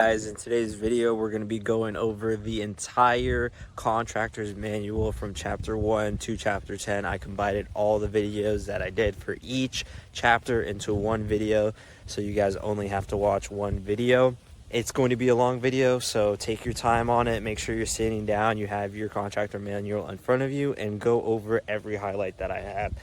Guys, in today's video we're going to be going over the entire contractor's manual from chapter 1 to chapter 10. I combined all the videos that I did for each chapter into one video, so you guys only have to watch one video. It's going to be a long video, so take your time on it. Make sure you're sitting down, you have your contractor manual in front of you, and go over every highlight that I had.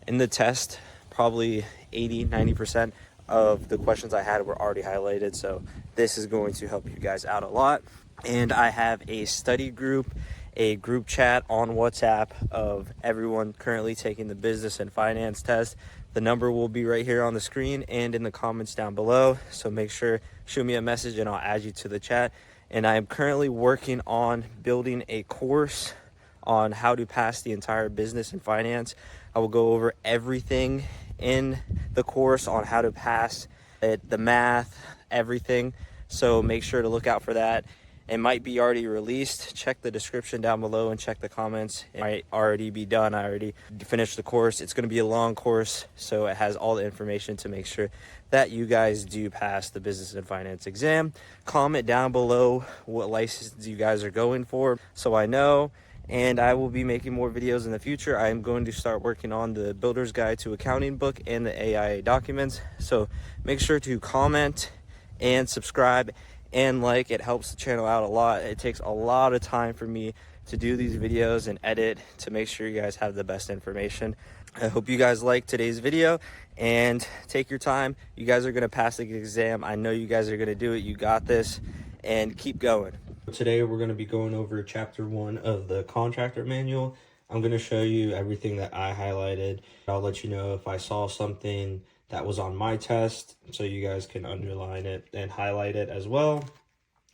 In the test, probably 80-90% of the questions I had were already highlighted, so this is going to help you guys out a lot. And I have a study group, a group chat on WhatsApp of everyone currently taking the business and finance test. The number will be right here on the screen and in the comments down below, so make sure shoot me a message and I'll add you to the chat. And I am currently working on building a course on how to pass the entire business and finance. I will go over everything in the course on how to pass it, the math, everything. So make sure to look out for that. It might be already released. Check the description down below and check the comments. It might already be done. I already finished the course. It's going to be a long course, so it has all the information to make sure that you guys do pass the business and finance exam. Comment down below what license you guys are going for so I know. And I will be making more videos in the future. I am going to start working on the Builder's Guide to Accounting book and the AIA documents. So make sure to comment and subscribe and like. It helps the channel out a lot. It takes a lot of time for me to do these videos and edit to make sure you guys have the best information. I hope you guys like today's video and take your time. You guys are going to pass the exam. I know you guys are going to do it. You got this, and keep going. Today we're going to be going over chapter 1 of the contractor manual. I'm going to show you everything that I highlighted. I'll let you know if I saw something that was on my test, so you guys can underline it and highlight it as well.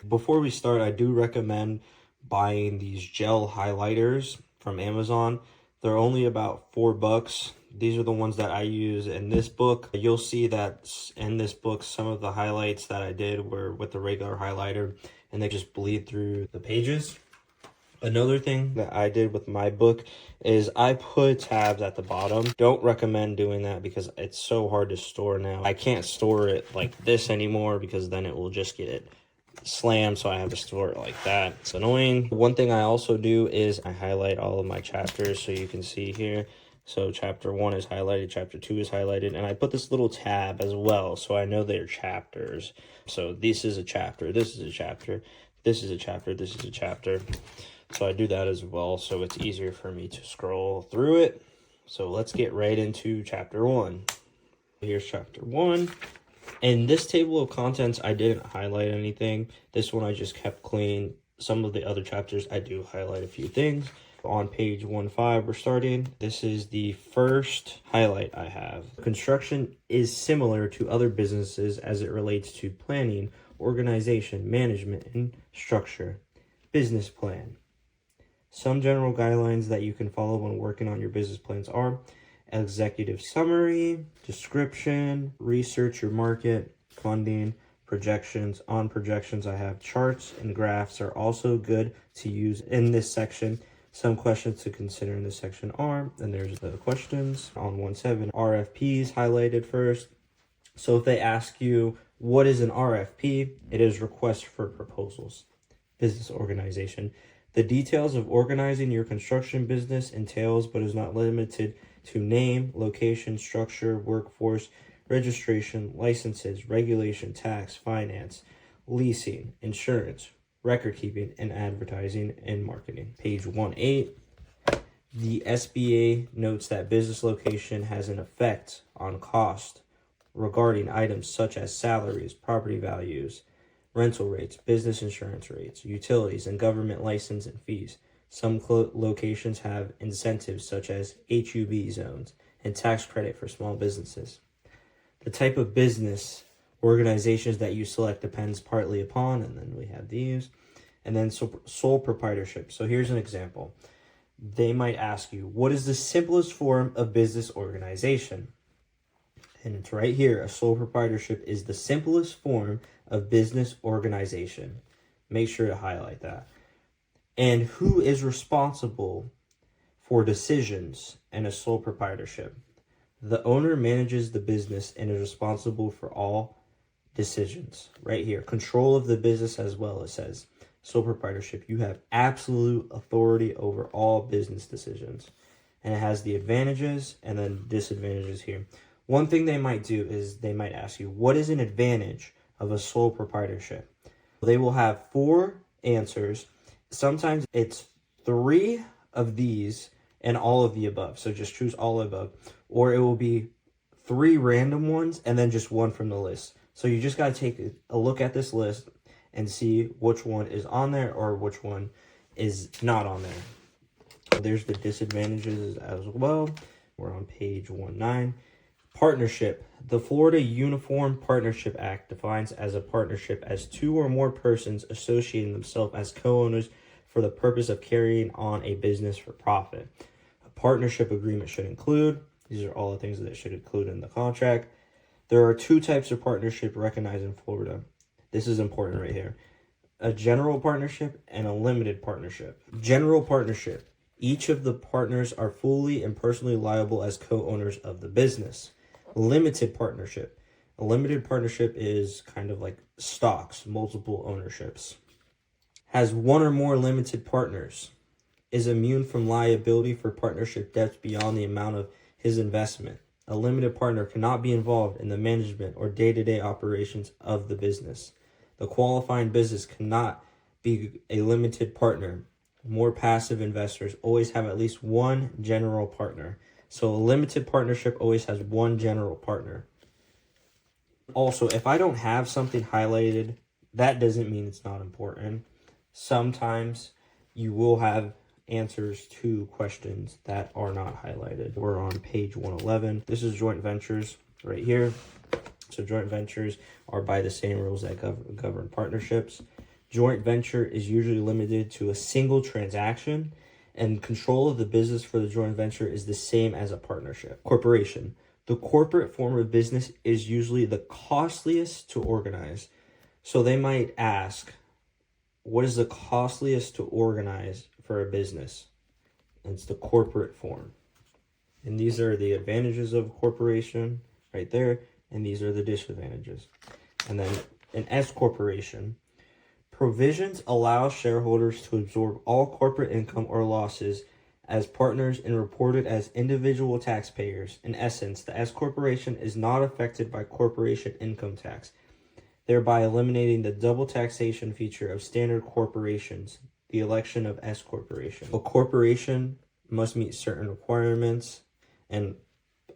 Before we start, I do recommend buying these gel highlighters from Amazon. They're only about $4. These are the ones that I use in this book. You'll see that in this book, some of the highlights that I did were with the regular highlighter, and they just bleed through the pages. Another thing that I did with my book is I put tabs at the bottom. Don't recommend doing that because it's so hard to store now. I can't store it like this anymore because then it will just get it slammed, so I have to store it like that. It's annoying. One thing I also do is I highlight all of my chapters, so you can see here. So chapter 1 is highlighted, chapter 2 is highlighted, and I put this little tab as well, so I know they're chapters. So this is a chapter, this is a chapter, this is a chapter, this is a chapter. So I do that as well, so it's easier for me to scroll through it. So let's get right into chapter 1. Here's chapter 1. In this table of contents, I didn't highlight anything. This one I just kept clean. Some of the other chapters, I do highlight a few things. On page 1.5, we're starting. This is the first highlight I have. Construction is similar to other businesses as it relates to planning, organization, management, and structure. Business plan. Some general guidelines that you can follow when working on your business plans are executive summary, description, research your market, funding, projections. On projections, I have charts and graphs are also good to use in this section. Some questions to consider in this section are, and there's the questions on 1.7, RFPs highlighted first. So if they ask you, what is an RFP? It is request for proposals. Business organization. The details of organizing your construction business entails, but is not limited to name, location, structure, workforce, registration, licenses, regulation, tax, finance, leasing, insurance, record keeping, and advertising and marketing. Page 1.8. The SBA notes that business location has an effect on cost regarding items such as salaries, property values, rental rates, business insurance rates, utilities, and government license and fees. Some locations have incentives such as HUB zones and tax credit for small businesses. The type of business organizations that you select depends partly upon, and then we have these. And then sole proprietorship. So here's an example. They might ask you, what is the simplest form of business organization? And it's right here. A sole proprietorship is the simplest form of business organization. Make sure to highlight that. And who is responsible for decisions in a sole proprietorship? The owner manages the business and is responsible for all decisions right here. Control of the business as well, it says. Sole proprietorship, you have absolute authority over all business decisions. And it has the advantages and then disadvantages here. One thing they might do is they might ask you, what is an advantage of a sole proprietorship? They will have 4 answers. Sometimes it's 3 of these and all of the above. So just choose all above. Or it will be 3 random ones and then just 1 from the list. So you just got to take a look at this list and see which one is on there or which one is not on there. There's the disadvantages as well. We're on page 19. Partnership. The Florida Uniform Partnership Act defines as a partnership as 2 or more persons associating themselves as co-owners for the purpose of carrying on a business for profit. A partnership agreement should include, these are all the things that it should include in the contract. There are 2 types of partnership recognized in Florida. This is important right here. A general partnership and a limited partnership. General partnership. Each of the partners are fully and personally liable as co-owners of the business. Limited partnership. A limited partnership is kind of like stocks, multiple ownerships. Has 1 or more limited partners. Is immune from liability for partnership debts beyond the amount of his investment. A limited partner cannot be involved in the management or day-to-day operations of the business. The qualifying business cannot be a limited partner. More passive investors always have at least 1 general partner. So a limited partnership always has 1 general partner. Also, if I don't have something highlighted, that doesn't mean it's not important. Sometimes you will have answers to questions that are not highlighted. We're on page 111. This is joint ventures right here. So joint ventures are by the same rules that govern partnerships. Joint venture is usually limited to a single transaction, and control of the business for the joint venture is the same as a partnership. Corporation. The corporate form of business is usually the costliest to organize. So they might ask, what is the costliest to organize for a business? And it's the corporate form. And these are the advantages of corporation right there, and these are the disadvantages. And then an S corporation. Provisions allow shareholders to absorb all corporate income or losses as partners and reported as individual taxpayers. In essence, the S corporation is not affected by corporation income tax, thereby eliminating the double taxation feature of standard corporations, the election of S corporation. A corporation must meet certain requirements, and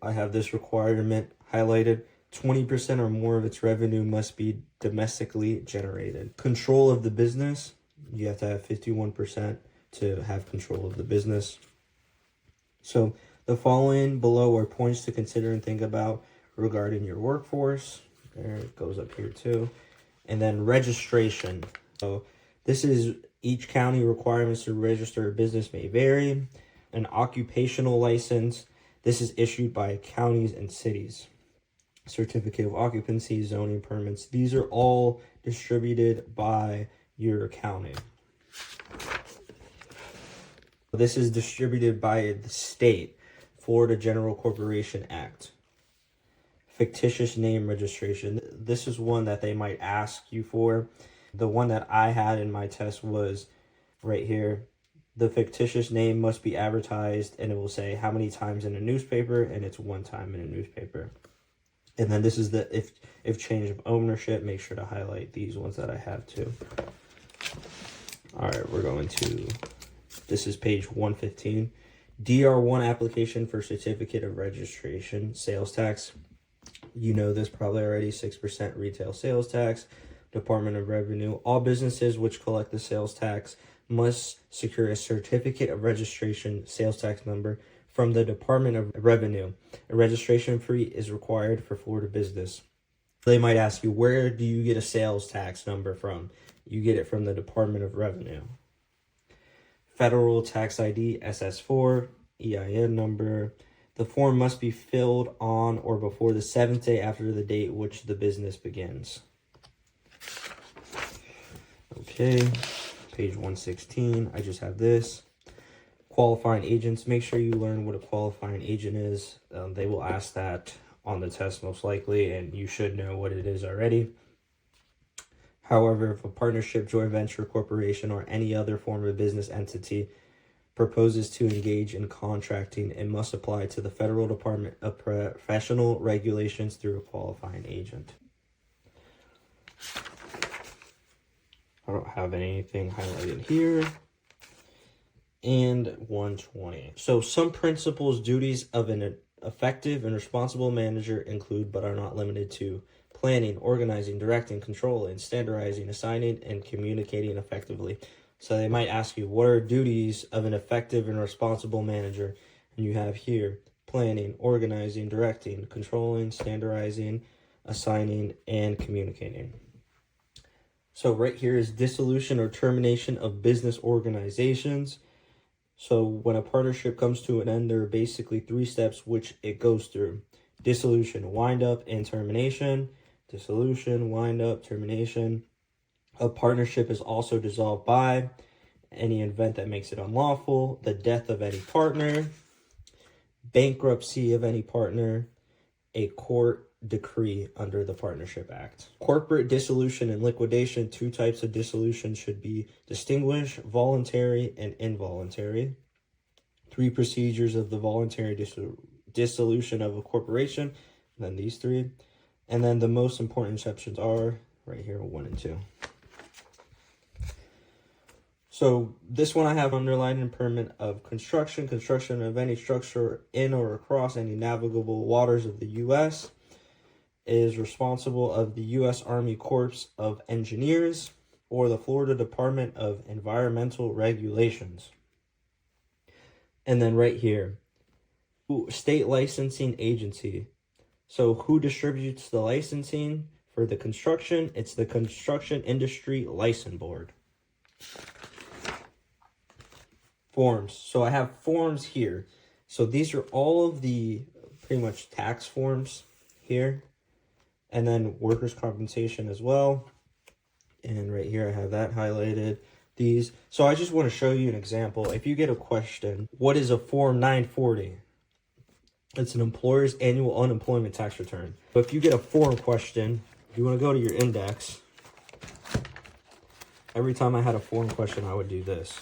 I have this requirement highlighted. 20% or more of its revenue must be domestically generated. Control of the business, you have to have 51% to have control of the business. So the following below are points to consider and think about regarding your workforce. There, it goes up here too. And then registration. So this is each county requirements to register a business may vary. An occupational license, this is issued by counties and cities. Certificate of occupancy, zoning permits, these are all distributed by your county. This is distributed by the state, Florida General Corporation Act. Fictitious name registration. This is one that they might ask you for. The one that I had in my test was right here. The fictitious name must be advertised, and it will say how many times in a newspaper, and it's 1 time in a newspaper. And then this is the if change of ownership. Make sure to highlight these ones that I have too. All right, we're going to, this is page 115. DR1 application for certificate of registration, sales tax. You know this probably already, 6% retail sales tax, Department of Revenue. All businesses which collect the sales tax must secure a certificate of registration, sales tax number, from the Department of Revenue. A registration fee is required for Florida business. They might ask you, where do you get a sales tax number from? You get it from the Department of Revenue. Federal tax ID, SS4, EIN number. The form must be filled on or before the 7th day after the date which the business begins. Okay, page 116, I just have this. Qualifying agents, make sure you learn what a qualifying agent is. They will ask that on the test most likely, and you should know what it is already. However, if a partnership, joint venture, corporation, or any other form of business entity proposes to engage in contracting, it must apply to the Federal Department of Professional Regulations through a qualifying agent. I don't have anything highlighted here. And 120. So some principles, duties of an effective and responsible manager include, but are not limited to, planning, organizing, directing, controlling, standardizing, assigning, and communicating effectively. So they might ask you, what are duties of an effective and responsible manager? And you have here, planning, organizing, directing, controlling, standardizing, assigning, and communicating. So right here is dissolution or termination of business organizations. So when a partnership comes to an end, there are basically 3 steps which it goes through. Dissolution, wind up, and termination. Dissolution, wind up, termination. A partnership is also dissolved by any event that makes it unlawful, the death of any partner, bankruptcy of any partner, a court decree under the Partnership Act. Corporate dissolution and liquidation, 2 types of dissolution should be distinguished, voluntary and involuntary. 3 procedures of the voluntary dissolution of a corporation, and then these 3. And then the most important exceptions are right here, 1 and 2. So this one I have underlined: impairment of construction of any structure in or across any navigable waters of the U.S. is responsible of the U.S. Army Corps of Engineers or the Florida Department of Environmental Regulations. And then right here, state licensing agency. So who distributes the licensing for the construction? It's the Construction Industry License Board. Forms. So I have forms here. So these are all of the pretty much tax forms here. And then workers' compensation as well. And right here I have that highlighted. These. So I just want to show you an example. If you get a question, what is a Form 940? It's an employer's annual unemployment tax return. But if you get a form question, you want to go to your index. Every time I had a form question, I would do this.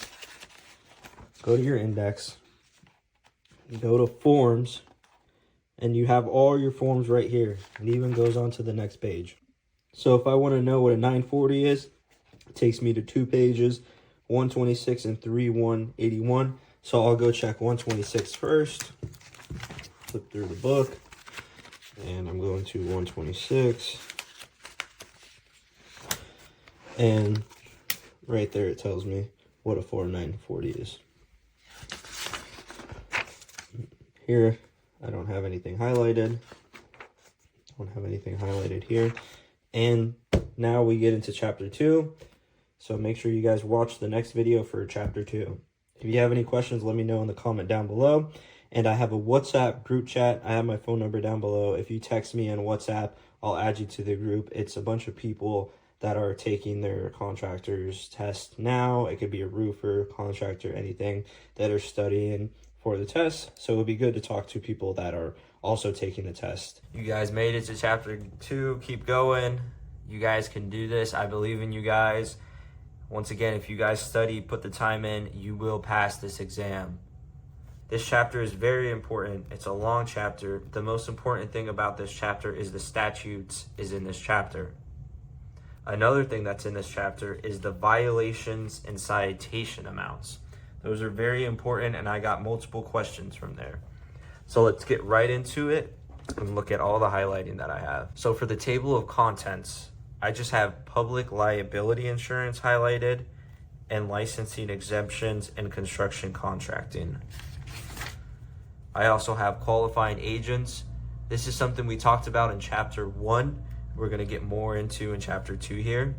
Go to your index, go to forms, and you have all your forms right here. It even goes on to the next page. So if I want to know what a 940 is, it takes me to 2 pages, 126 and 3181. So I'll go check 126 first, flip through the book, and I'm going to 126. And right there it tells me what a Form 940 is. Here, I don't have anything highlighted. Here. And now we get into chapter 2. So make sure you guys watch the next video for chapter 2. If you have any questions, let me know in the comment down below. And I have a WhatsApp group chat. I have my phone number down below. If you text me on WhatsApp, I'll add you to the group. It's a bunch of people that are taking their contractor's test now. It could be a roofer, contractor, anything that are studying for the test. So it would be good to talk to people that are also taking the test. You guys made it to chapter 2. Keep going. You guys can do this. I believe in you guys. Once again, if you guys study, put the time in, you will pass this exam. This chapter is very important. It's a long chapter. The most important thing about this chapter is the statutes is in this chapter. Another thing that's in this chapter is the violations and citation amounts. Those are very important, and I got multiple questions from there. So let's get right into it and look at all the highlighting that I have. So for the table of contents, I just have public liability insurance highlighted and licensing exemptions and construction contracting. I also have qualifying agents. This is something we talked about in chapter 1. We're going to get more into in chapter 2 here.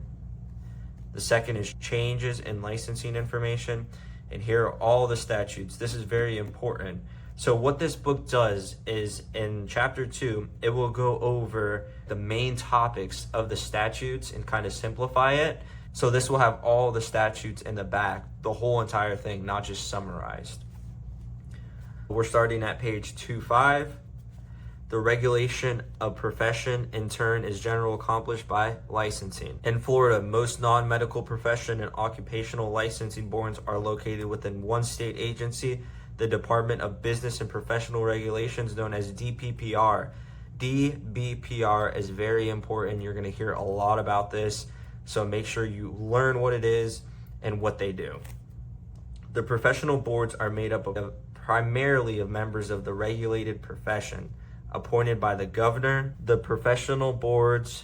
The second is changes in licensing information. And here are all the statutes. This is very important. So what this book does is in chapter 2, it will go over the main topics of the statutes and kind of simplify it. So this will have all the statutes in the back, the whole entire thing, not just summarized. We're starting at page 25. The regulation of profession, in turn, is generally accomplished by licensing. In Florida, most non-medical profession and occupational licensing boards are located within one state agency, the Department of Business and Professional Regulations, known as DPPR. DBPR is very important. You're going to hear a lot about this, so make sure you learn what it is and what they do. The professional boards are made up of primarily of members of the regulated profession, appointed by the governor. The professional boards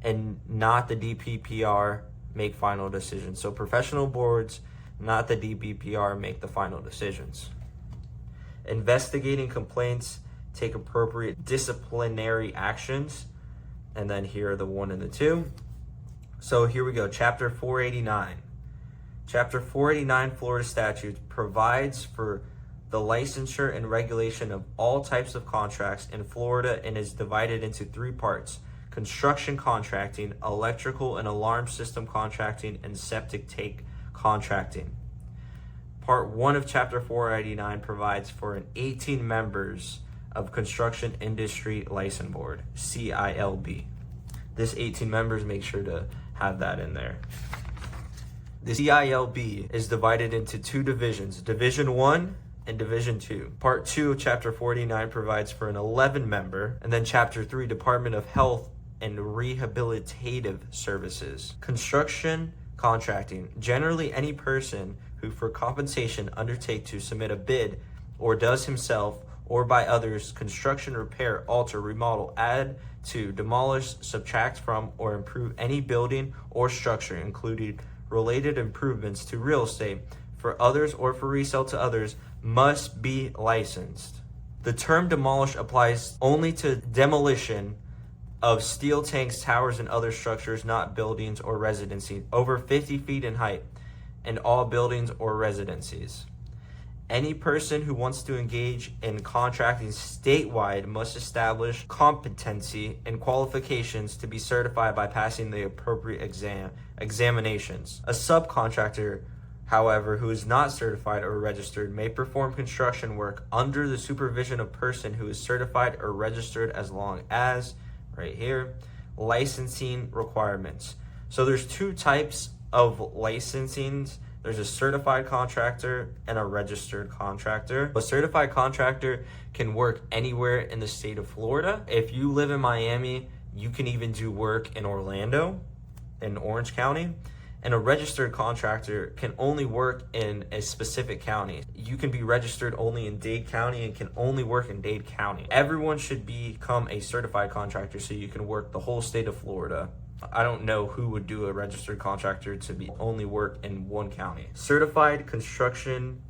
and not the DPPR make final decisions. So professional boards, not the DPPR, make the final decisions. Investigating complaints, take appropriate disciplinary actions. And then here are the 1 and the 2. So here we go, Chapter 489. Chapter 489 Florida statutes provides for the licensure and regulation of all types of contracts in Florida and is divided into 3 parts: construction contracting, electrical and alarm system contracting, and septic tank contracting. Part 1 of Chapter 489 provides for an 18 members of Construction Industry License Board, CILB. This 18 members, make sure to have that in there. The CILB is divided into 2 divisions, Division 1 and Division 2. Part 2 of Chapter 49 provides for an 11 member, and then Chapter 3, Department of Health and Rehabilitative Services. Construction contracting, generally any person who for compensation undertake to submit a bid or does himself or by others construction, repair, alter, remodel, add to, demolish, subtract from, or improve any building or structure, including related improvements to real estate for others or for resale to others, must be licensed. The term demolish applies only to demolition of steel tanks, towers, and other structures, not buildings or residencies over 50 feet in height, and all buildings or residencies. Any person who wants to engage in contracting statewide must establish competency and qualifications to be certified by passing the appropriate examinations. A subcontractor, however, who is not certified or registered may perform construction work under the supervision of a person who is certified or registered, as long as, right here, licensing requirements. So there's 2 types of licensings. There's a certified contractor and a registered contractor. A certified contractor can work anywhere in the state of Florida. If you live in Miami, you can even do work in Orlando, in Orange County. And a registered contractor can only work in a specific county. You can be registered only in Dade County and can only work in Dade County. Everyone should become a certified contractor so you can work the whole state of Florida. I don't know who would do a registered contractor to be only work in one county. Certified construction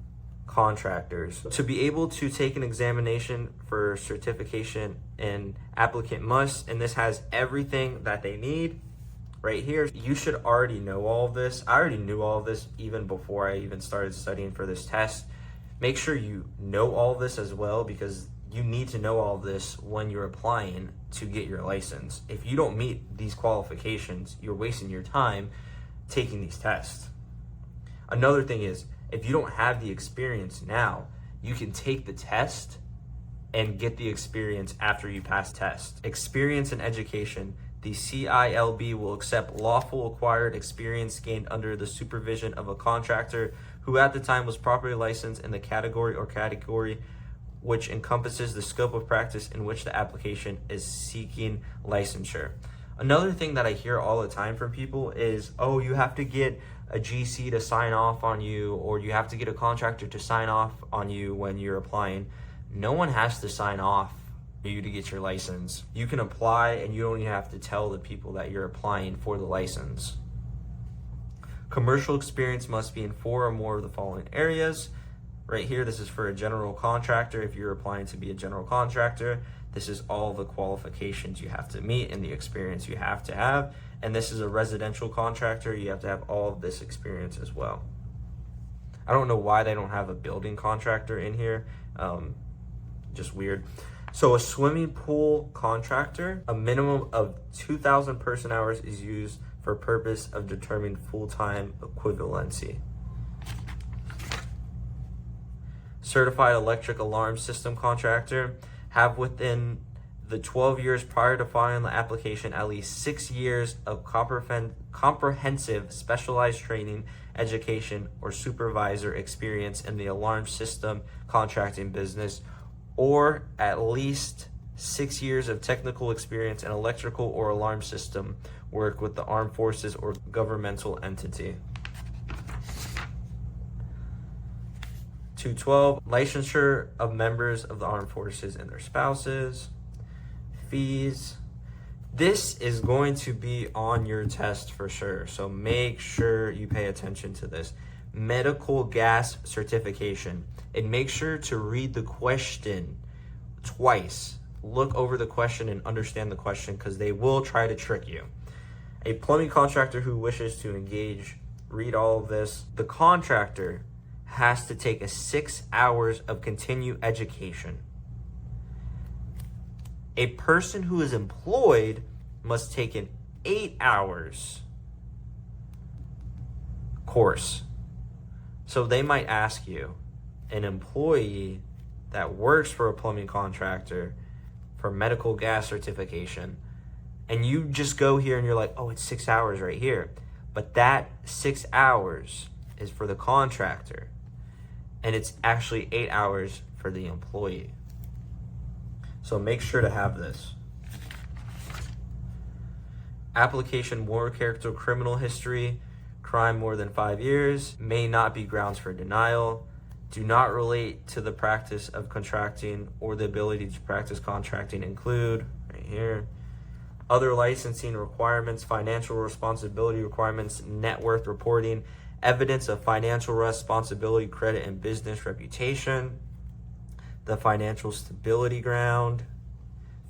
contractors. To be able to take an examination for certification, an applicant must, and this has everything that they need right here. You should already know all of this. I already knew all of this even before I even started studying for this test. Make sure you know all of this as well, because you need to know all of this when you're applying to get your license. If you don't meet these qualifications, you're wasting your time taking these tests. Another thing is, if you don't have the experience now, you can take the test and get the experience after you pass test. Experience and education. The CILB will accept lawful acquired experience gained under the supervision of a contractor who at the time was properly licensed in the category or category which encompasses the scope of practice in which the application is seeking licensure. Another thing that I hear all the time from people is, oh, you have to get a GC to sign off on you, or you have to get a contractor to sign off on you when you're applying. No one has to sign off for you to get your license. You can apply and you don't even have to tell the people that you're applying for the license. Commercial experience must be in 4 or more of the following areas. Right here, this is for a general contractor. If you're applying to be a general contractor, this is all the qualifications you have to meet and the experience you have to have. And this is a residential contractor. You have to have all of this experience as well. I don't know why they don't have a building contractor in here. Just weird. So a swimming pool contractor, a minimum of 2,000 person hours is used for purpose of determining full-time equivalency. Certified electric alarm system contractor have within the 12 years prior to filing the application, at least 6 years of comprehensive specialized training, education, or supervisor experience in the alarm system contracting business, or at least 6 years of technical experience in electrical or alarm system work with the armed forces or governmental entity. 212, licensure of members of the armed forces and their spouses. Fees. This is going to be on your test for sure, so make sure you pay attention to this. Medical gas certification, and make sure to read the question twice. Look over the question and understand the question, because they will try to trick you. A plumbing contractor who wishes to engage, read all of this. The contractor has to take 6 hours of continued education. A person who is employed must take an 8 hours course. So they might ask you, an employee that works for a plumbing contractor for medical gas certification, and you just go here and you're like, oh, it's 6 hours right here. But that 6 hours is for the contractor, and it's actually 8 hours for the employee. So make sure to have this. Application moral character, criminal history, crime more than 5 years, may not be grounds for denial, do not relate to the practice of contracting or the ability to practice contracting, include, right here, other licensing requirements, financial responsibility requirements, net worth reporting, evidence of financial responsibility, credit, and business reputation, the financial stability ground,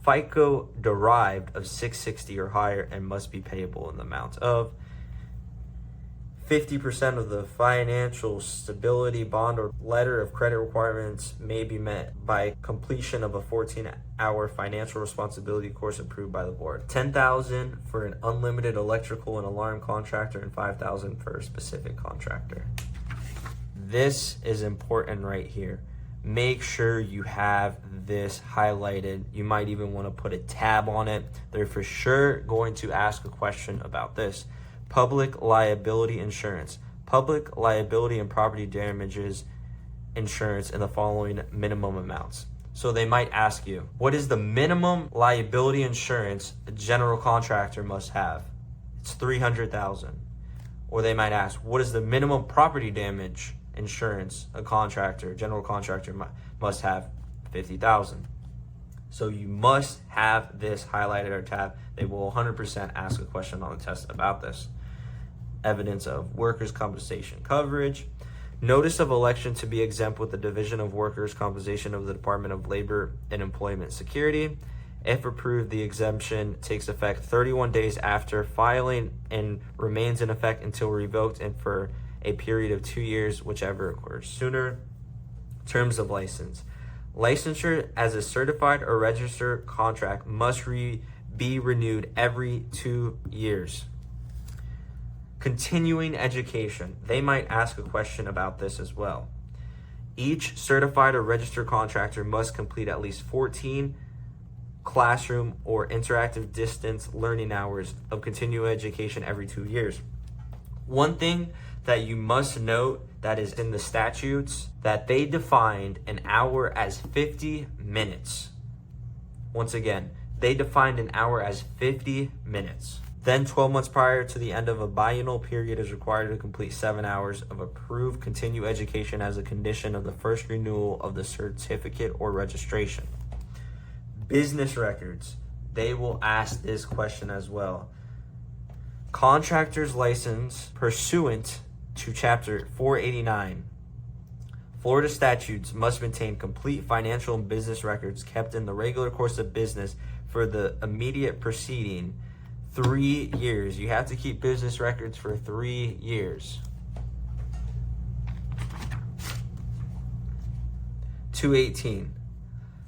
FICO derived of 660 or higher and must be payable in the amount of 50% of the financial stability bond or letter of credit requirements may be met by completion of a 14-hour financial responsibility course approved by the board. $10,000 for an unlimited electrical and alarm contractor, and $5,000 for a specific contractor. This is important right here. Make sure you have this highlighted. You might even want to put a tab on it. They're for sure going to ask a question about this. Public liability insurance. Public liability and property damages insurance in the following minimum amounts. So they might ask you, what is the minimum liability insurance a general contractor must have? It's $300,000. Or they might ask, what is the minimum property damage insurance a general contractor must have? $50,000. So you must have this highlighted or tabbed. They will 100% ask a question on the test about this. Evidence of workers' compensation coverage. Notice of election to be exempt with the Division of Workers' Compensation of the Department of Labor and Employment Security. If approved, the exemption takes effect 31 days after filing and remains in effect until revoked, and for a period of 2 years, whichever occurs sooner. Terms of license. Licensure as a certified or registered contract must be renewed every 2 years. Continuing education. They might ask a question about this as well. Each certified or registered contractor must complete at least 14 classroom or interactive distance learning hours of continuing education every 2 years. One thing that you must note that is in the statutes, that they defined an hour as 50 minutes. Once again, they defined an hour as 50 minutes. Then 12 months prior to the end of a biennial period is required to complete 7 hours of approved continuing education as a condition of the first renewal of the certificate or registration. Business records. They will ask this question as well. Contractor's license pursuant to Chapter 489. Florida statutes must maintain complete financial and business records kept in the regular course of business for the immediate preceding 3 years. You have to keep business records for 3 years. 218.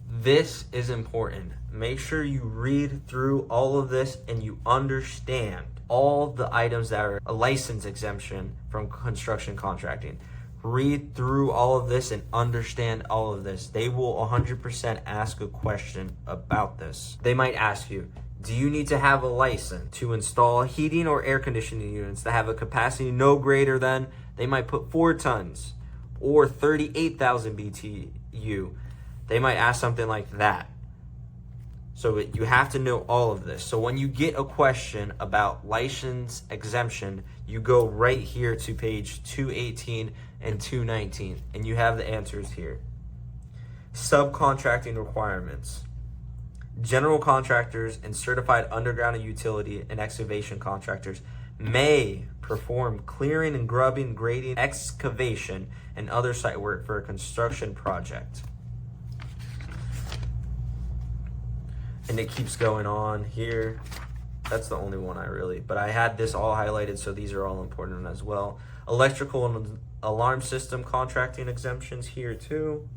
This is important. Make sure you read through all of this and you understand all the items that are a license exemption from construction contracting. Read through all of this and understand all of this. They will 100% ask a question about this. They might ask you, do you need to have a license to install heating or air conditioning units that have a capacity no greater than, they might put 4 tons or 38,000 BTU. They might ask something like that. So you have to know all of this. So when you get a question about license exemption, you go right here to page 218 and 219, and you have the answers here. Subcontracting requirements. General contractors and certified underground and utility and excavation contractors may perform clearing and grubbing, grading, excavation, and other site work for a construction project. And it keeps going on here. That's the only one but I had this all highlighted, so these are all important as well. Electrical and alarm system contracting exemptions here too.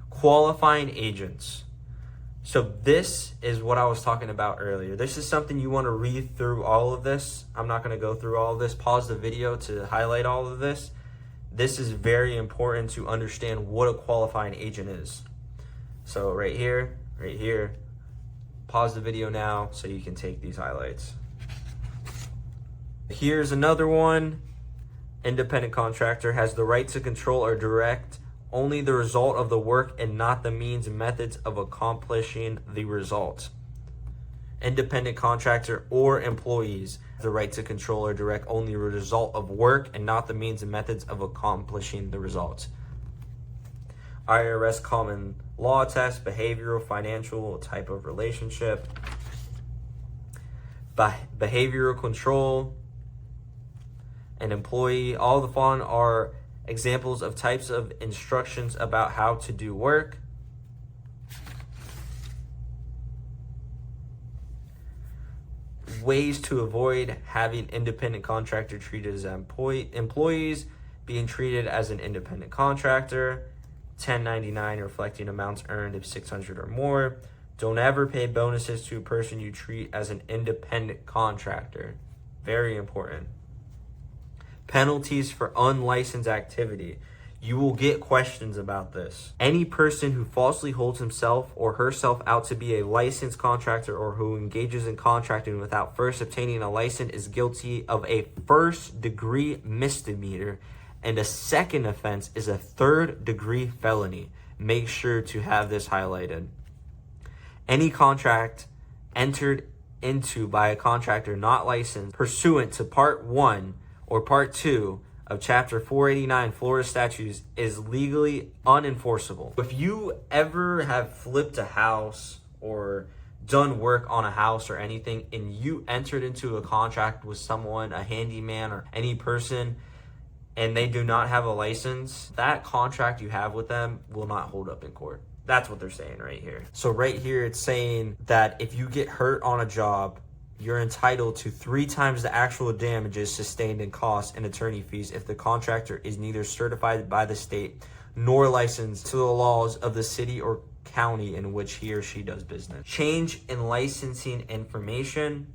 Qualifying agents. So this is what I was talking about earlier. This is something you want to read through all of this. I'm not going to go through all of this. Pause the video to highlight all of this. This is very important to understand what a qualifying agent is. So right here, pause the video now so you can take these highlights. Here's another one. Independent contractor has the right to control or direct only the result of the work and not the means and methods of accomplishing the result. Independent contractor or employees have the right to control or direct only the result of work and not the means and methods of accomplishing the result. IRS common law test, behavioral, financial type of relationship, behavioral control, an employee. All the following are examples of types of instructions about how to do work. Ways to avoid having independent contractor treated as employees, being treated as an independent contractor. 1099 reflecting amounts earned if 600 or more. Don't ever pay bonuses to a person you treat as an independent contractor. Very important. Penalties for unlicensed activity. You will get questions about this. Any person who falsely holds himself or herself out to be a licensed contractor or who engages in contracting without first obtaining a license is guilty of a first-degree misdemeanor, and a second offense is a third-degree felony. Make sure to have this highlighted. Any contract entered into by a contractor not licensed pursuant to Part 1 or Part 2 of Chapter 489 Florida statutes is legally unenforceable. If you ever have flipped a house or done work on a house or anything, and you entered into a contract with someone, a handyman or any person, and they do not have a license, that contract you have with them will not hold up in court. That's what they're saying right here. So right here, it's saying that if you get hurt on a job, you're entitled to 3 times the actual damages sustained in costs and attorney fees if the contractor is neither certified by the state nor licensed to the laws of the city or county in which he or she does business. Change in licensing information.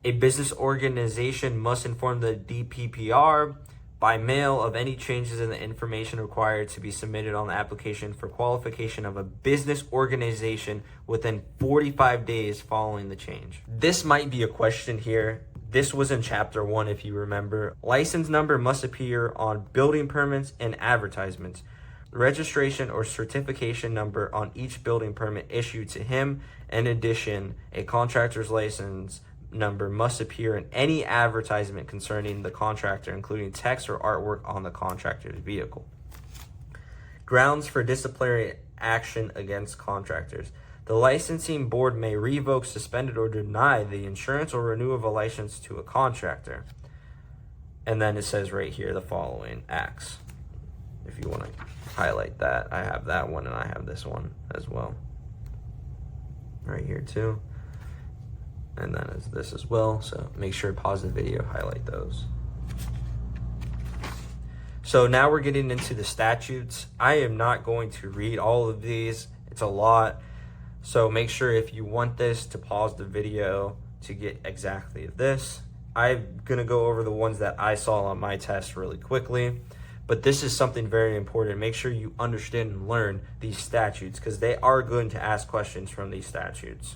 A business organization must inform the DPPR by mail of any changes in the information required to be submitted on the application for qualification of a business organization within 45 days following the change. This might be a question here. This was in Chapter 1, if you remember. License number must appear on building permits and advertisements. Registration or certification number on each building permit issued to him. In addition, a contractor's license number must appear in any advertisement concerning the contractor, including text or artwork on the contractor's vehicle. Grounds for disciplinary action against contractors. The licensing board may revoke, suspend, or deny the insurance or renew of a license to a contractor. And then it says right here the following acts. If you want to highlight that, I have that one and I have this one as well. Right here too. And then is this as well. So make sure to pause the video, highlight those. So now we're getting into the statutes. I am not going to read all of these. It's a lot. So make sure if you want this to pause the video to get exactly this. I'm going to go over the ones that I saw on my test really quickly. But this is something very important. Make sure you understand and learn these statutes, because they are going to ask questions from these statutes.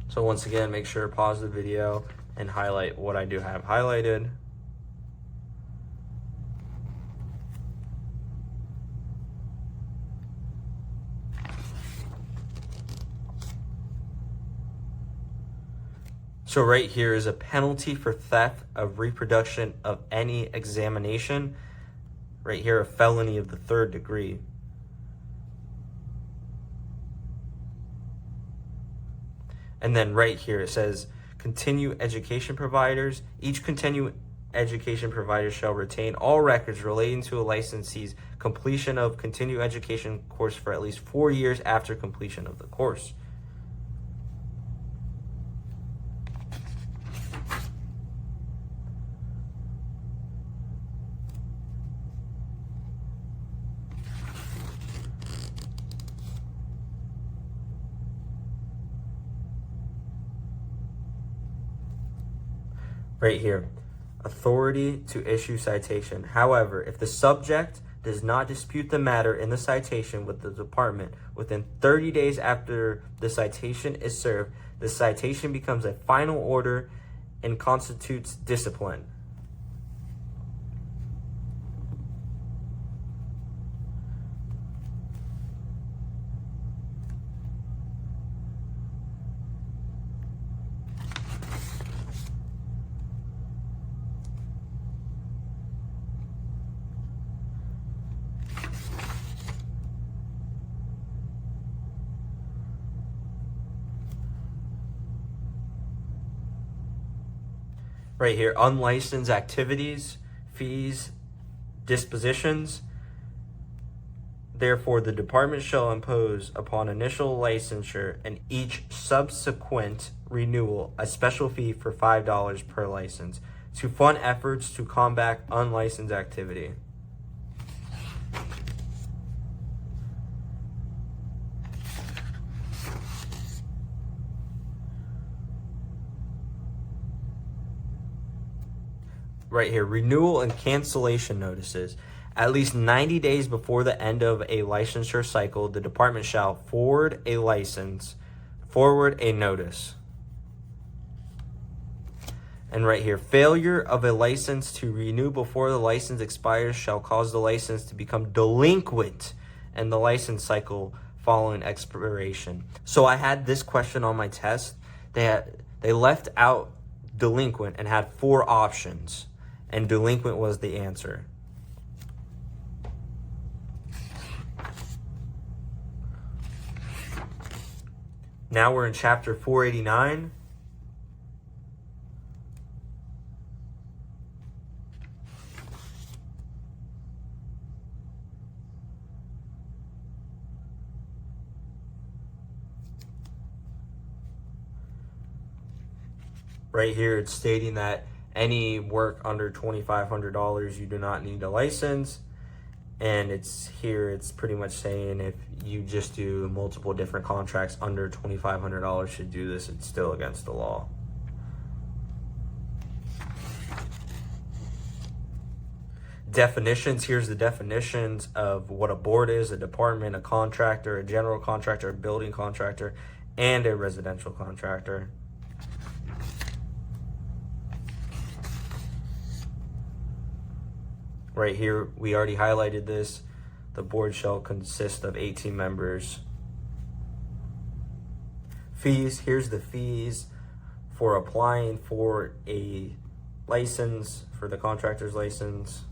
So once again, make sure to pause the video and highlight what I do have highlighted. So right here is a penalty for theft of reproduction of any examination. Right here, a felony of the 3rd degree. And then right here it says continue education providers. Each continue education provider shall retain all records relating to a licensee's completion of continue education course for at least 4 years after completion of the course. Right here, authority to issue citation. However, if the subject does not dispute the matter in the citation with the department within 30 days after the citation is served, the citation becomes a final order and constitutes discipline. Right here, unlicensed activities, fees, dispositions. Therefore, the department shall impose upon initial licensure and each subsequent renewal a special fee for $5 per license to fund efforts to combat unlicensed activity. Right here, renewal and cancellation notices. At least 90 days before the end of a licensure cycle, the department shall forward a notice. And right here, failure of a license to renew before the license expires shall cause the license to become delinquent and the license cycle following expiration. So I had this question on my test. They left out delinquent and had 4 options, and delinquent was the answer. Now we're in chapter 489. Right here, it's stating that any work under $2,500, you do not need a license. And it's pretty much saying if you just do multiple different contracts under $2,500 should do this, it's still against the law. Definitions, here's the definitions of what a board is: a department, a contractor, a general contractor, a building contractor, and a residential contractor. Right here, we already highlighted this. The board shall consist of 18 members. Fees, here's the fees for applying for a license, for the contractor's license.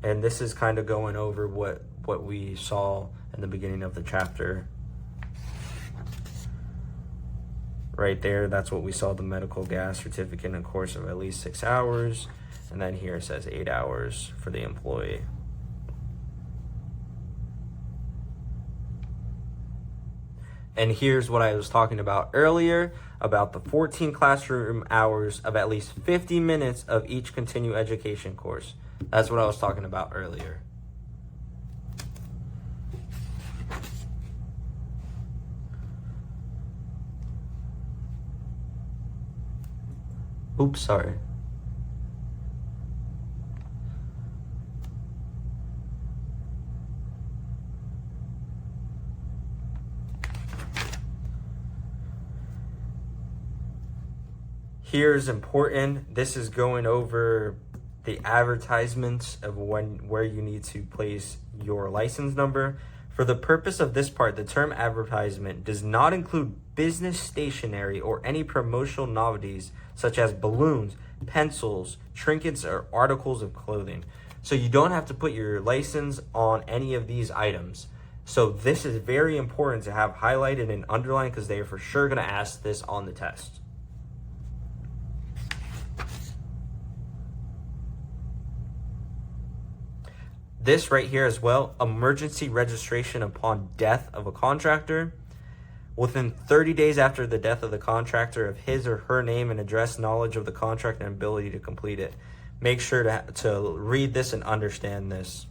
And this is kind of going over what we saw in the beginning of the chapter. right there, that's what we saw, the medical gas certificate in a course of at least 6 hours. And then here it says 8 hours for the employee. And here's what I was talking about earlier about the 14 classroom hours of at least 50 minutes of each continuing education course. That's what I was talking about earlier. Oops, sorry. Here's important. This is going over the advertisements of where you need to place your license number. For the purpose of this part, the term advertisement does not include business stationery or any promotional novelties such as balloons, pencils, trinkets, or articles of clothing. So you don't have to put your license on any of these items. So this is very important to have highlighted and underlined because they are for sure going to ask this on the test. This right here as well, emergency registration upon death of a contractor. Within 30 days after the death of the contractor, of his or her name and address, knowledge of the contract, and ability to complete it. Make sure to read this and understand this.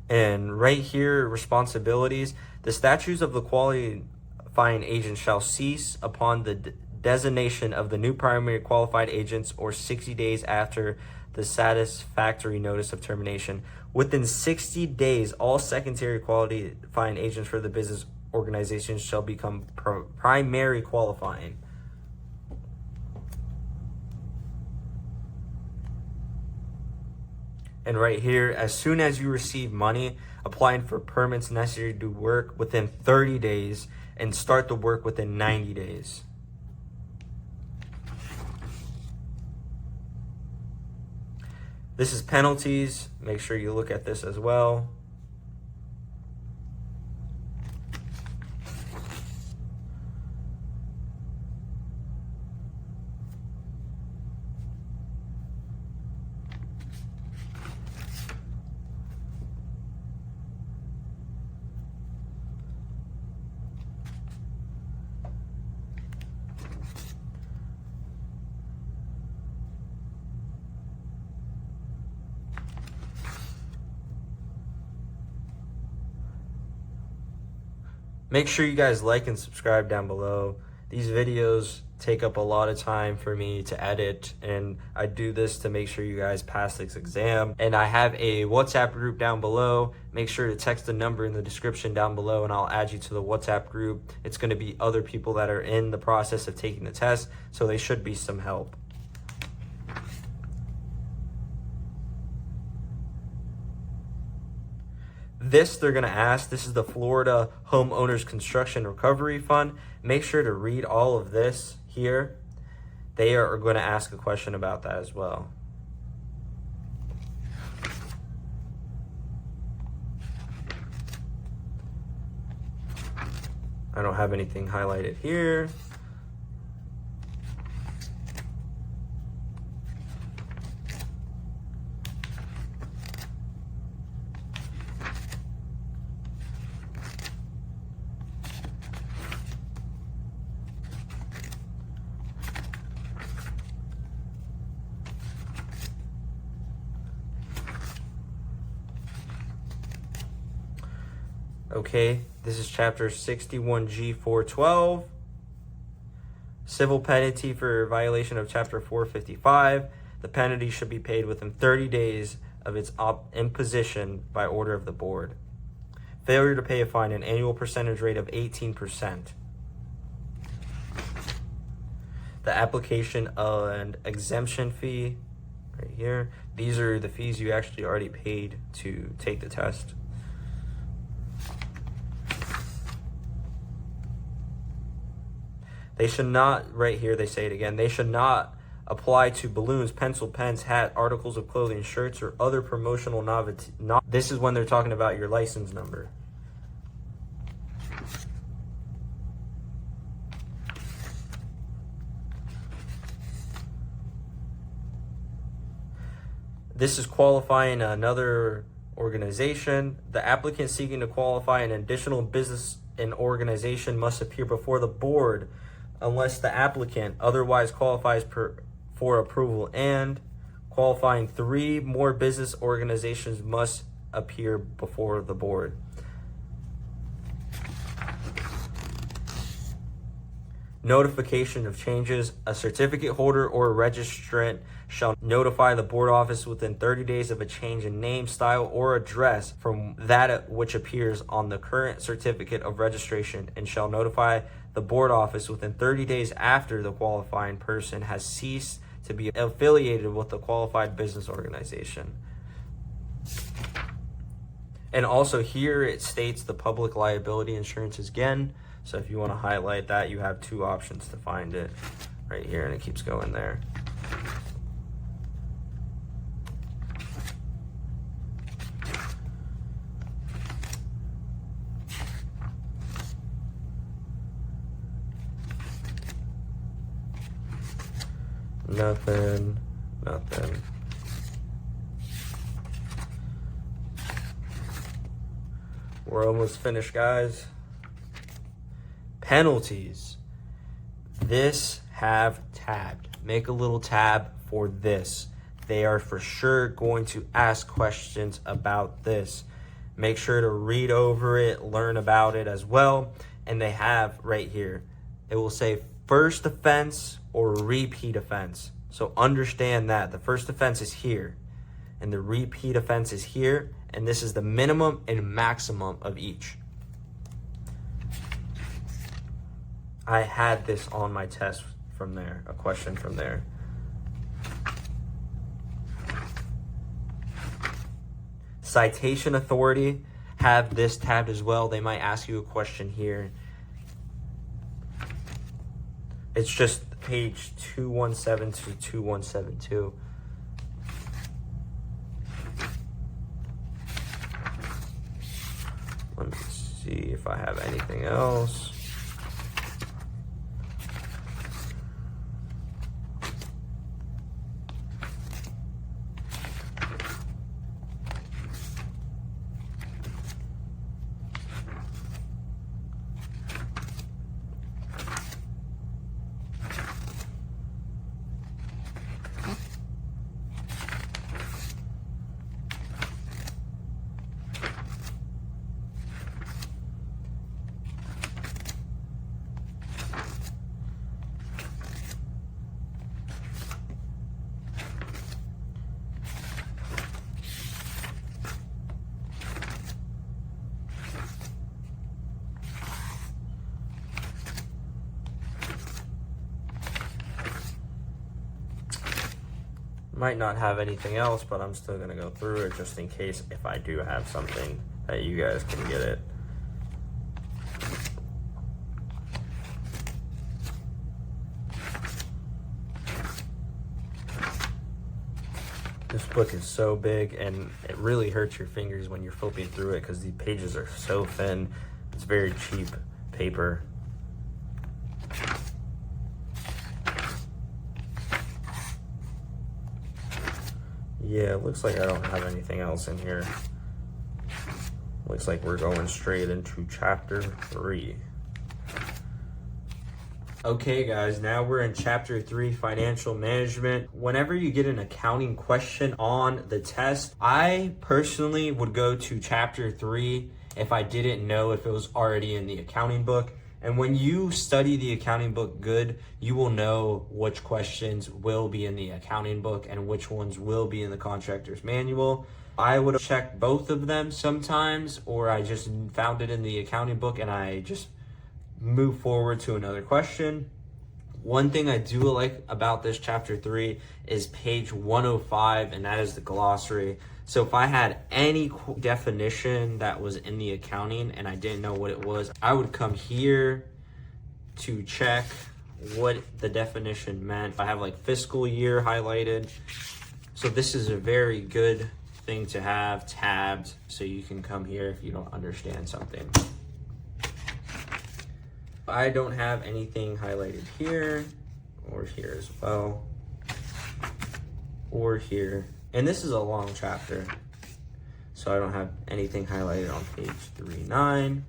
And right here, responsibilities. The statutes of the qualifying agent shall cease upon the designation of the new primary qualified agents or 60 days after the satisfactory notice of termination. Within 60 days, all secondary qualifying agents for the business organization shall become primary qualifying. And right here, as soon as you receive money, applying for permits necessary to do work within 30 days and start the work within 90 days. This is penalties. Make sure you look at this as well. Make sure you guys like and subscribe down below. These videos take up a lot of time for me to edit, and I do this to make sure you guys pass this exam. And I have a WhatsApp group down below. Make sure to text the number in the description down below and I'll add you to the WhatsApp group. It's going to be other people that are in the process of taking the test, so they should be some help. This they're going to ask. This is the Florida Homeowners Construction Recovery Fund. Make sure to read all of this here. They are going to ask a question about that as well. I don't have anything highlighted here. Okay, this is chapter 61G 412. Civil penalty for violation of chapter 455. The penalty should be paid within 30 days of its imposition by order of the board. Failure to pay a fine, an annual percentage rate of 18%. The application and exemption fee right here. These are the fees you actually already paid to take the test. They should not, right here they say it again, they should not apply to balloons, pencil, pens, hat, articles of clothing, shirts, or other promotional novelty. This is when they're talking about your license number. This is qualifying another organization. The applicant seeking to qualify an additional business and organization must appear before the board unless the applicant otherwise qualifies for approval, and qualifying 3 more business organizations must appear before the board. Notification of changes. A certificate holder or a registrant shall notify the board office within 30 days of a change in name, style, or address from that which appears on the current certificate of registration, and shall notify the board office within 30 days after the qualifying person has ceased to be affiliated with the qualified business organization. And also here it states the public liability insurance again. So if you want to highlight that, you have 2 options to find it right here, and it keeps going there. Nothing. We're almost finished, guys. Penalties. This have tabbed. Make a little tab for this. They are for sure going to ask questions about this. Make sure to read over it, learn about it as well. And they have right here, it will say first offense or repeat offense. So understand that the first offense is here and the repeat offense is here, and this is the minimum and maximum of each. I had this on my test from there, a question from there. Citation authority, have this tabbed as well. They might ask you a question here. It's just page 217 to 2172. Let me see if I have anything else. Might not have anything else, but I'm still going to go through it just in case if I do have something that you guys can get it. This book is so big and it really hurts your fingers when you're flipping through it because the pages are so thin. It's very cheap paper. Yeah, it looks like I don't have anything else in here. Looks like we're going straight into chapter 3. Okay guys, now we're in chapter 3, financial management. Whenever you get an accounting question on the test, I personally would go to chapter 3 if I didn't know if it was already in the accounting book. And when you study the accounting book good, you will know which questions will be in the accounting book and which ones will be in the contractor's manual. I would check both of them sometimes, or I just found it in the accounting book and I just move forward to another question. One thing I do like about this chapter 3 is page 105, and that is the glossary. So if I had any definition that was in the accounting and I didn't know what it was, I would come here to check what the definition meant. I have like fiscal year highlighted. So this is a very good thing to have tabbed so you can come here if you don't understand something. I don't have anything highlighted here or here as well or here. And this is a long chapter, so I don't have anything highlighted on page 3.9.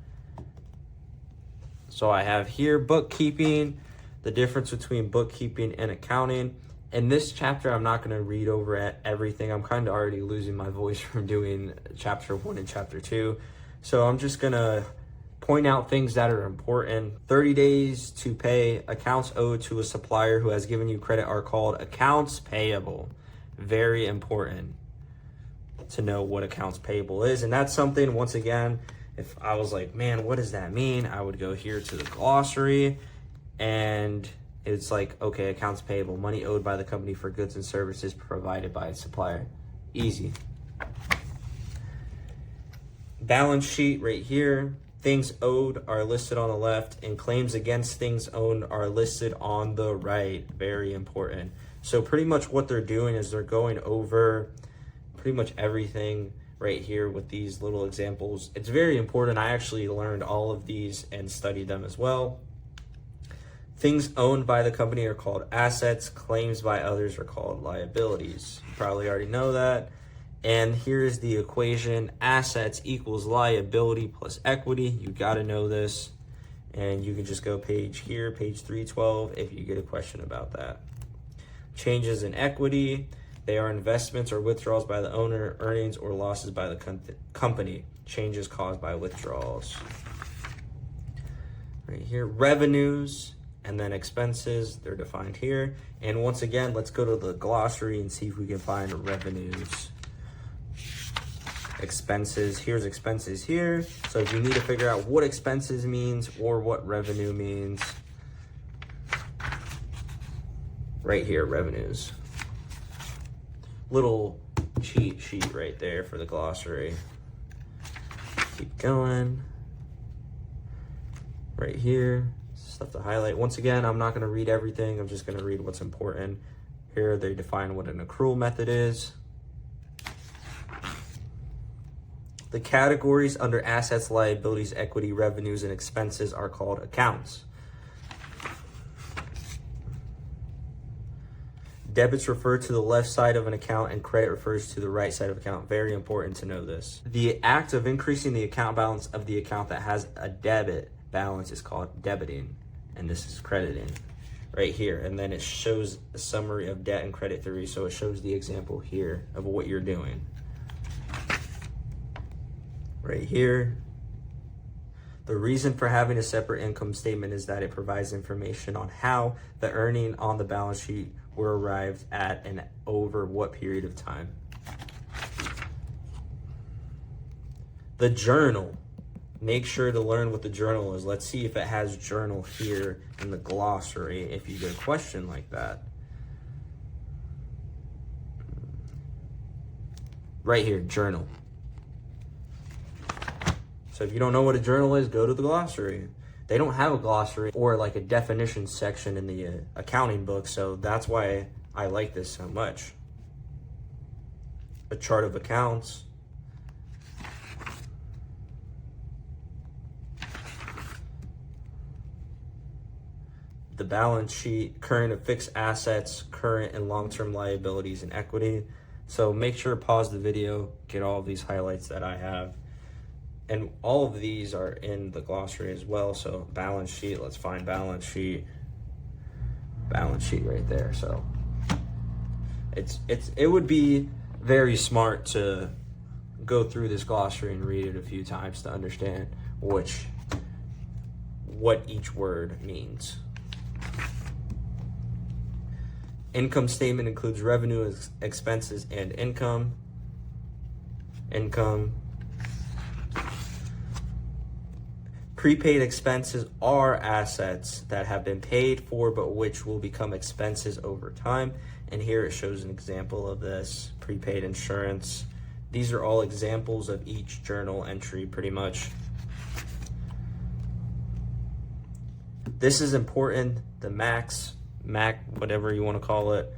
So I have here bookkeeping, the difference between bookkeeping and accounting. In this chapter, I'm not going to read over everything. I'm kind of already losing my voice from doing chapter 1 and chapter 2. So I'm just going to point out things that are important. 30 days to pay. Accounts owed to a supplier who has given you credit are called accounts payable. Very important to know what accounts payable is. And that's something, once again, if I was like, man, what does that mean? I would go here to the glossary, and it's like, okay, accounts payable, money owed by the company for goods and services provided by its supplier. Easy. Balance sheet right here. Things owed are listed on the left, and claims against things owned are listed on the right. Very important. So pretty much what they're doing is they're going over pretty much everything right here with these little examples. It's very important. I actually learned all of these and studied them as well. Things owned by the company are called assets. Claims by others are called liabilities. You probably already know that. And here's the equation. Assets equals liability plus equity. You got to know this. And you can just go page 312, if you get a question about that. Changes in equity. They are investments or withdrawals by the owner, earnings or losses by the company. Changes caused by withdrawals. Right here, revenues and then expenses, they're defined here. And once again, let's go to the glossary and see if we can find revenues. Expenses, here's expenses here. So if you need to figure out what expenses means or what revenue means, right here, revenues. Little cheat sheet right there for the glossary. Keep going. Right here, stuff to highlight. Once again, I'm not going to read everything. I'm just going to read what's important. Here they define what an accrual method is. The categories under assets, liabilities, equity, revenues, and expenses are called accounts. Debits refer to the left side of an account and credit refers to the right side of an account. Very important to know this. The act of increasing the account balance of the account that has a debit balance is called debiting, and this is crediting right here. And then it shows a summary of debt and credit theory. So it shows the example here of what you're doing. Right here. The reason for having a separate income statement is that it provides information on how the earning on the balance sheet were arrived at and over what period of time. The journal. Make sure to learn what the journal is. Let's see if it has journal here in the glossary if you get a question like that. Right here, journal. So if you don't know what a journal is, go to the glossary. They don't have a glossary or like a definition section in the accounting book, so that's why I like this so much. A chart of accounts. The balance sheet, current and fixed assets, current and long-term liabilities and equity. So make sure to pause the video, get all of these highlights that I have. And all of these are in the glossary as well. So balance sheet, let's find balance sheet. Balance sheet right there. So it would be very smart to go through this glossary and read it a few times to understand what each word means. Income statement includes revenue, expenses, and income. Prepaid expenses are assets that have been paid for but which will become expenses over time. And here it shows an example of this. Prepaid insurance. These are all examples of each journal entry pretty much. This is important, the Mac, whatever you want to call it.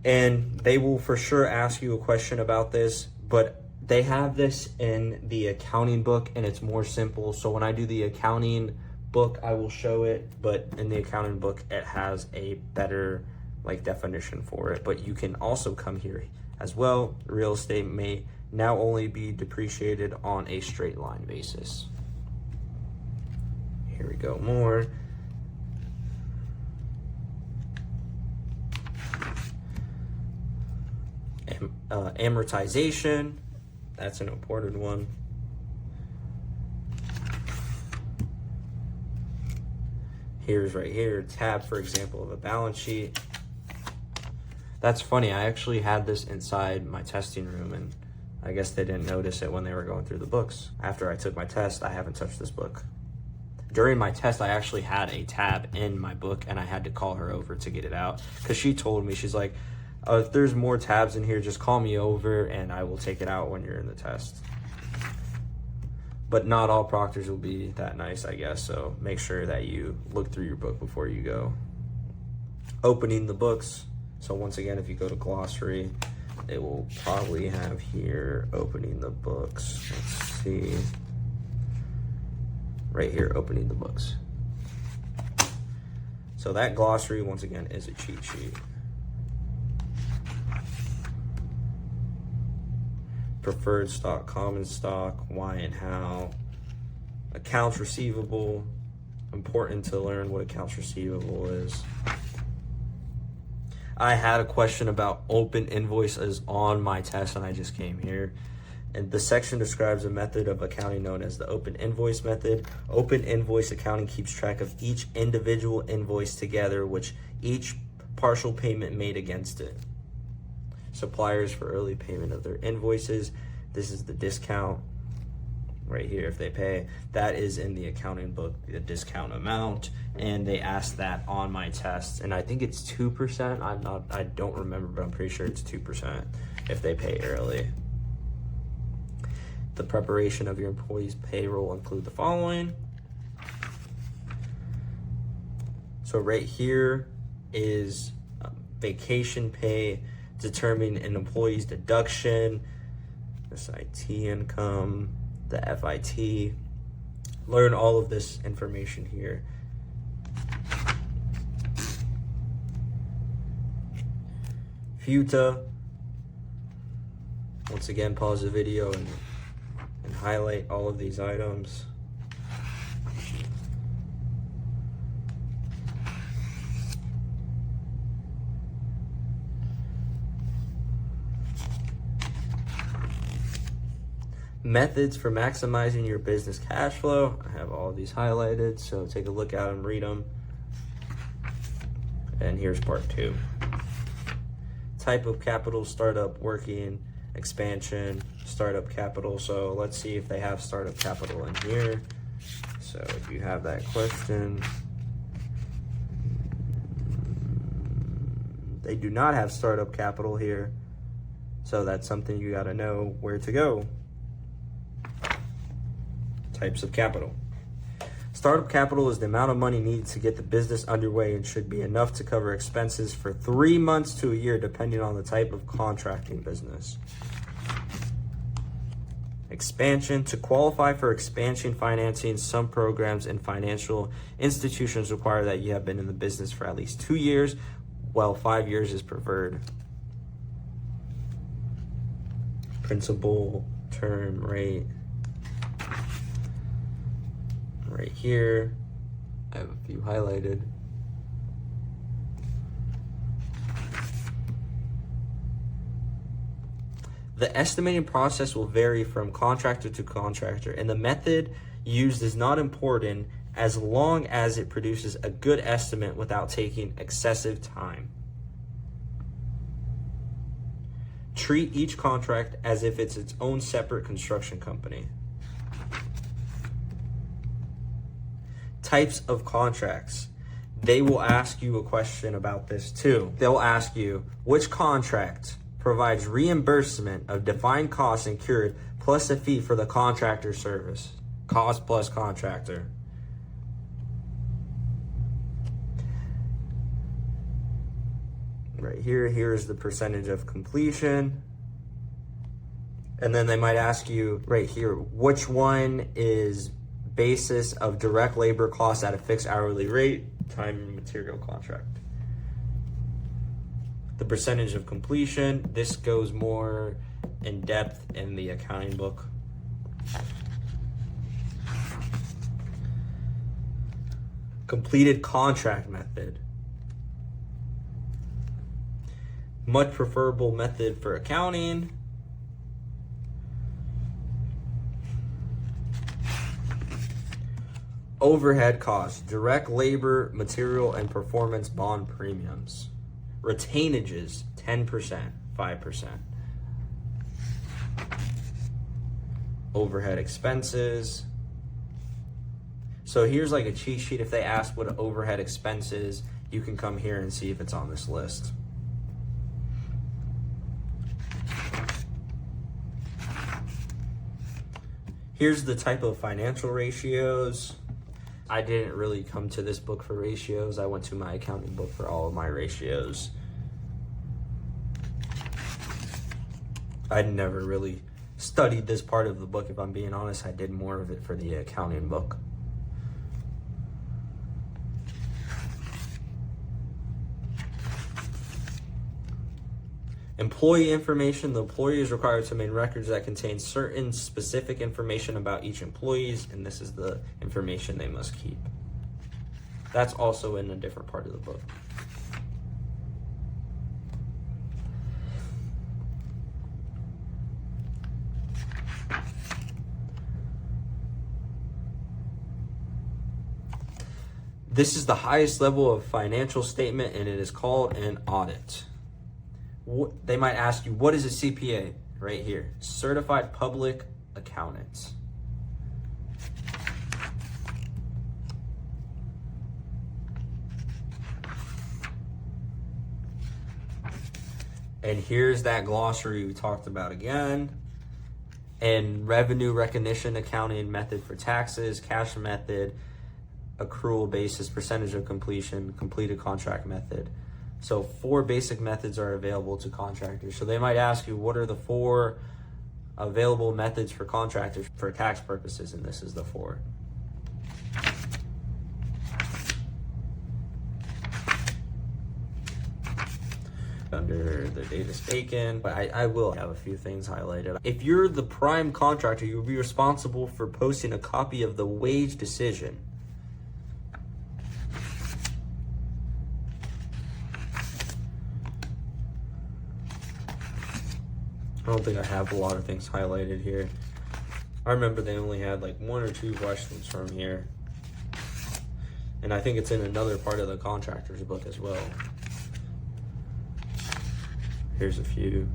And they will for sure ask you a question about this, but they have this in the accounting book and it's more simple. So when I do the accounting book, I will show it, but in the accounting book, it has a better like definition for it. But you can also come here As well, real estate may now only be depreciated on a straight line basis. Here we go, more. Amortization, that's an important one. Here's right here, tab, for example, of a balance sheet. That's funny, I actually had this inside my testing room, and I guess they didn't notice it when they were going through the books. After I took my test, I haven't touched this book. During my test, I actually had a tab in my book, and I had to call her over to get it out, because she told me, she's like, if there's more tabs in here, just call me over and I will take it out when you're in the test. But not all proctors will be that nice, I guess, so make sure that you look through your book before you go. Opening the books. So once again, if you go to glossary, it will probably have here, opening the books. Let's see. Right here, opening the books. So that glossary, once again, is a cheat sheet. Preferred stock, common stock, why and how. Accounts receivable, important to learn what accounts receivable is. I had a question about open invoices on my test and I just came here. And the section describes a method of accounting known as the open invoice method. Open invoice accounting keeps track of each individual invoice together, which each partial payment made against it. Suppliers for early payment of their invoices. This is the discount right here if they pay. That is in the accounting book, the discount amount, and they asked that on my test, and I think it's 2%. I don't remember, but I'm pretty sure it's 2% if they pay early. The preparation of your employees' payroll include the following. So right here is vacation pay, determine an employee's deduction, SIT income, the FIT. Learn all of this information here. FUTA. Once again, pause the video and highlight all of these items. Methods for maximizing your business cash flow. I have all of these highlighted, so take a look at them, read them. And here's part 2. Type of capital, startup, working, expansion, startup capital. So let's see if they have startup capital in here. So if you have that question, they do not have startup capital here. So that's something you got to know where to go. Types of capital. Startup capital is the amount of money needed to get the business underway and should be enough to cover expenses for 3 months to a year, depending on the type of contracting business. Expansion. To qualify for expansion financing, some programs and financial institutions require that you have been in the business for at least 2 years, while 5 years is preferred. Principal, term, rate. Right here, I have a few highlighted. The estimating process will vary from contractor to contractor, and the method used is not important as long as it produces a good estimate without taking excessive time. Treat each contract as if it's its own separate construction company. Types of contracts. They will ask you a question about this too. They'll ask you, which contract provides reimbursement of defined costs incurred plus a fee for the contractor service? Cost plus contractor. Right here, here's the percentage of completion. And then they might ask you right here, which one is basis of direct labor costs at a fixed hourly rate, time and material contract. The percentage of completion, this goes more in depth in the accounting book. Completed contract method. Much preferable method for accounting. Overhead costs, direct labor, material, and performance bond premiums. Retainages, 10%, 5%. Overhead expenses. So here's like a cheat sheet. If they ask what an overhead expense is, you can come here and see if it's on this list. Here's the type of financial ratios. I didn't really come to this book for ratios. I went to my accounting book for all of my ratios. I'd never really studied this part of the book, if I'm being honest. I did more of it for the accounting book. Employee information. The employee is required to maintain records that contain certain specific information about each employee, and this is the information they must keep. That's also in a different part of the book. This is the highest level of financial statement, and it is called an audit. They might ask you, what is a CPA? Right here, Certified Public Accountant. And here's that glossary we talked about again. And revenue recognition accounting method for taxes, cash method, accrual basis, percentage of completion, completed contract method. So 4 basic methods are available to contractors. So they might ask you, what are the 4 available methods for contractors for tax purposes? And this is the 4. Under the date is taken, but I will have a few things highlighted. If you're the prime contractor, you'll be responsible for posting a copy of the wage decision. I don't think I have a lot of things highlighted here. I remember they only had like 1 or 2 questions from here. And I think it's in another part of the contractor's book as well. Here's a few.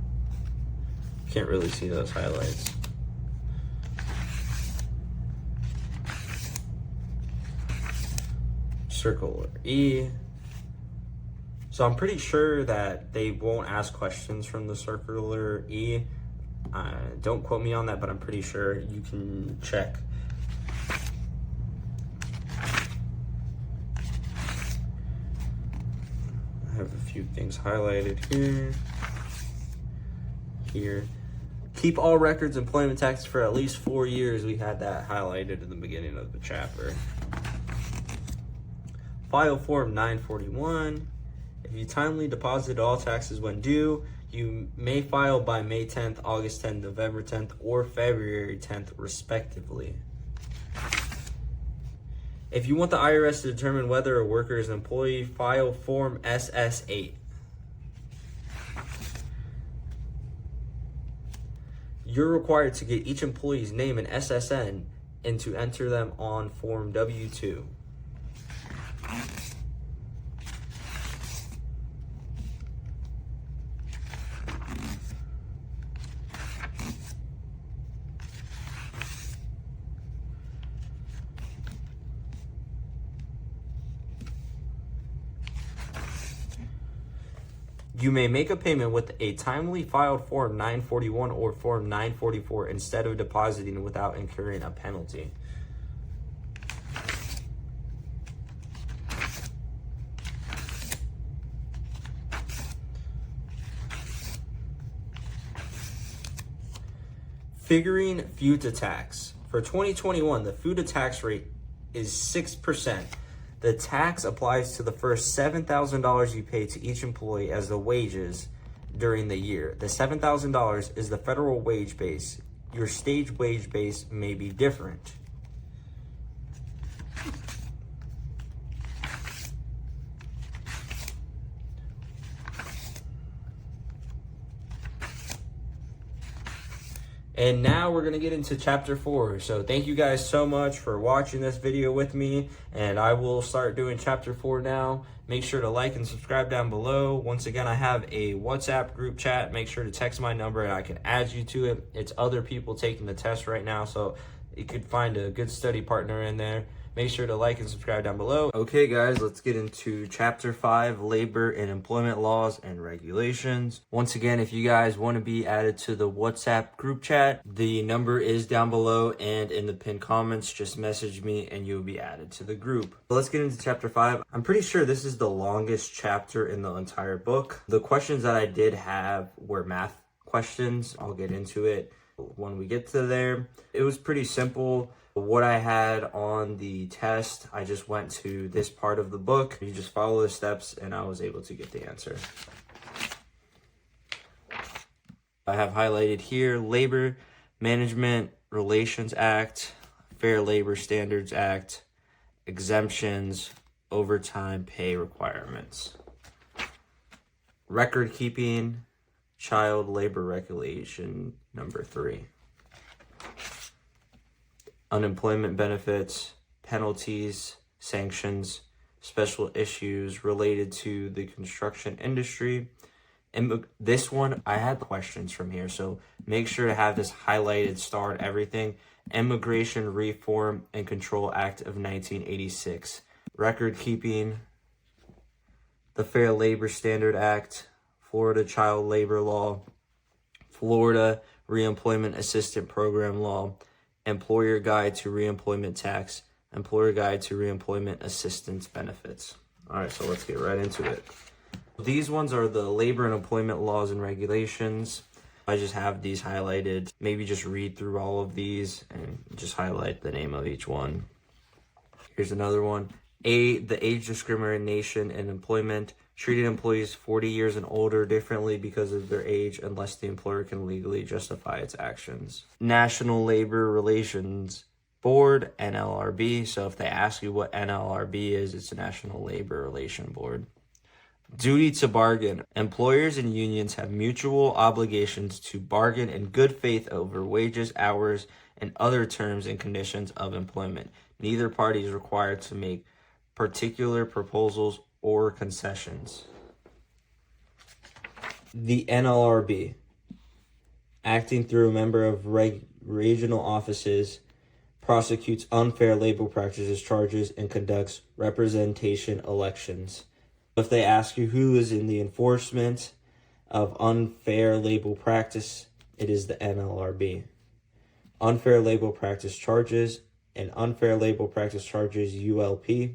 Can't really see those highlights. Circle E. So I'm pretty sure that they won't ask questions from the circular E. Don't quote me on that, but I'm pretty sure. You can check. I have a few things highlighted here. Here. Keep all records, employment taxes for at least 4 years. We had that highlighted in the beginning of the chapter. File Form 941. If you timely deposit all taxes when due, you may file by May 10th, August 10th, November 10th, or February 10th, respectively. If you want the IRS to determine whether a worker is an employee, file Form SS8. You're required to get each employee's name and SSN and to enter them on Form W2. You may make a payment with a timely filed Form 941 or Form 944 instead of depositing without incurring a penalty. Figuring FUTA tax. For 2021, the FUTA tax rate is 6%. The tax applies to the first $7,000 you pay to each employee as the wages during the year. The $7,000 is the federal wage base. Your state wage base may be different. And now we're going to get into chapter 4. So thank you guys so much for watching this video with me. And I will start doing chapter 4 now. Make sure to like and subscribe down below. Once again, I have a WhatsApp group chat. Make sure to text my number and I can add you to it. It's other people taking the test right now, so you could find a good study partner in there. Make sure to like and subscribe down below. Okay guys, let's get into chapter 5, labor and employment laws and regulations. Once again, if you guys want to be added to the WhatsApp group chat, the number is down below and in the pinned comments. Just message me and you'll be added to the group. But let's get into chapter 5. I'm pretty sure this is the longest chapter in the entire book. The questions that I did have were math questions. I'll get into it when we get to there. It was pretty simple. What I had on the test, I just went to this part of the book. You just follow the steps and I was able to get the answer. I have highlighted here Labor Management Relations Act, Fair Labor Standards Act, exemptions, overtime pay requirements, record keeping, child labor regulation number 3. Unemployment benefits, penalties, sanctions, special issues related to the construction industry. And this one, I had questions from here, so make sure to have this highlighted, starred, everything. Immigration Reform and Control Act of 1986. Record keeping, the Fair Labor Standard Act, Florida Child Labor Law, Florida Reemployment Assistance Program Law, Employer Guide to Reemployment Tax, Employer Guide to Reemployment Assistance Benefits. All right, so let's get right into it. These ones are the labor and employment laws and regulations. I just have these highlighted. Maybe just read through all of these and just highlight the name of each one. Here's another one. The age discrimination in employment, treating employees 40 years and older differently because of their age unless the employer can legally justify its actions. National Labor Relations Board, NLRB. So if they ask you what NLRB is, it's the National Labor Relation Board. Duty to bargain. Employers and unions have mutual obligations to bargain in good faith over wages, hours, and other terms and conditions of employment. Neither party is required to make particular proposals or concessions. The NLRB, acting through a member of regional offices, prosecutes unfair labor practices charges and conducts representation elections. If they ask you who is in the enforcement of unfair labor practice, it is the NLRB. Unfair labor practice charges and unfair labor practice charges ULP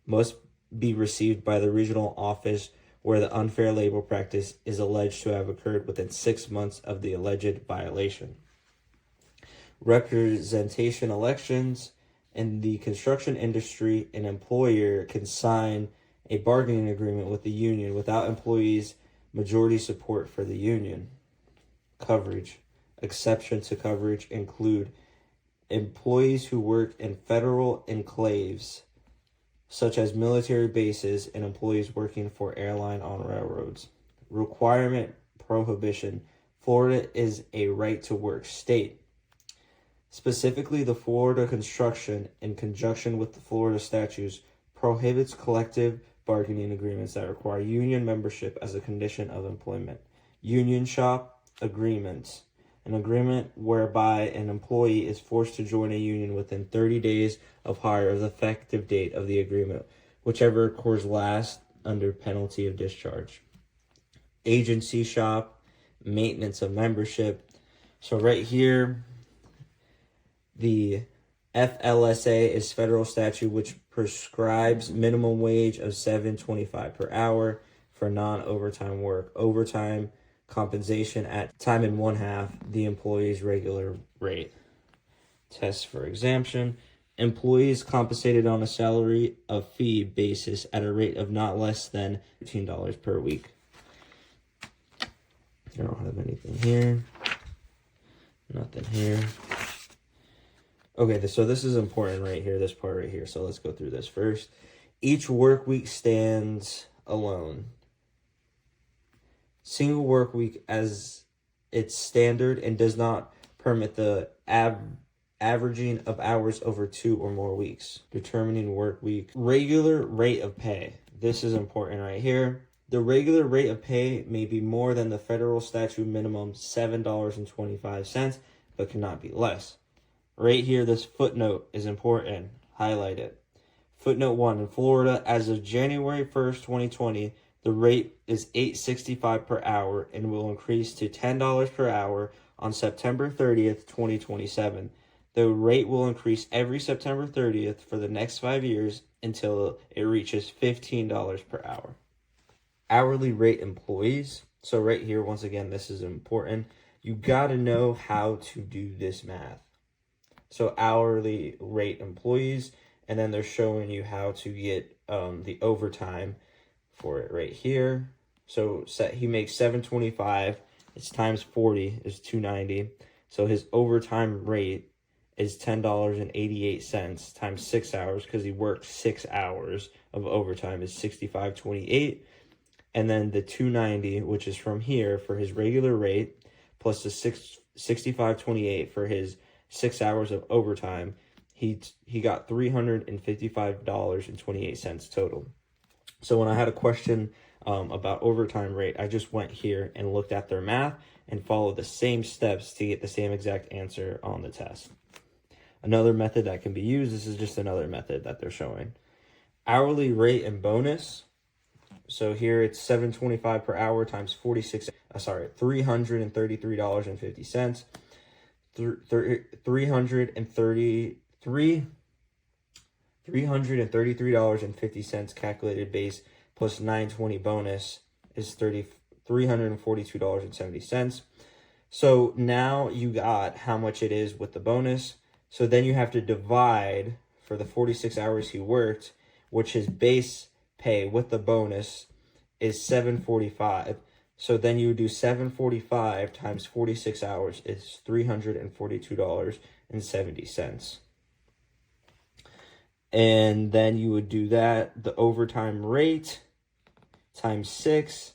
must be received by the regional office where the unfair labor practice is alleged to have occurred within 6 months of the alleged violation. Representation elections. In the construction industry, an employer can sign a bargaining agreement with the union without employees' majority support for the union. Coverage. Exception to coverage include employees who work in federal enclaves, such as military bases, and employees working for airline on railroads. Requirement prohibition. Florida is a right-to-work state. Specifically, the Florida Construction, in conjunction with the Florida statutes, prohibits collective bargaining agreements that require union membership as a condition of employment. Union shop agreements. An agreement whereby an employee is forced to join a union within 30 days of hire of the effective date of the agreement, whichever occurs last under penalty of discharge. Agency shop, maintenance of membership. So right here, the FLSA is federal statute which prescribes minimum wage of $7.25 per hour for non-overtime work. Overtime compensation at time and 1/2 the employee's regular rate. Test for exemption. Employees compensated on a salary of fee basis at a rate of not less than $15 per week. I don't have anything here. Nothing here. Okay, so this is important right here, this part right here. So let's go through this first. Each work week stands alone. Single work week as its standard and does not permit the averaging of hours over 2 or more weeks. Determining work week. Regular rate of pay. This is important right here. The regular rate of pay may be more than the federal statute minimum $7.25, but cannot be less. Right here, this footnote is important. Highlight it. Footnote 1. In Florida, as of January 1st, 2020, the rate is $8.65 per hour and will increase to $10 per hour on September 30th, 2027. The rate will increase every September 30th for the next 5 years until it reaches $15 per hour. Hourly rate employees. So right here, once again, this is important. You got to know how to do this math. So hourly rate employees, and then they're showing you how to get the overtime for it right here. So he makes $7.25. It's times 40 is $2.90. So his overtime rate is $10.88 times 6 hours, because he worked 6 hours of overtime, is $65.28. And then the $2.90, which is from here for his regular rate, plus the $65.28 for his 6 hours of overtime, he got $355.28 total. So when I had a question about overtime rate, I just went here and looked at their math and followed the same steps to get the same exact answer on the test. Another method that can be used, this is just another method that they're showing. Hourly rate and bonus. So here it's $7.25 per hour times $333.50. $333.50 calculated base plus $9.20 bonus is $342.70. So now you got how much it is with the bonus. So then you have to divide for the 46 hours he worked, which his base pay with the bonus is $7.45. So then you would do $7.45 times 46 hours is $342.70. And then you would do that. The overtime rate times 6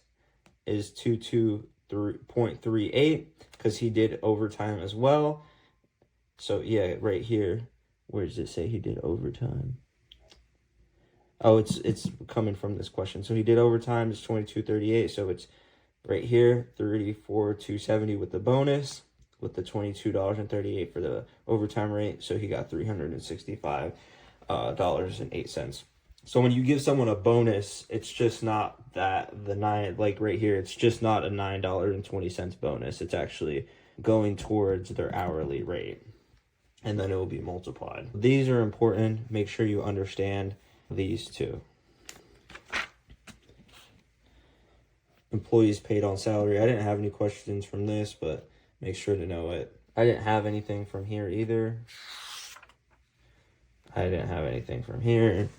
is 223.38, because he did overtime as well. So yeah, right here, where does it say he did overtime? Oh, it's coming from this question. So he did overtime, it's 22.38. So it's right here, 34,270 with the bonus, with the $22.38 for the overtime rate. So he got $365.08. So when you give someone a bonus, it's just not that right here, it's just not a $9.20 bonus. It's actually going towards their hourly rate, and then it will be multiplied. These are important. Make sure you understand these two. Employees paid on salary. I didn't have any questions from this, but make sure to know it. I didn't have anything from here either. I didn't have anything from here.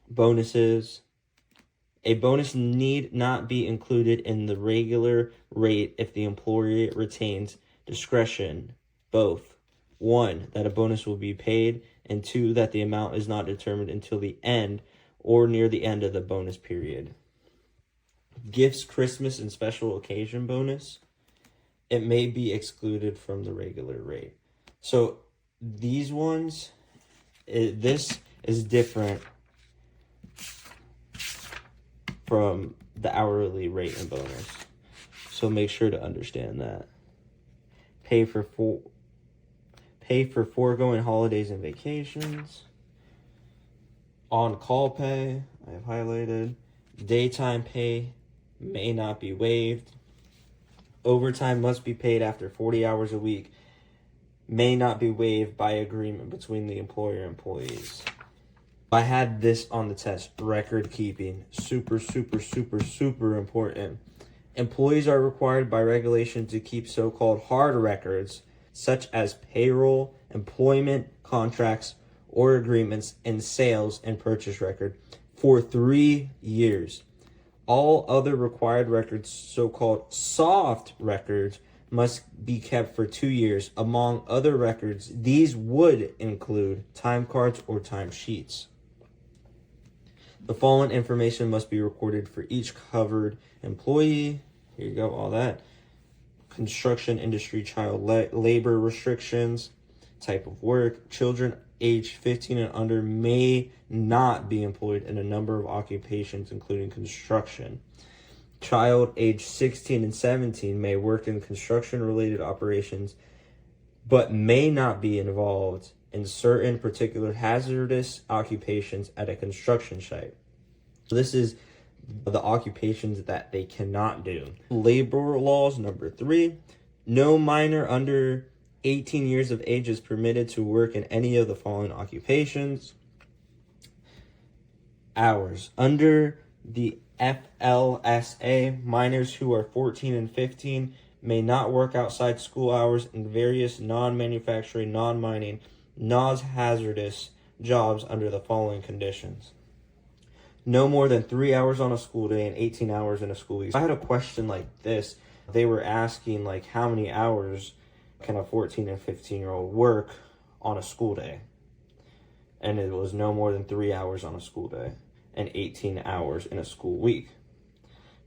Bonuses. A bonus need not be included in the regular rate if the employer retains discretion. Both. 1, that a bonus will be paid, and 2, that the amount is not determined until the end or near the end of the bonus period. Gifts, Christmas, and special occasion bonus. It may be excluded from the regular rate. So these ones, this is different from the hourly rate and bonus. So make sure to understand that. Pay for foregoing holidays and vacations. On-call pay, I have highlighted. Daytime pay may not be waived. Overtime must be paid after 40 hours a week. May not be waived by agreement between the employer and employees. I had this on the test. Record keeping. Super, super, super, super important. Employees are required by regulation to keep so-called hard records such as payroll, employment, contracts, or agreements, and sales and purchase record for 3 years. All other required records, so-called soft records, must be kept for 2 years. Among other records, these would include time cards or time sheets. The following information must be recorded for each covered employee. Here you go, all that. Construction industry child labor restrictions, type of work. Children aged 15 and under may not be employed in a number of occupations, including construction. Child aged 16 and 17 may work in construction-related operations, but may not be involved in certain particular hazardous occupations at a construction site. So this is the occupations that they cannot do. Labor laws, number 3. No minor under 18 years of age is permitted to work in any of the following occupations. Hours. Under the FLSA, minors who are 14 and 15 may not work outside school hours in various non-manufacturing, non-mining, non-hazardous jobs under the following conditions. No more than 3 hours on a school day and 18 hours in a school week. I had a question like this. They were asking, like, how many hours can a 14 and 15-year-old work on a school day? And it was no more than 3 hours on a school day and 18 hours in a school week.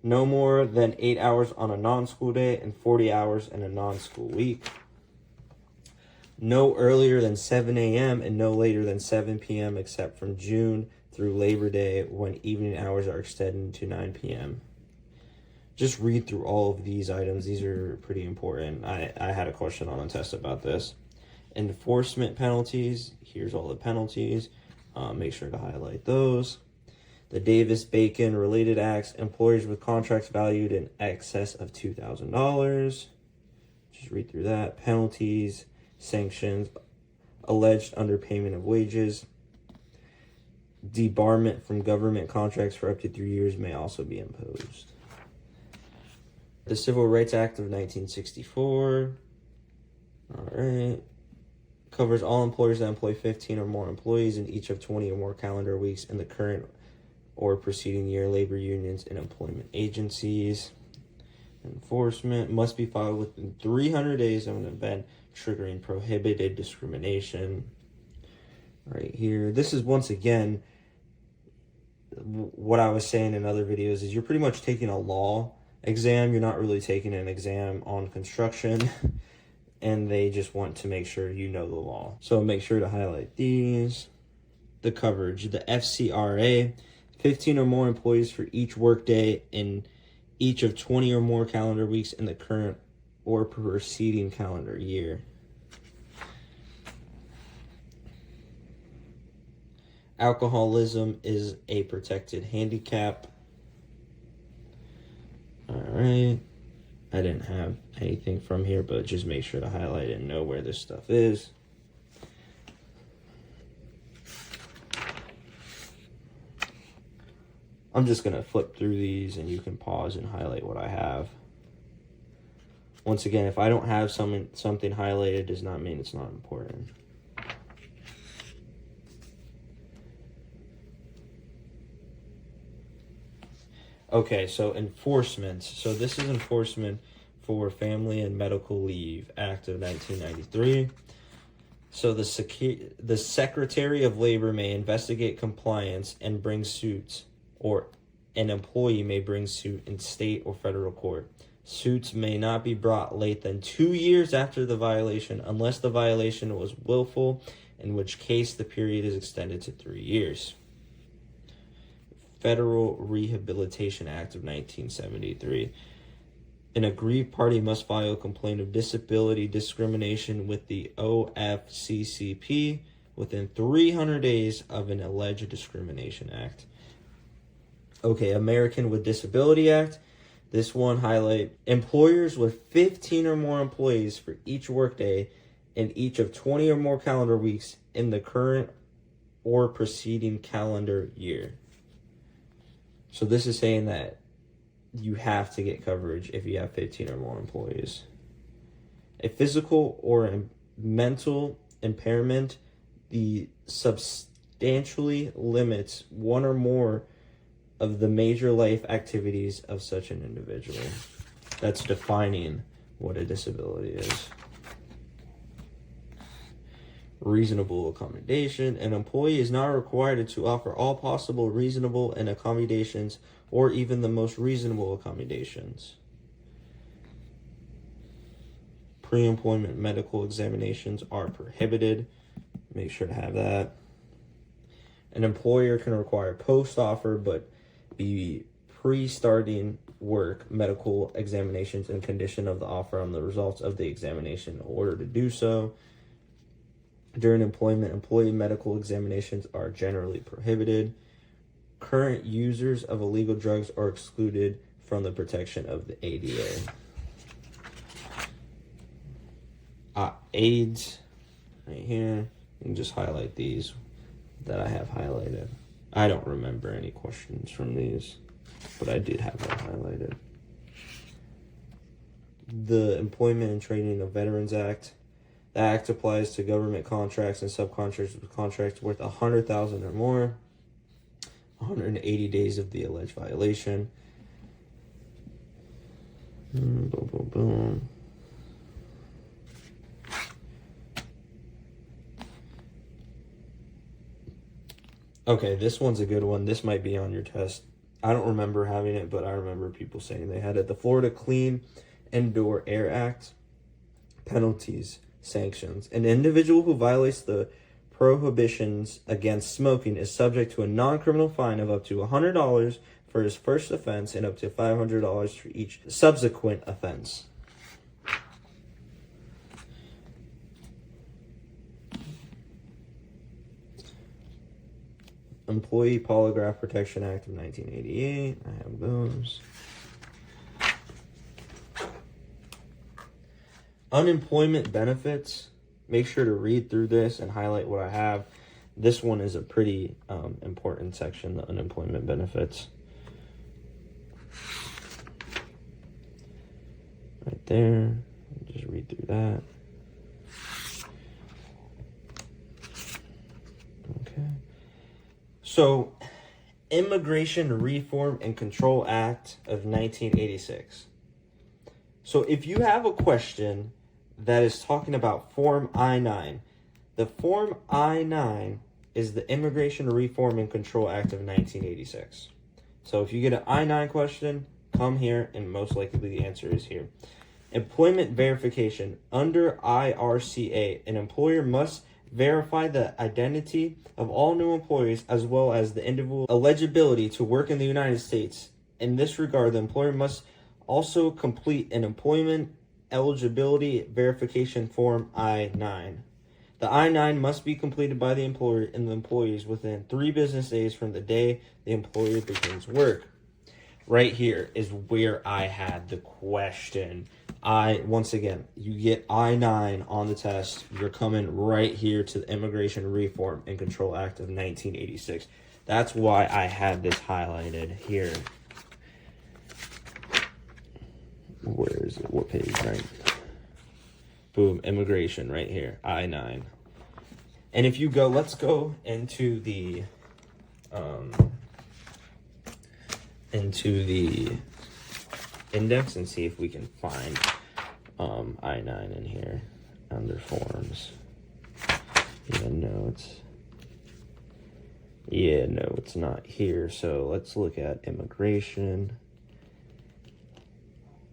No more than 8 hours on a non-school day and 40 hours in a non-school week. No earlier than 7 a.m. and no later than 7 p.m. except from June through Labor Day, when evening hours are extended to 9 p.m. Just read through all of these items. These are pretty important. I had a question on a test about this. Enforcement penalties. Here's all the penalties. Make sure to highlight those. The Davis-Bacon related acts. Employers with contracts valued in excess of $2,000. Just read through that. Penalties, sanctions, alleged underpayment of wages. Debarment from government contracts for up to 3 years may also be imposed. The Civil Rights Act of 1964. All right. Covers all employers that employ 15 or more employees in each of 20 or more calendar weeks in the current or preceding year. Labor unions and employment agencies. Enforcement must be filed within 300 days of an event triggering prohibited discrimination. Right here. This is, once again, what I was saying in other videos, is you're pretty much taking a law exam. You're not really taking an exam on construction, and they just want to make sure you know the law. So make sure to highlight these. The coverage, the FCRA, 15 or more employees for each workday in each of 20 or more calendar weeks in the current or preceding calendar year. Alcoholism is a protected handicap. All right. I didn't have anything from here, but just make sure to highlight it and know where this stuff is. I'm just going to flip through these and you can pause and highlight what I have. Once again, if I don't have something highlighted, does not mean it's not important. Okay, so enforcement. So this is enforcement for Family and Medical Leave Act of 1993. So the Secretary of Labor may investigate compliance and bring suits, or an employee may bring suit in state or federal court. Suits may not be brought late than 2 years after the violation unless the violation was willful, in which case the period is extended to 3 years. Federal Rehabilitation Act of 1973. An aggrieved party must file a complaint of disability discrimination with the OFCCP within 300 days of an alleged discrimination act. Okay, American with Disability Act. This one highlight employers with 15 or more employees for each workday in each of 20 or more calendar weeks in the current or preceding calendar year. So this is saying that you have to get coverage if you have 15 or more employees. a physical or a mental impairment the substantially limits one or more of the major life activities of such an individual. That's defining what a disability is. Reasonable accommodation. An employee is not required to offer all possible reasonable and accommodations or even the most reasonable accommodations. Pre-employment medical examinations are prohibited. Make sure to have that. An employer can require post-offer but be pre-starting work medical examinations and condition of the offer on the results of the examination in order to do so. During employment, employee medical examinations are generally prohibited. Current users of illegal drugs are excluded from the protection of the ADA. AIDS, right here. You can just highlight these that I have highlighted. I don't remember any questions from these, but I did have that highlighted. The Employment and Training of Veterans Act. The act applies to government contracts and subcontractors with contracts worth $100,000 or more. 180 days of the alleged violation. Boom, boom, boom. Okay, this one's a good one. This might be on your test. I don't remember having it, but I remember people saying they had it. The Florida Clean Indoor Air Act. Penalties. Sanctions. An individual who violates the prohibitions against smoking is subject to a non-criminal fine of up to $100 for his first offense and up to $500 for each subsequent offense. Employee Polygraph Protection Act of 1988. I have those. Unemployment benefits. Make sure to read through this and highlight what I have. This one is a pretty important section, the unemployment benefits. Right there. Just read through that. Okay. So, Immigration Reform and Control Act of 1986. So, if you have a question that is talking about Form I-9. The Form I-9 is the Immigration Reform and Control Act of 1986. So if you get an I-9 question, come here and most likely the answer is here. Employment verification. Under IRCA, an employer must verify the identity of all new employees as well as the individual eligibility to work in the United States. In this regard, the employer must also complete an employment eligibility verification form I-9. The I-9 must be completed by the employer and the employees within 3 business days from the day the employer begins work. Right here is where I had the question. Once again, you get I-9 on the test. You're coming right here to the Immigration Reform and Control Act of 1986. That's why I had this highlighted here. Where is it? What page, right? Boom, immigration right here, I-9. And if you go, let's go into the index and see if we can find I-9 in here under forms. No, it's not here. So let's look at immigration.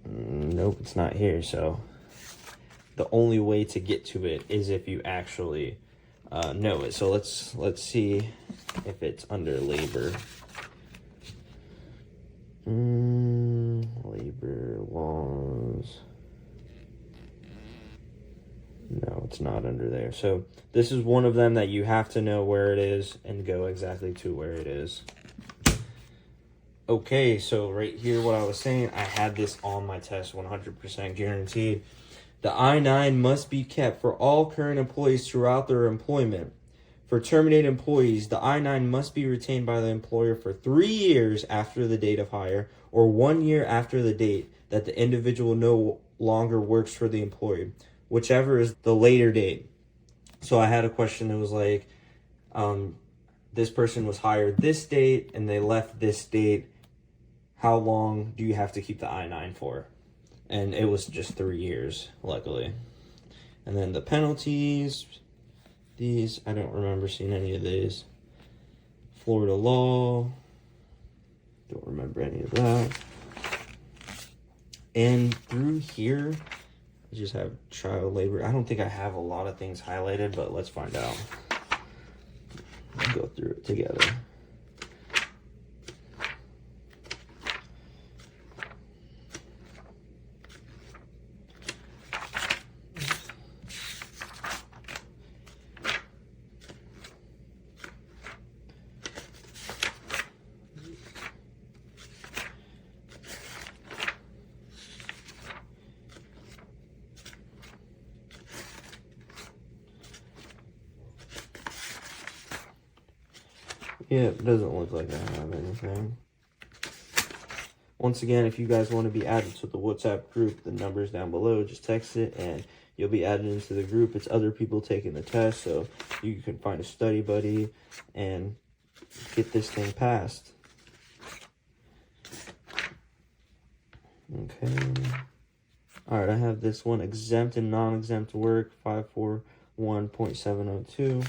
Nope, it's not here. So the only way to get to it is if you actually know it. So let's see if it's under labor. Labor laws. No, it's not under there. So this is one of them that you have to know where it is and go exactly to where it is. Okay, so right here, what I was saying, I had this on my test, 100% guaranteed. The I-9 must be kept for all current employees throughout their employment. For terminated employees, the I-9 must be retained by the employer for 3 years after the date of hire or 1 year after the date that the individual no longer works for the employer. whichever is the later date. So I had a question that was like, this person was hired this date and they left this date. How long do you have to keep the I-9 for? And it was just 3 years, luckily. And then the penalties, these, I don't remember seeing any of these. Florida law, don't remember any of that. And through here, I just have child labor. I don't think I have a lot of things highlighted, but let's find out. Let's go through it together. Yeah, it doesn't look like I have anything. Once again, if you guys want to be added to the WhatsApp group, the number's down below. Just text it and you'll be added into the group. It's other people taking the test, so you can find a study buddy and get this thing passed. Okay. All right, I have this one, exempt and non-exempt work, 541.702.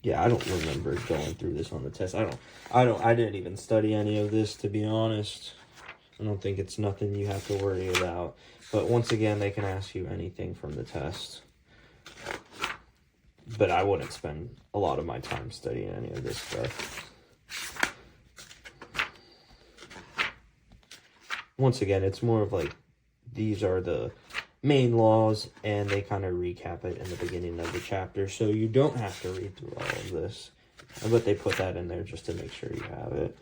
Yeah, I don't remember going through this on the test. I didn't even study any of this, to be honest. I don't think it's nothing you have to worry about. But once again, they can ask you anything from the test. But I wouldn't spend a lot of my time studying any of this stuff. Once again, it's more of like, these are the main laws, and they kind of recap it in the beginning of the chapter, so you don't have to read through all of this. But they put that in there just to make sure you have it.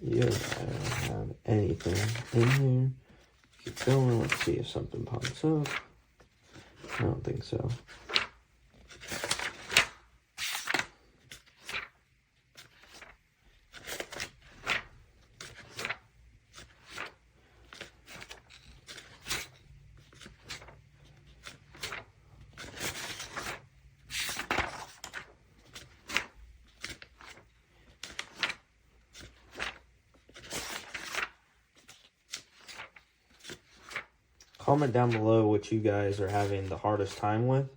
Yeah, I don't have anything in here. Keep going. Let's see if something pops up. I don't think so. Comment down below what you guys are having the hardest time with,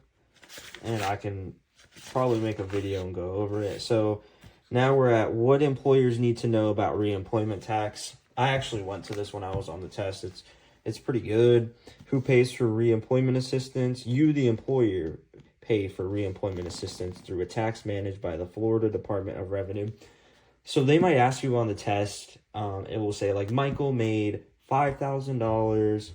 and I can probably make a video and go over it. So now we're at what employers need to know about reemployment tax. I actually went to this when I was on the test. It's pretty good. Who pays for reemployment assistance? You, the employer, pay for reemployment assistance through a tax managed by the Florida Department of Revenue. So they might ask you on the test, it will say like, Michael made $5,000.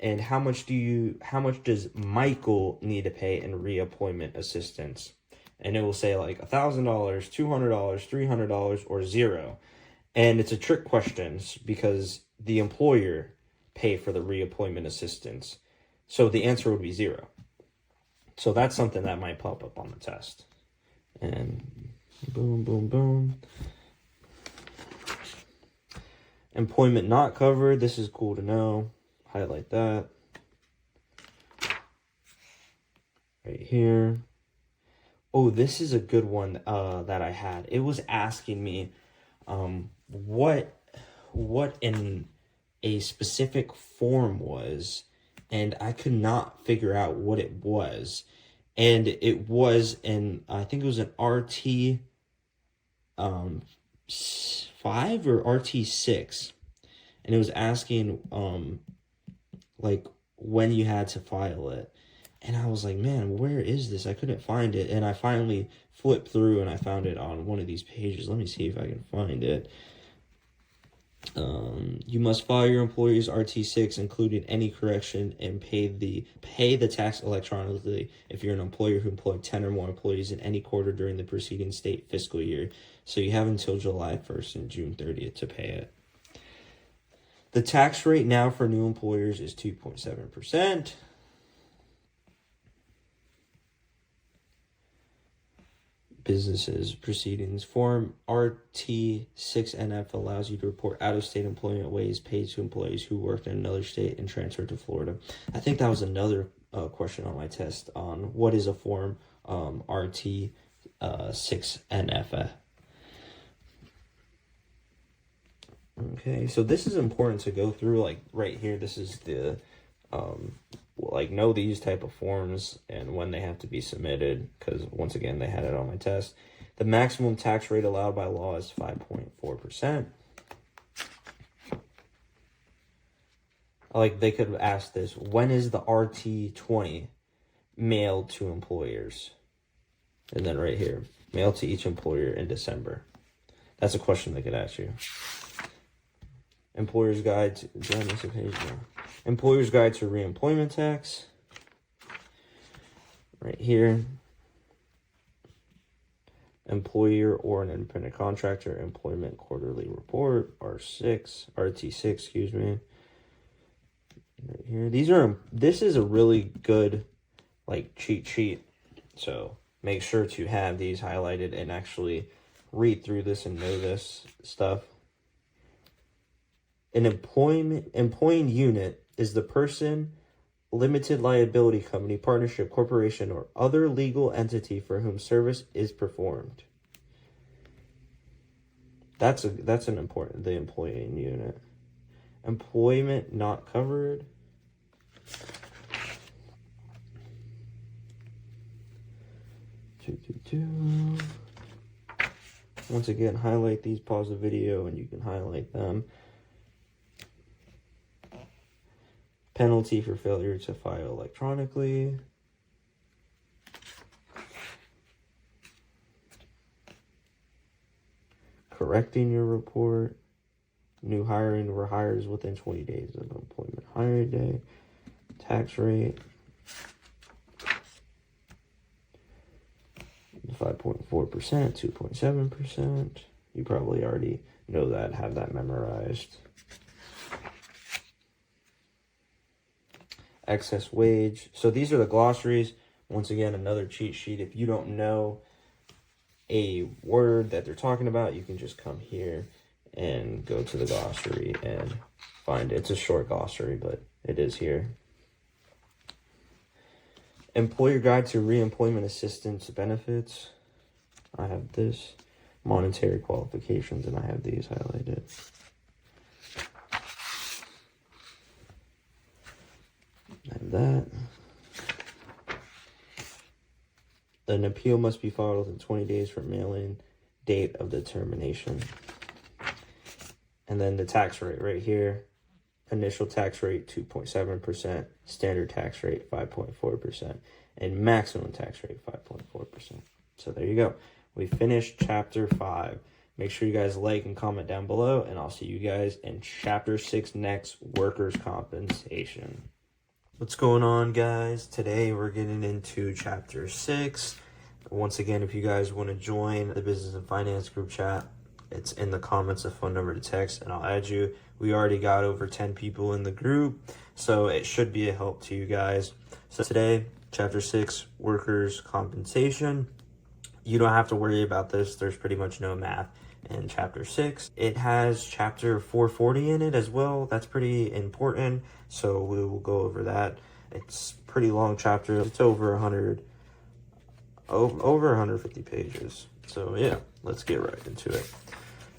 And how much does Michael need to pay in reemployment assistance? And it will say like $1,000, $200, $300, or zero. And it's a trick question because the employer pay for the reemployment assistance. So the answer would be zero. So that's something that might pop up on the test. And boom, boom, boom. Employment not covered. This is cool to know. Highlight that right here. Oh, this is a good one that I had. It was asking me what in a specific form was, and I could not figure out what it was. And it was I think it was an RT 5 or RT 6, and it was asking like when you had to file it. And I was like, man, where is this? I couldn't find it. And I finally flipped through and I found it on one of these pages. Let me see if I can find it. You must file your employer's RT6, including any correction, and pay the tax electronically if you're an employer who employed 10 or more employees in any quarter during the preceding state fiscal year. So you have until July 1st and June 30th to pay it. The tax rate now for new employers is 2.7%. Businesses proceedings. Form RT6NF allows you to report out-of-state employment wages paid to employees who worked in another state and transferred to Florida. I think that was another question on my test on what is a form RT6NF. Okay, so this is important to go through. Like right here, this is the know these type of forms and when they have to be submitted, because once again they had it on my test. The maximum tax rate allowed by law is 5.4%. Like they could ask this, when is the RT20 mailed to employers? And then right here, mailed to each employer in December. That's a question they could ask you. Employer's Guide to Employer's Guide to Reemployment Tax. Right here. Employer or an independent contractor employment quarterly report, RT6, excuse me. Right here. This is a really good like cheat sheet. So make sure to have these highlighted and actually read through this and know this stuff. An employing unit is the person, limited liability company, partnership, corporation, or other legal entity for whom service is performed. That's an important, the employing unit. Employment not covered. Once again, highlight these, pause the video, and you can highlight them. Penalty for failure to file electronically. Correcting your report. New hiring or hires within 20 days of employment hire day. Tax rate. 5.4%, 2.7%. You probably already know that, have that memorized. Excess wage. So these are the glossaries. Once again, another cheat sheet. If you don't know a word that they're talking about, you can just come here and go to the glossary and find it. It's a short glossary, but it is here. Employer Guide to Reemployment Assistance Benefits. I have this. Monetary qualifications, and I have these highlighted. And that. An appeal must be filed within 20 days from mailing date of the termination. And then the tax rate right here. Initial tax rate 2.7%, standard tax rate 5.4%, and maximum tax rate 5.4%. So there you go. We finished chapter 5. Make sure you guys like and comment down below, and I'll see you guys in chapter 6 next, workers' compensation. What's going on, guys? Today we're getting into chapter 6. Once again, if you guys want to join the business and finance group chat, it's in the comments, a phone number to text, and I'll add you. We already got over 10 people in the group, so it should be a help to you guys. So today, chapter 6, workers' compensation. You don't have to worry about this. There's pretty much no math in chapter 6. It has chapter 440 in it as well. That's pretty important, so we will go over that. It's a pretty long chapter. It's over 150 pages. So yeah, let's get right into it.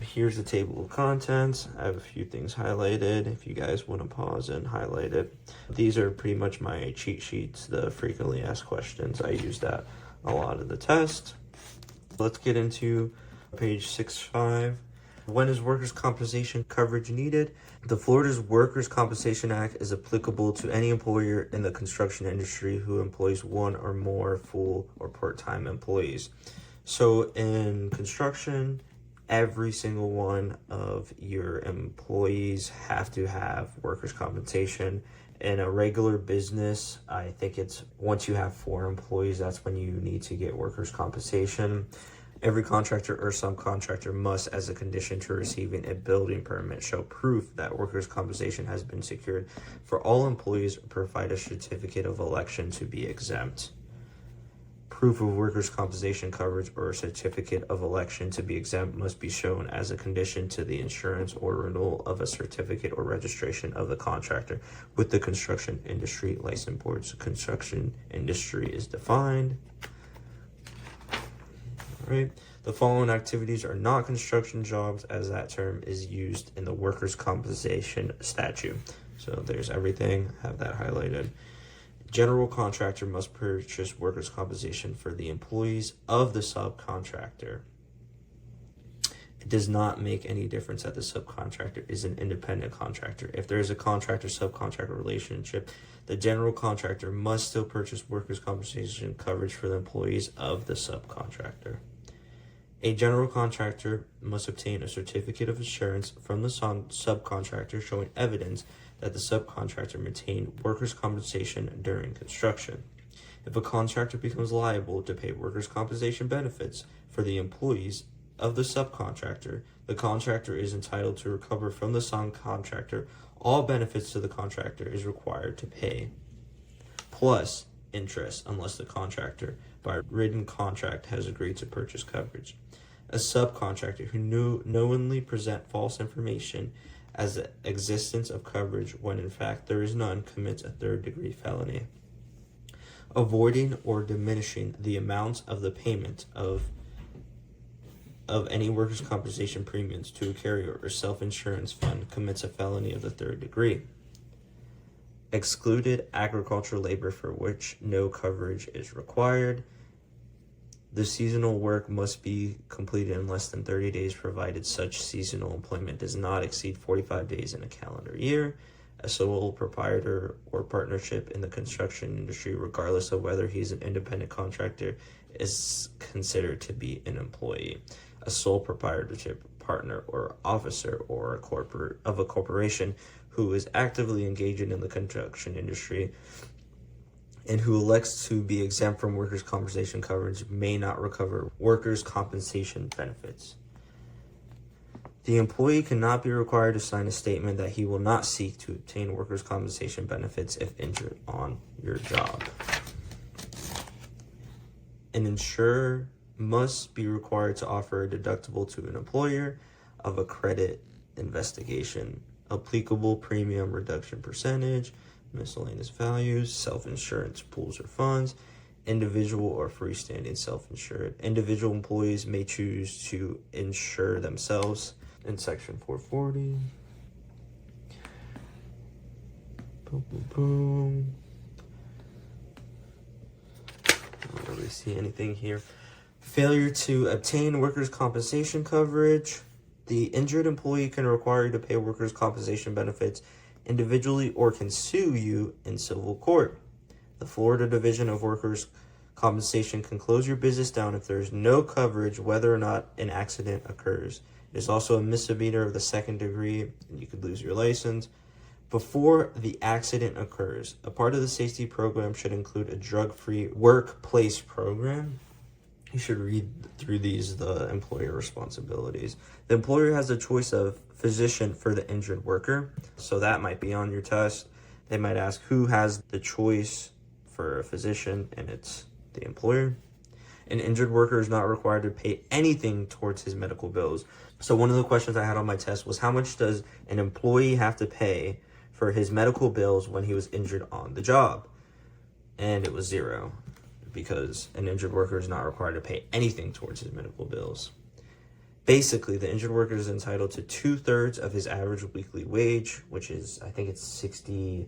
Here's the table of contents. I have a few things highlighted if you guys want to pause and highlight it. These are pretty much my cheat sheets, the frequently asked questions. I use that a lot of the test. Let's get into page 6.5. When is workers' compensation coverage needed? The Florida's Workers' Compensation Act is applicable to any employer in the construction industry who employs one or more full or part-time employees. So in construction, Every single one of your employees have to have workers' compensation. In a regular business, I think it's once you have 4 employees, that's when you need to get workers' compensation. Every contractor or subcontractor must, as a condition to receiving a building permit, show proof that workers' compensation has been secured for all employees, or provide a certificate of election to be exempt. Proof of workers' compensation coverage or a certificate of election to be exempt must be shown as a condition to the insurance or renewal of a certificate or registration of the contractor with the Construction Industry License Boards. Construction industry is defined. All right. The following activities are not construction jobs, as that term is used in the workers' compensation statute. So there's everything, have that highlighted. General contractor must purchase workers' compensation for the employees of the subcontractor. It does not make any difference that the subcontractor is an independent contractor. If there is a contractor-subcontractor relationship, the general contractor must still purchase workers' compensation coverage for the employees of the subcontractor. A general contractor must obtain a certificate of insurance from the subcontractor showing evidence that the subcontractor maintained workers' compensation during construction. If a contractor becomes liable to pay workers' compensation benefits for the employees of the subcontractor, the contractor is entitled to recover from the subcontractor all benefits to the contractor is required to pay, plus interest, unless the contractor, by written contract, has agreed to purchase coverage. A subcontractor who knowingly present false information as the existence of coverage when in fact there is none commits a third-degree felony. Avoiding or diminishing the amount of the payment of any workers' compensation premiums to a carrier or self-insurance fund commits a felony of the third degree. Excluded agricultural labor for which no coverage is required. The seasonal work must be completed in less than 30 days, provided such seasonal employment does not exceed 45 days in a calendar year. A sole proprietor or partnership in the construction industry, regardless of whether he's an independent contractor, is considered to be an employee. A sole proprietorship partner or officer or of a corporation who is actively engaging in the construction industry and who elects to be exempt from workers' compensation coverage may not recover workers' compensation benefits. The employee cannot be required to sign a statement that he will not seek to obtain workers' compensation benefits if injured on your job. An insurer must be required to offer a deductible to an employer of a credit investigation, applicable premium reduction percentage, miscellaneous values, self-insurance pools or funds, individual or freestanding self-insured. Individual employees may choose to insure themselves in section 440. Boom, boom, boom. I don't really see anything here. Failure to obtain workers' compensation coverage. The injured employee can require you to pay workers' compensation benefits individually or can sue you in civil court. The Florida Division of Workers' Compensation can close your business down if there is no coverage, whether or not an accident occurs. It is also a misdemeanor of the second degree, and you could lose your license. Before the accident occurs, a part of the safety program should include a drug-free workplace program. You should read through these, the employer responsibilities. The employer has a choice of physician for the injured worker. So that might be on your test. They might ask who has the choice for a physician, and it's the employer. An injured worker is not required to pay anything towards his medical bills. So one of the questions I had on my test was, how much does an employee have to pay for his medical bills when he was injured on the job? And it was 0. Because an injured worker is not required to pay anything towards his medical bills. Basically, the injured worker is entitled to 2/3 of his average weekly wage, which is, I think it's 60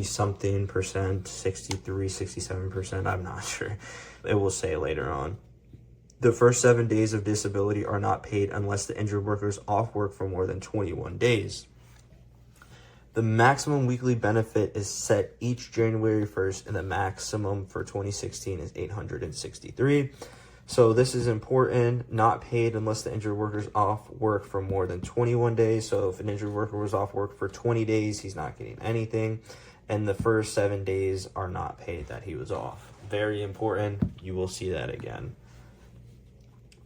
something percent, 63, 67%, I'm not sure. It will say later on. The first 7 days of disability are not paid unless the injured worker is off work for more than 21 days. The maximum weekly benefit is set each January 1st, and the maximum for 2016 is $863. So this is important, not paid unless the injured worker is off work for more than 21 days. So if an injured worker was off work for 20 days, he's not getting anything. And the first 7 days are not paid that he was off. Very important. You will see that again.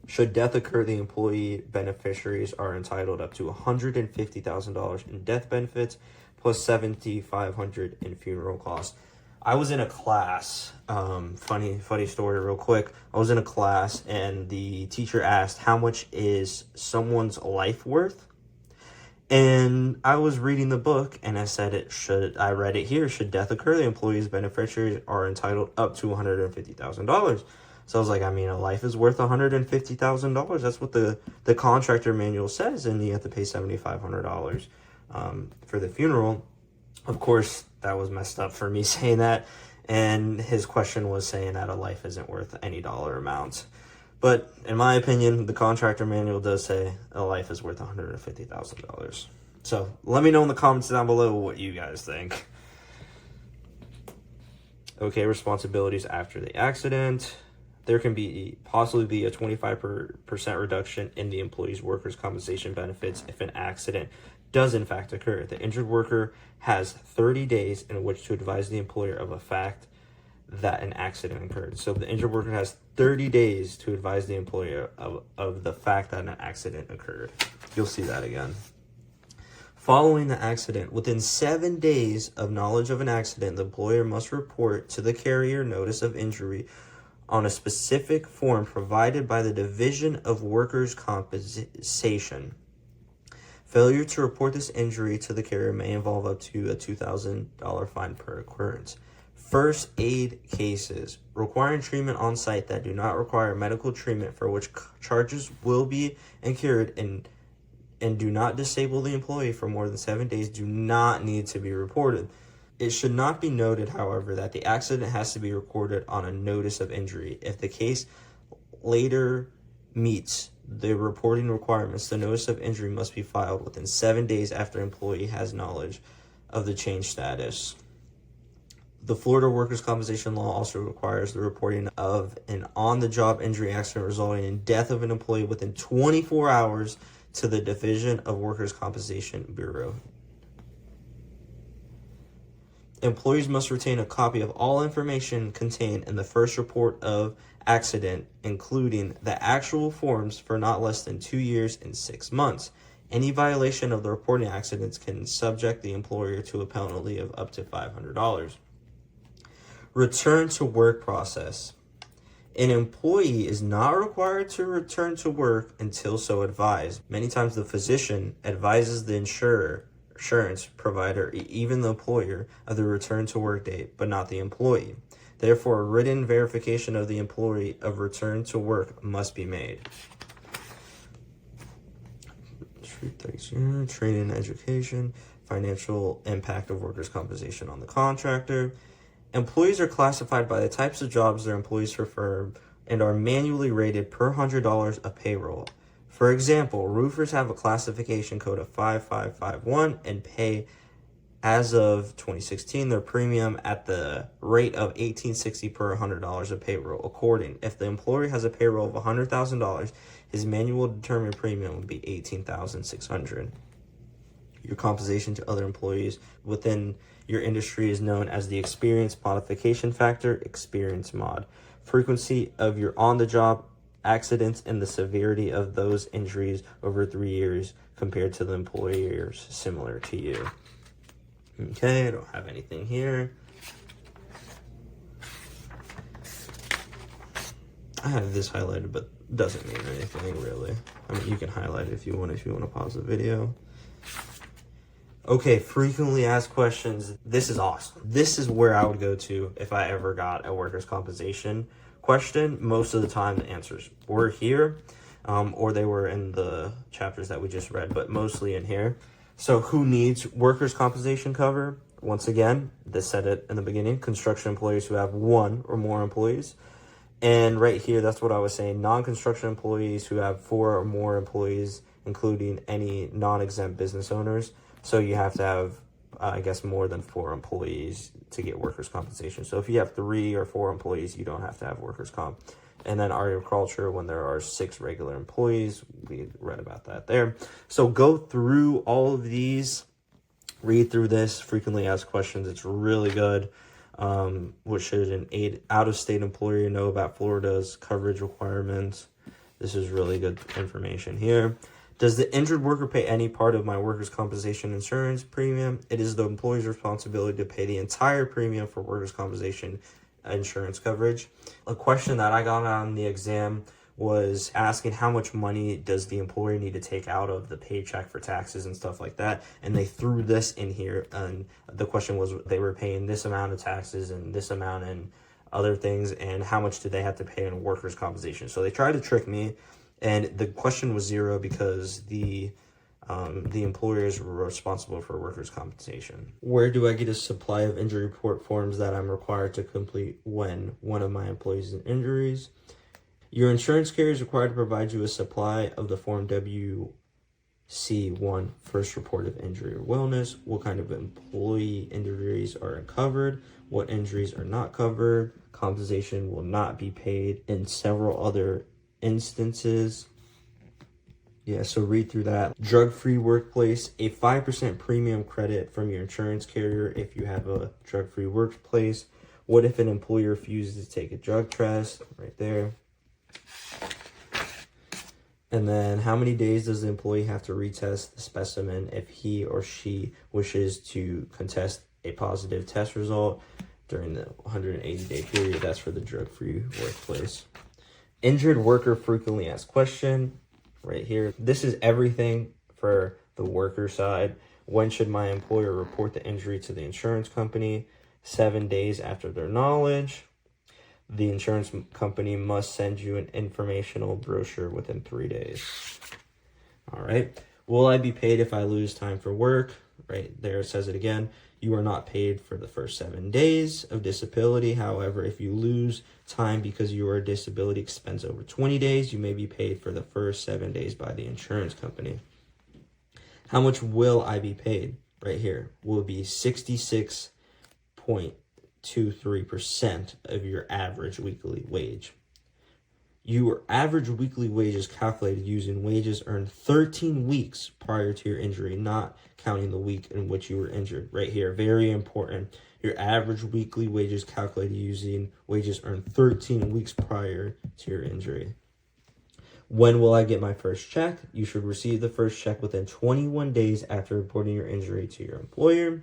Should death occur, the employee beneficiaries are entitled up to $150,000 in death benefits plus $7,500 in funeral costs. I was in a class, funny story real quick. I was in a class and the teacher asked, how much is someone's life worth? And I was reading the book and I said I read it here, should death occur, the employee's beneficiaries are entitled up to $150,000. So I was like, I mean, a life is worth $150,000. That's what the contractor manual says, and you have to pay $7,500 for the funeral. Of course, that was messed up for me saying that, and his question was saying that a life isn't worth any dollar amount. But in my opinion, the contractor manual does say a life is worth $150,000. So let me know in the comments down below what you guys think. Okay, responsibilities after the accident. There can possibly be a 25% reduction in the employee's workers' compensation benefits if an accident does in fact occur. The injured worker has 30 days in which to advise the employer of a fact that an accident occurred. So the injured worker has 30 days to advise the employer of the fact that an accident occurred. You'll see that again. Following the accident, within 7 days of knowledge of an accident, the employer must report to the carrier notice of injury on a specific form provided by the Division of Workers' Compensation. Failure to report this injury to the carrier may involve up to a $2,000 fine per occurrence. First aid cases requiring treatment on site that do not require medical treatment for which charges will be incurred and do not disable the employee for more than 7 days do not need to be reported. It should not be noted, however, that the accident has to be recorded on a notice of injury. If the case later meets the reporting requirements, the notice of injury must be filed within 7 days after employee has knowledge of the change status. The Florida Workers' Compensation Law also requires the reporting of an on-the-job injury accident resulting in death of an employee within 24 hours to the Division of Workers' Compensation Bureau. Employees must retain a copy of all information contained in the first report of accident, including the actual forms, for not less than 2 years and 6 months. Any violation of the reporting accidents can subject the employer to a penalty of up to $500. Return to work process. An employee is not required to return to work until so advised. Many times the physician advises the insurance provider, even the employer, of the return to work date, but not the employee. Therefore, a written verification of the employee of return to work must be made. Training and education, financial impact of workers' compensation on the contractor. Employees are classified by the types of jobs their employees perform and are manually rated per $100 of payroll. For example, roofers have a classification code of 5551 and pay, as of 2016, their premium at the rate of $18.60 per $100 of payroll. If the employer has a payroll of $100,000, his manual determined premium would be $18,600. Your compensation to other employees within your industry is known as the experience modification factor, experience mod. Frequency of your on-the-job accidents and the severity of those injuries over 3 years compared to the employers similar to you. Okay, I don't have anything here. I have this highlighted, but doesn't mean anything really. I mean, you can highlight it if you want to pause the video. Okay, frequently asked questions. This is awesome. This is where I would go to if I ever got a workers' compensation question. Most of the time the answers were here, or they were in the chapters that we just read, but mostly in here. So who needs workers' compensation cover? Once again, this said it in the beginning, construction employees who have one or more employees. And right here, that's what I was saying, non-construction employees who have 4 or more employees, including any non-exempt business owners. So you have to have, I guess, more than 4 employees to get workers' compensation. So if you have 3 or 4 employees, you don't have to have workers' comp. And then agriculture, when there are 6 regular employees, we read about that there. So go through all of these, read through this, frequently asked questions. It's really good. What should an out-of-state employer know about Florida's coverage requirements? This is really good information here. Does the injured worker pay any part of my workers' compensation insurance premium? It is the employee's responsibility to pay the entire premium for workers' compensation insurance coverage. A question that I got on the exam was asking how much money does the employer need to take out of the paycheck for taxes and stuff like that. And they threw this in here. And the question was, they were paying this amount of taxes and this amount in other things, and how much did they have to pay in workers' compensation? So they tried to trick me. And the question was 0 because the employers were responsible for workers' compensation. Where do I get a supply of injury report forms that I'm required to complete when one of my employees has injuries? Your insurance carrier is required to provide you a supply of the form WC1, first report of injury or wellness. What kind of employee injuries are covered? What injuries are not covered? Compensation will not be paid in several other instances. Yeah, so read through that. Drug-free workplace, a 5% premium credit from your insurance carrier if you have a drug-free workplace. What if an employer refuses to take a drug test? Right there. And then how many days does the employee have to retest the specimen if he or she wishes to contest a positive test result during the 180-day period? That's for the drug-free workplace. Injured worker frequently asked question right here. This is everything for the worker side. When should my employer report the injury to the insurance company? 7 days after their knowledge. The insurance company must send you an informational brochure within 3 days. All right. Will I be paid if I lose time for work? Right there it says it again. You are not paid for the first 7 days of disability. However, if you lose time because your disability extends over 20 days, you may be paid for the first 7 days by the insurance company. How much will I be paid? Right here will be 66.23% of your average weekly wage. Your average weekly wage is calculated using wages earned 13 weeks prior to your injury, not counting the week in which you were injured. Right here, very important. Your average weekly wage is calculated using wages earned 13 weeks prior to your injury. When will I get my first check? You should receive the first check within 21 days after reporting your injury to your employer.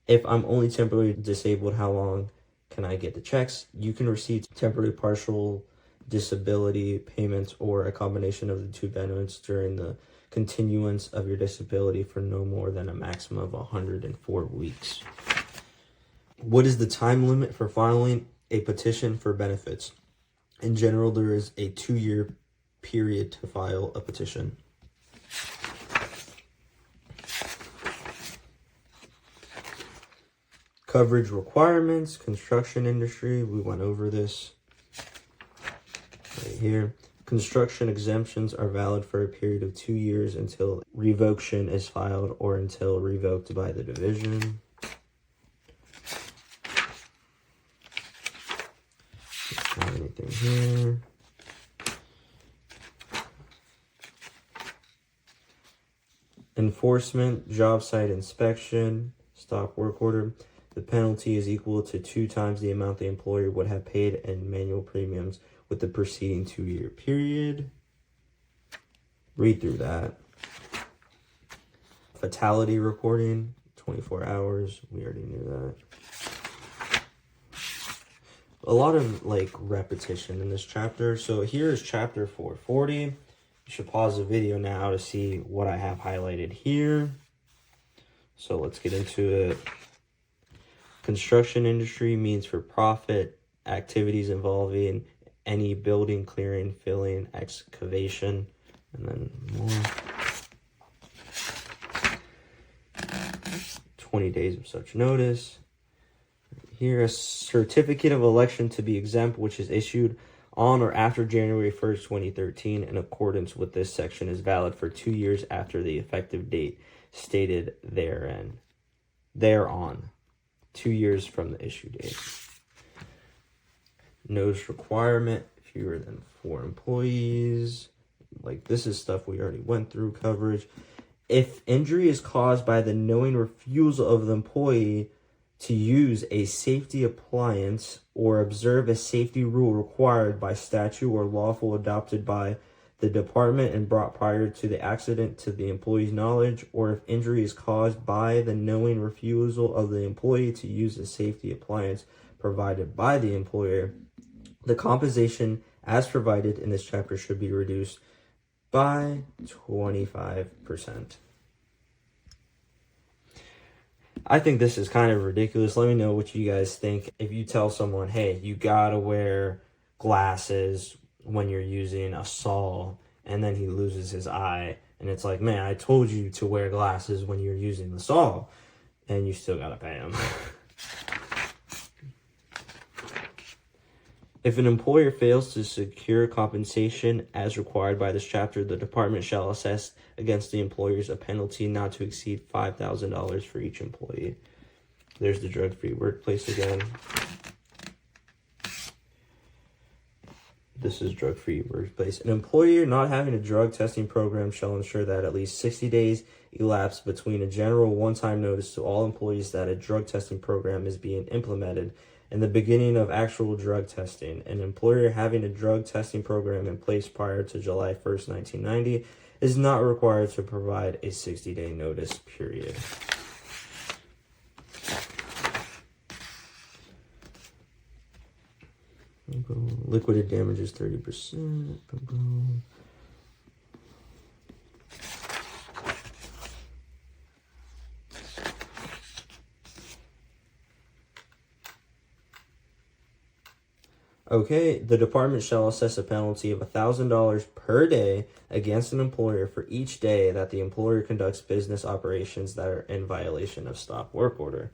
If I'm only temporarily disabled, how long can I get the checks? You can receive temporary partial disability payments or a combination of the two benefits during the continuance of your disability for no more than a maximum of 104 weeks. What is the time limit for filing a petition for benefits? In general, there is a 2-year period to file a petition. Coverage requirements, construction industry, we went over this right here. Construction exemptions are valid for a period of 2 years until revocation is filed or until revoked by the division. Not anything here. Enforcement, job site inspection, stop work order. The penalty is equal to 2 times the amount the employer would have paid in manual premiums with the preceding 2-year period. Read through that. Fatality reporting, 24 hours. We already knew that. A lot of repetition in this chapter. So here is chapter 440. You should pause the video now to see what I have highlighted here. So let's get into it. Construction industry means for profit activities involving any building, clearing, filling, excavation, and then more. 20 days of such notice. Here, a certificate of election to be exempt, which is issued on or after January 1st, 2013, in accordance with this section, is valid for 2 years after the effective date stated thereon. 2 years from the issue date. notice requirement, fewer than 4 employees. Like, this is stuff we already went through. Coverage. If injury is caused by the knowing refusal of the employee to use a safety appliance or observe a safety rule required by statute or lawful adopted by the department and brought prior to the accident to the employee's knowledge, or if injury is caused by the knowing refusal of the employee to use a safety appliance provided by the employer, the compensation as provided in this chapter should be reduced by 25%. I think this is kind of ridiculous. Let me know what you guys think. If you tell someone, hey, you gotta wear glasses when you're using a saw, and then he loses his eye, and it's like, man, I told you to wear glasses when you're using the saw, and you still gotta pay him. If an employer fails to secure compensation as required by this chapter, the department shall assess against the employers a penalty not to exceed $5,000 for each employee. There's the drug-free workplace again. This is drug-free workplace. An employer not having a drug testing program shall ensure that at least 60 days elapse between a general one-time notice to all employees that a drug testing program is being implemented and the beginning of actual drug testing. An employer having a drug testing program in place prior to July 1st, 1990 is not required to provide a 60-day notice period. Liquidated damages 30%. Okay, the department shall assess a penalty of $1,000 per day against an employer for each day that the employer conducts business operations that are in violation of stop work order.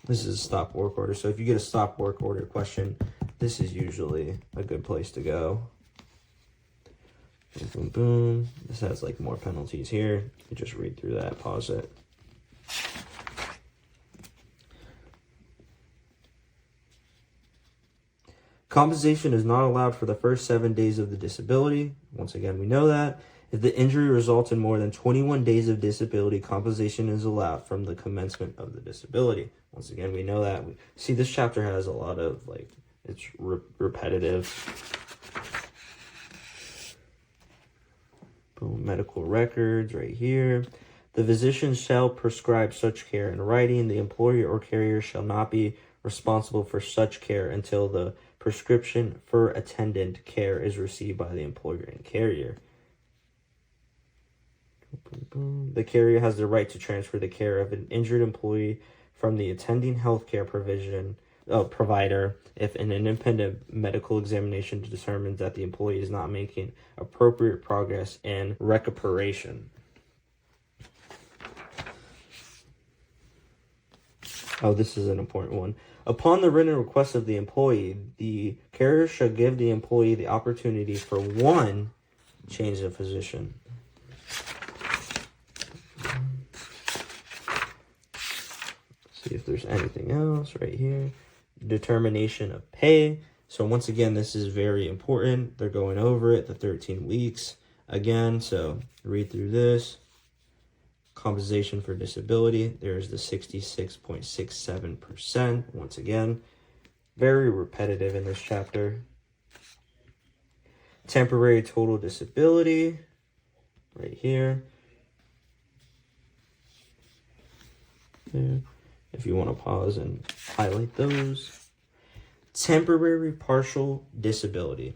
This is a stop work order, so if you get a stop work order question, this is usually a good place to go. Boom, boom, boom. This has like more penalties here. You just read through that, pause it. Compensation is not allowed for the first 7 days of the disability. Once again, we know that. If the injury results in more than 21 days of disability, compensation is allowed from the commencement of the disability. Once again, we know that. See, this chapter has a lot of, like, it's repetitive. Boom, medical records right here. The physician shall prescribe such care in writing. The employer or carrier shall not be responsible for such care until the prescription for attendant care is received by the employer and carrier. The carrier has the right to transfer the care of an injured employee from the attending healthcare provider if an independent medical examination determines that the employee is not making appropriate progress in recuperation. Oh, this is an important one. Upon the written request of the employee, the carrier shall give the employee the opportunity for one change of physician. See if there's anything else right here. Determination of pay. So once again, this is very important. They're going over it, the 13 weeks again. So read through this. Compensation for disability, there's the 66.67%. Once again, very repetitive in this chapter. Temporary total disability, right here. There. If you want to pause and highlight those. Temporary partial disability,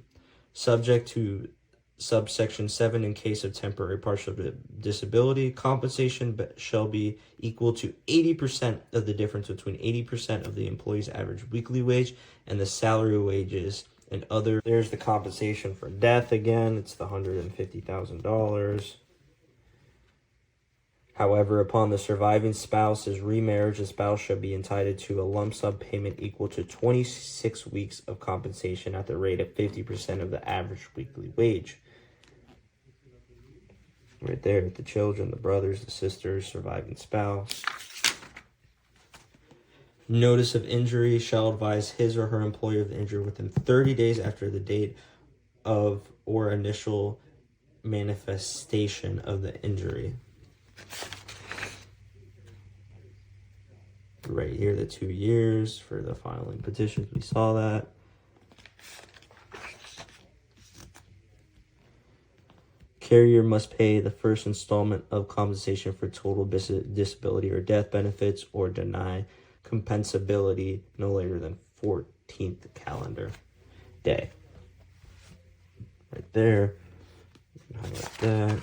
subject to subsection 7, in case of temporary partial disability, compensation shall be equal to 80% of the difference between 80% of the employee's average weekly wage and the salary wages and other. There's the compensation for death again. It's the $150,000. However, upon the surviving spouse's remarriage, the spouse shall be entitled to a lump sum payment equal to 26 weeks of compensation at the rate of 50% of the average weekly wage. Right there, the children, the brothers, the sisters, surviving spouse. Notice of injury shall advise his or her employer of the injury within 30 days after the date of or initial manifestation of the injury. Right here, the 2 years for the filing petitions, we saw that. Carrier must pay the first installment of compensation for total disability or death benefits or deny compensability no later than 14th calendar day. Right there. Highlight that.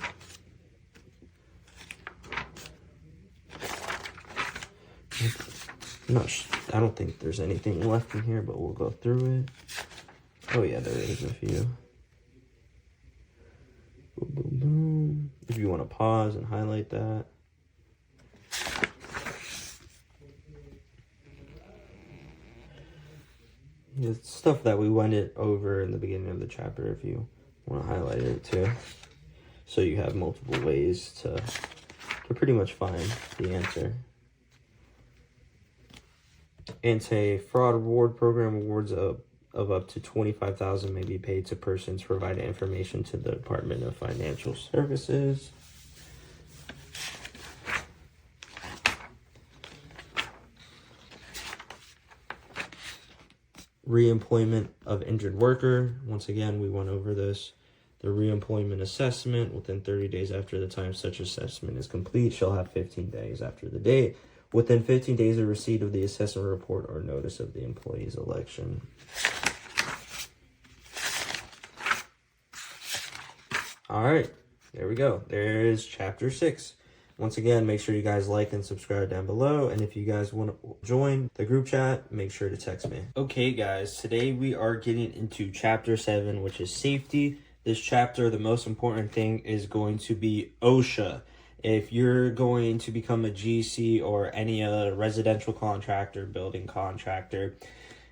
I don't think there's anything left in here, but we'll go through it. Oh yeah, there is a few. Boom, boom, boom. If you want to pause and highlight that. It's stuff that we went over in the beginning of the chapter if you want to highlight it too. So you have multiple ways to pretty much find the answer. Anti-fraud reward program awards of up to $25,000 may be paid to persons providing information to the Department of Financial Services. Reemployment of injured worker. Once again, we went over this. The reemployment assessment within 30 days after the time such assessment is complete shall have 15 days after the date. Within 15 days of receipt of the assessment report or notice of the employee's election. All right, there we go. There is chapter 6. Once again, make sure you guys like and subscribe down below. And if you guys want to join the group chat, make sure to text me. Okay, guys, today we are getting into chapter 7, which is safety. This chapter, the most important thing is going to be OSHA. If you're going to become a GC or any other residential contractor, building contractor,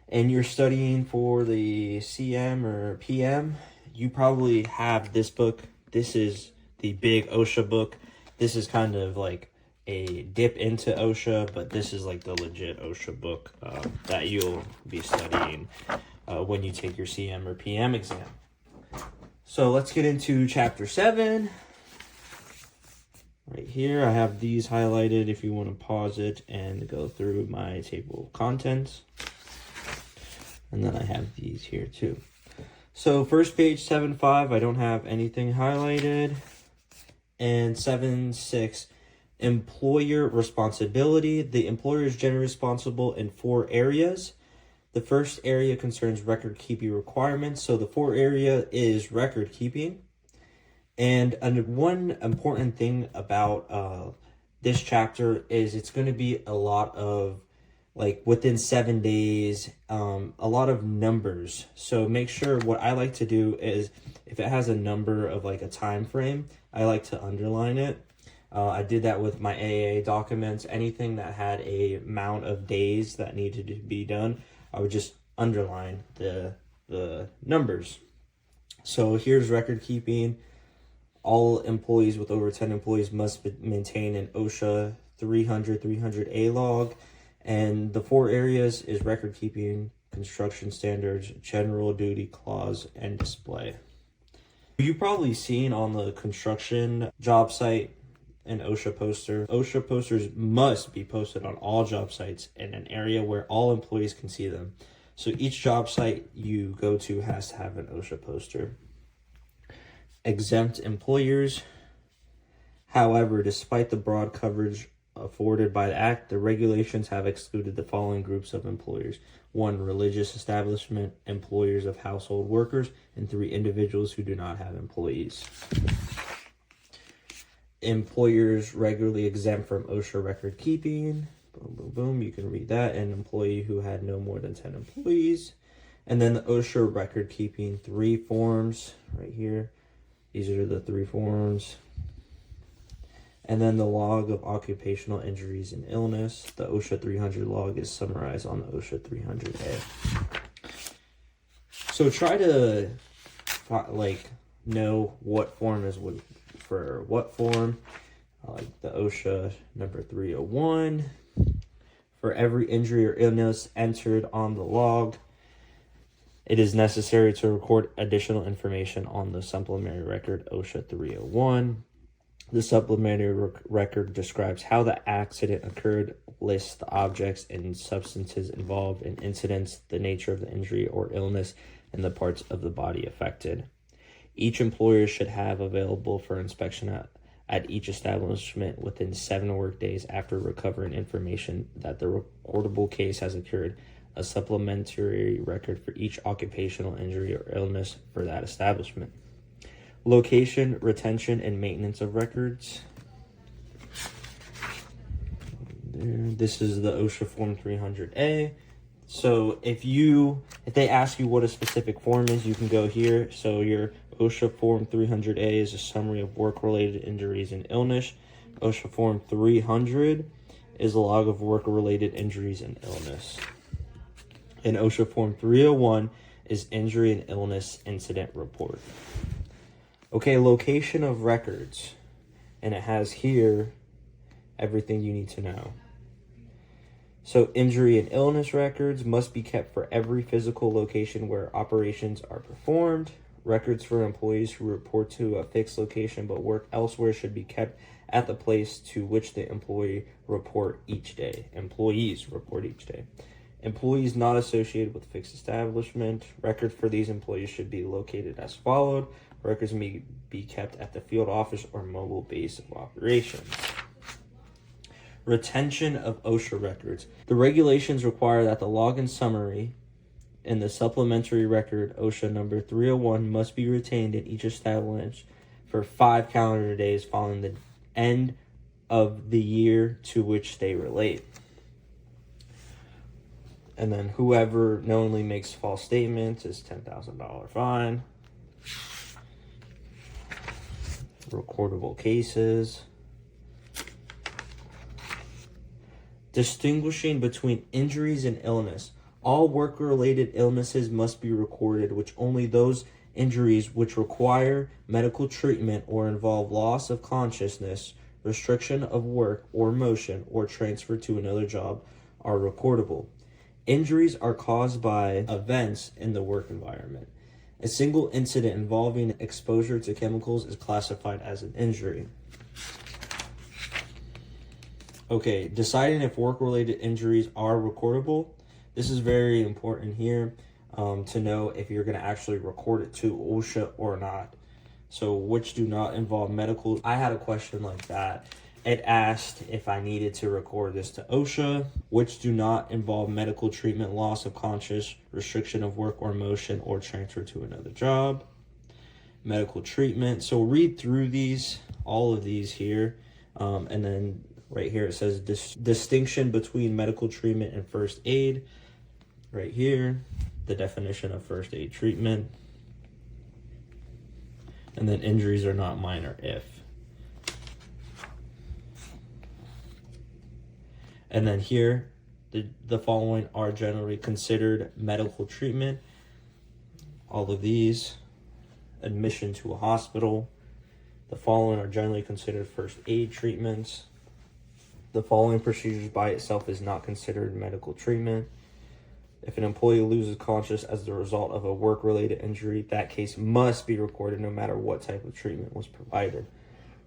and you're studying for the CM or PM, you probably have this book. This is the big OSHA book. This is kind of like a dip into OSHA, but this is like the legit OSHA book that you'll be studying when you take your CM or PM exam. So let's get into chapter 7. Right here, I have these highlighted if you want to pause it and go through my table of contents. And then I have these here too. So first page 7.5, I don't have anything highlighted. And 7.6, employer responsibility. The employer is generally responsible in 4 areas. The first area concerns record keeping requirements. So the 4 area is record keeping. And one important thing about this chapter is it's going to be a lot of, like, within 7 days, a lot of numbers. So make sure, what I like to do is, if it has a number of like a time frame, I like to underline it. I did that with my AA documents. Anything that had a amount of days that needed to be done, I would just underline the numbers. So here's record keeping. All employees with over 10 employees must maintain an OSHA 300-300A log. And the 4 areas is record keeping, construction standards, general duty clause, and display. You've probably seen on the construction job site an OSHA poster. OSHA posters must be posted on all job sites in an area where all employees can see them. So each job site you go to has to have an OSHA poster. Exempt employers. However, despite the broad coverage afforded by the Act, the regulations have excluded the following groups of employers. 1, religious establishment, employers of household workers, and 3, individuals who do not have employees. Employers regularly exempt from OSHA record keeping. Boom, boom, boom. You can read that. An employee who had no more than 10 employees. And then the OSHA record keeping 3 forms right here. These are the 3 forms. And then the log of occupational injuries and illness. The OSHA 300 log is summarized on the OSHA 300A. So try to know what form is for what form. Like the OSHA number 301 For every injury or illness entered on the log, it is necessary to record additional information on the supplementary record OSHA 301. The supplementary record describes how the accident occurred, lists the objects and substances involved in incidents, the nature of the injury or illness, and the parts of the body affected. Each employer should have available for inspection at each establishment within 7 work days after recovering information that the recordable case has occurred, a supplementary record for each occupational injury or illness for that establishment. Location, retention, and maintenance of records. This is the OSHA Form 300A. So if they ask you what a specific form is, you can go here. So your OSHA Form 300A is a summary of work-related injuries and illness. OSHA Form 300 is a log of work-related injuries and illness. And OSHA Form 301 is injury and illness incident report. Okay, location of records. And it has here everything you need to know. So injury and illness records must be kept for every physical location where operations are performed. Records for employees who report to a fixed location but work elsewhere should be kept at the place to which the employees report each day. Employees not associated with fixed establishment. Records for these employees should be located as followed. Records may be kept at the field office or mobile base of operations. Retention of OSHA records. The regulations require that the login summary and the supplementary record OSHA number 301 must be retained in each establishment for 5 calendar days following the end of the year to which they relate. And then whoever knowingly makes false statements is $10,000 fine. Recordable cases. Distinguishing between injuries and illness. All work-related illnesses must be recorded, which only those injuries which require medical treatment or involve loss of consciousness, restriction of work or motion, or transfer to another job are recordable. Injuries are caused by events in the work environment. A single incident involving exposure to chemicals is classified as an injury. Okay, deciding if work-related injuries are recordable. This is very important here to know if you're going to actually record it to OSHA or not. So which do not involve medical. I had a question like that. It asked if I needed to record this to OSHA, which do not involve medical treatment, loss of conscious, restriction of work or motion, or transfer to another job. Medical treatment. So read through these, all of these here, and then right here it says distinction between medical treatment and first aid. Right here, the definition of first aid treatment. And then injuries are not minor if. And then here, the following are generally considered medical treatment. All of these, admission to a hospital. The following are generally considered first aid treatments. The following procedures by itself is not considered medical treatment. If an employee loses consciousness as the result of a work-related injury, that case must be recorded no matter what type of treatment was provided.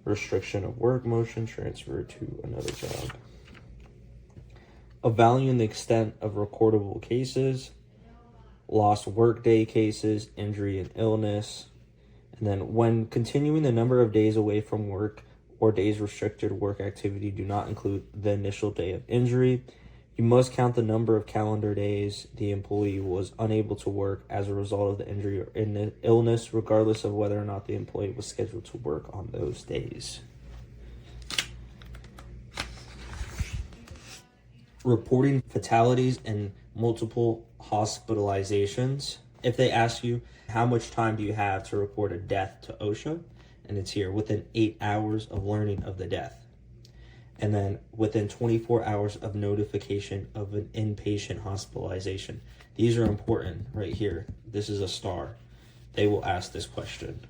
Restriction of work, motion, transfer to another job. Evaluating the extent of recordable cases, lost workday cases, injury and illness. And then when continuing the number of days away from work or days restricted work activity do not include the initial day of injury, you must count the number of calendar days the employee was unable to work as a result of the injury or illness, regardless of whether or not the employee was scheduled to work on those days. Reporting fatalities and multiple hospitalizations. If they ask you, how much time do you have to report a death to OSHA? And it's here, within 8 hours of learning of the death. And then within 24 hours of notification of an inpatient hospitalization. These are important right here. This is a star. They will ask this question.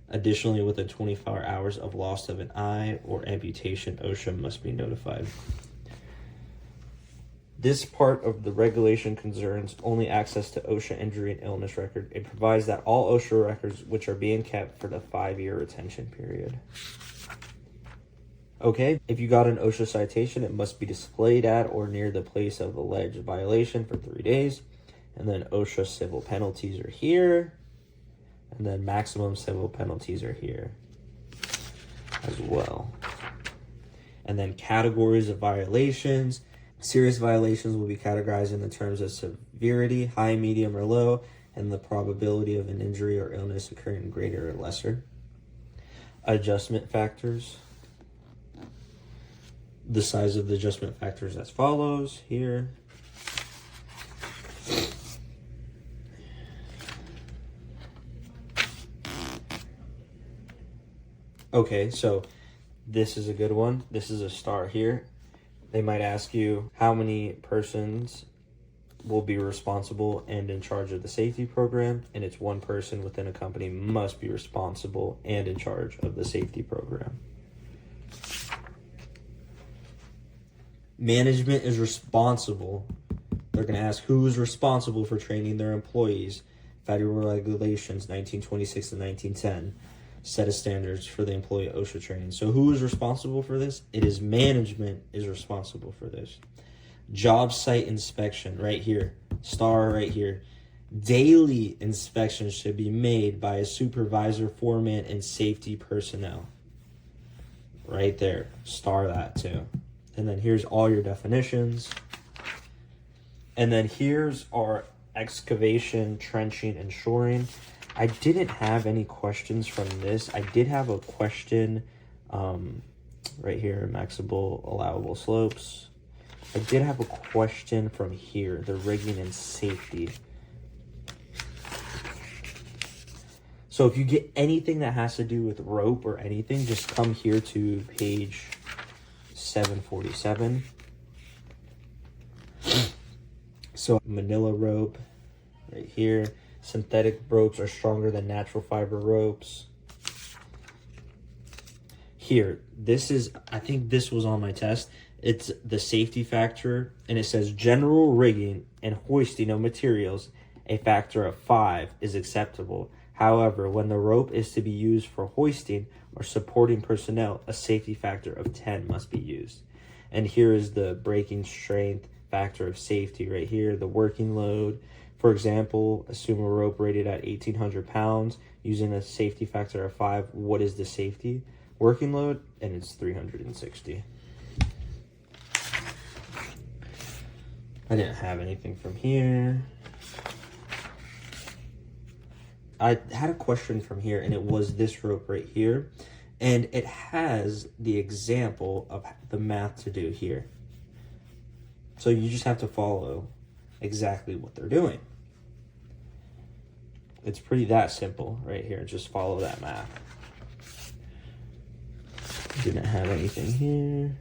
Additionally, within 24 hours of loss of an eye or amputation, OSHA must be notified. This part of the regulation concerns only access to OSHA injury and illness record. It provides that all OSHA records which are being kept for the 5-year retention period. Okay, if you got an OSHA citation, it must be displayed at or near the place of alleged violation for 3 days. And then OSHA civil penalties are here. And then maximum civil penalties are here as well. And then categories of violations. Serious violations will be categorized in the terms of severity, high, medium, or low, and the probability of an injury or illness occurring greater or lesser. Adjustment factors. The size of the adjustment factors as follows here. Okay, so this is a good one. This is a star here. They might ask you how many persons will be responsible and in charge of the safety program, and it's one person within a company must be responsible and in charge of the safety program. Management is responsible. They're going to ask who is responsible for training their employees. Federal Regulations 1926 to 1910 set of standards for the employee OSHA training. So who is responsible for this? It is management is responsible for this. Job site inspection right here. Star right here. Daily inspections should be made by a supervisor, foreman, and safety personnel. Right there. Star that too. And then here's all your definitions. And then here's our excavation, trenching, and shoring. I didn't have any questions from this. I did have a question right here, maximum allowable slopes. I did have a question from here, the rigging and safety. So if you get anything that has to do with rope or anything, just come here to page 747. So manila rope right here. Synthetic ropes are stronger than natural fiber ropes. Here, this is, I think this was on my test. It's the safety factor, and it says general rigging and hoisting of materials, a factor of 5 is acceptable. However, when the rope is to be used for hoisting or supporting personnel, a safety factor of 10 must be used. And here is the breaking strength factor of safety right here, the working load. For example, assume a rope rated at 1,800 pounds using a safety factor of 5. What is the safety working load? And it's 360. I didn't have anything from here. I had a question from here, and it was this rope right here. And it has the example of the math to do here. So you just have to follow exactly what they're doing. It's pretty that simple right here. Just follow that math. Didn't have anything here.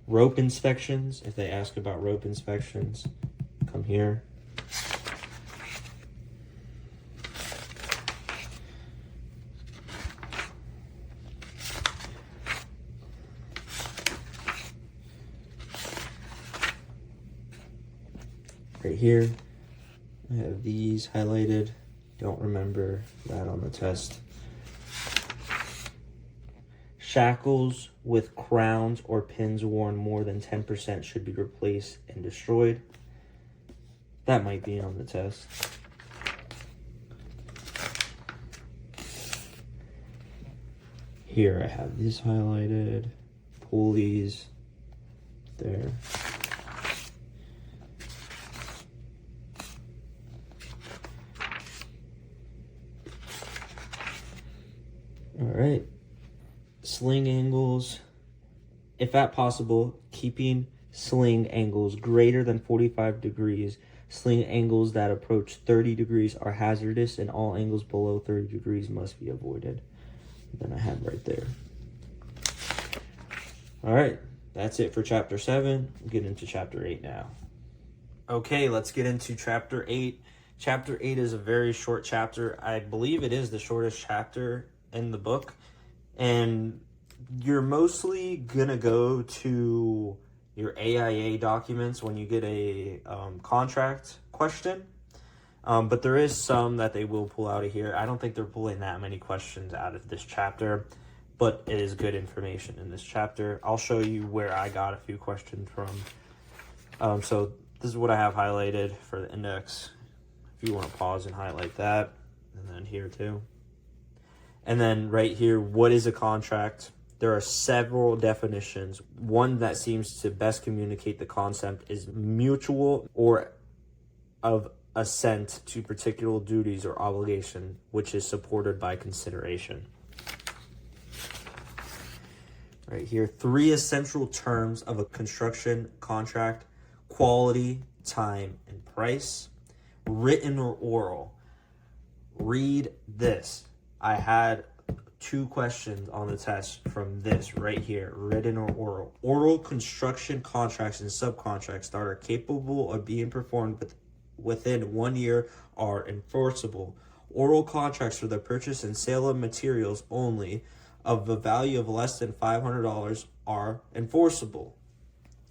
Rope inspections. If they ask about rope inspections, come here. Right here, I have these highlighted. Don't remember that on the test. Shackles with crowns or pins worn more than 10% should be replaced and destroyed. That might be on the test. Here I have these highlighted. Pulleys. There. All right. Sling angles. If at possible, keeping sling angles greater than 45 degrees. Sling angles that approach 30 degrees are hazardous, and all angles below 30 degrees must be avoided. Then I have right there. All right. That's it for chapter 7. We'll get into chapter 8 now. Okay, let's get into chapter 8. Chapter 8 is a very short chapter. I believe it is the shortest chapter in the book. And You're mostly gonna go to your AIA documents when you get a contract question. But there is some that they will pull out of here. I don't think they're pulling that many questions out of this chapter, but it is good information in this chapter. I'll show you where I got a few questions from. So this is what I have highlighted for the index. If you want to pause and highlight that, and then here too. And then right here, what is a contract? There are several definitions. One that seems to best communicate the concept is mutual or of assent to particular duties or obligation, which is supported by consideration. Right here, 3 essential terms of a construction contract: quality, time, and price. Written or oral. Read this. I had 2 questions on the test from this right here, written or oral. Oral construction contracts and subcontracts that are capable of being performed within 1 year are enforceable. Oral contracts for the purchase and sale of materials only of a value of less than $500 are enforceable.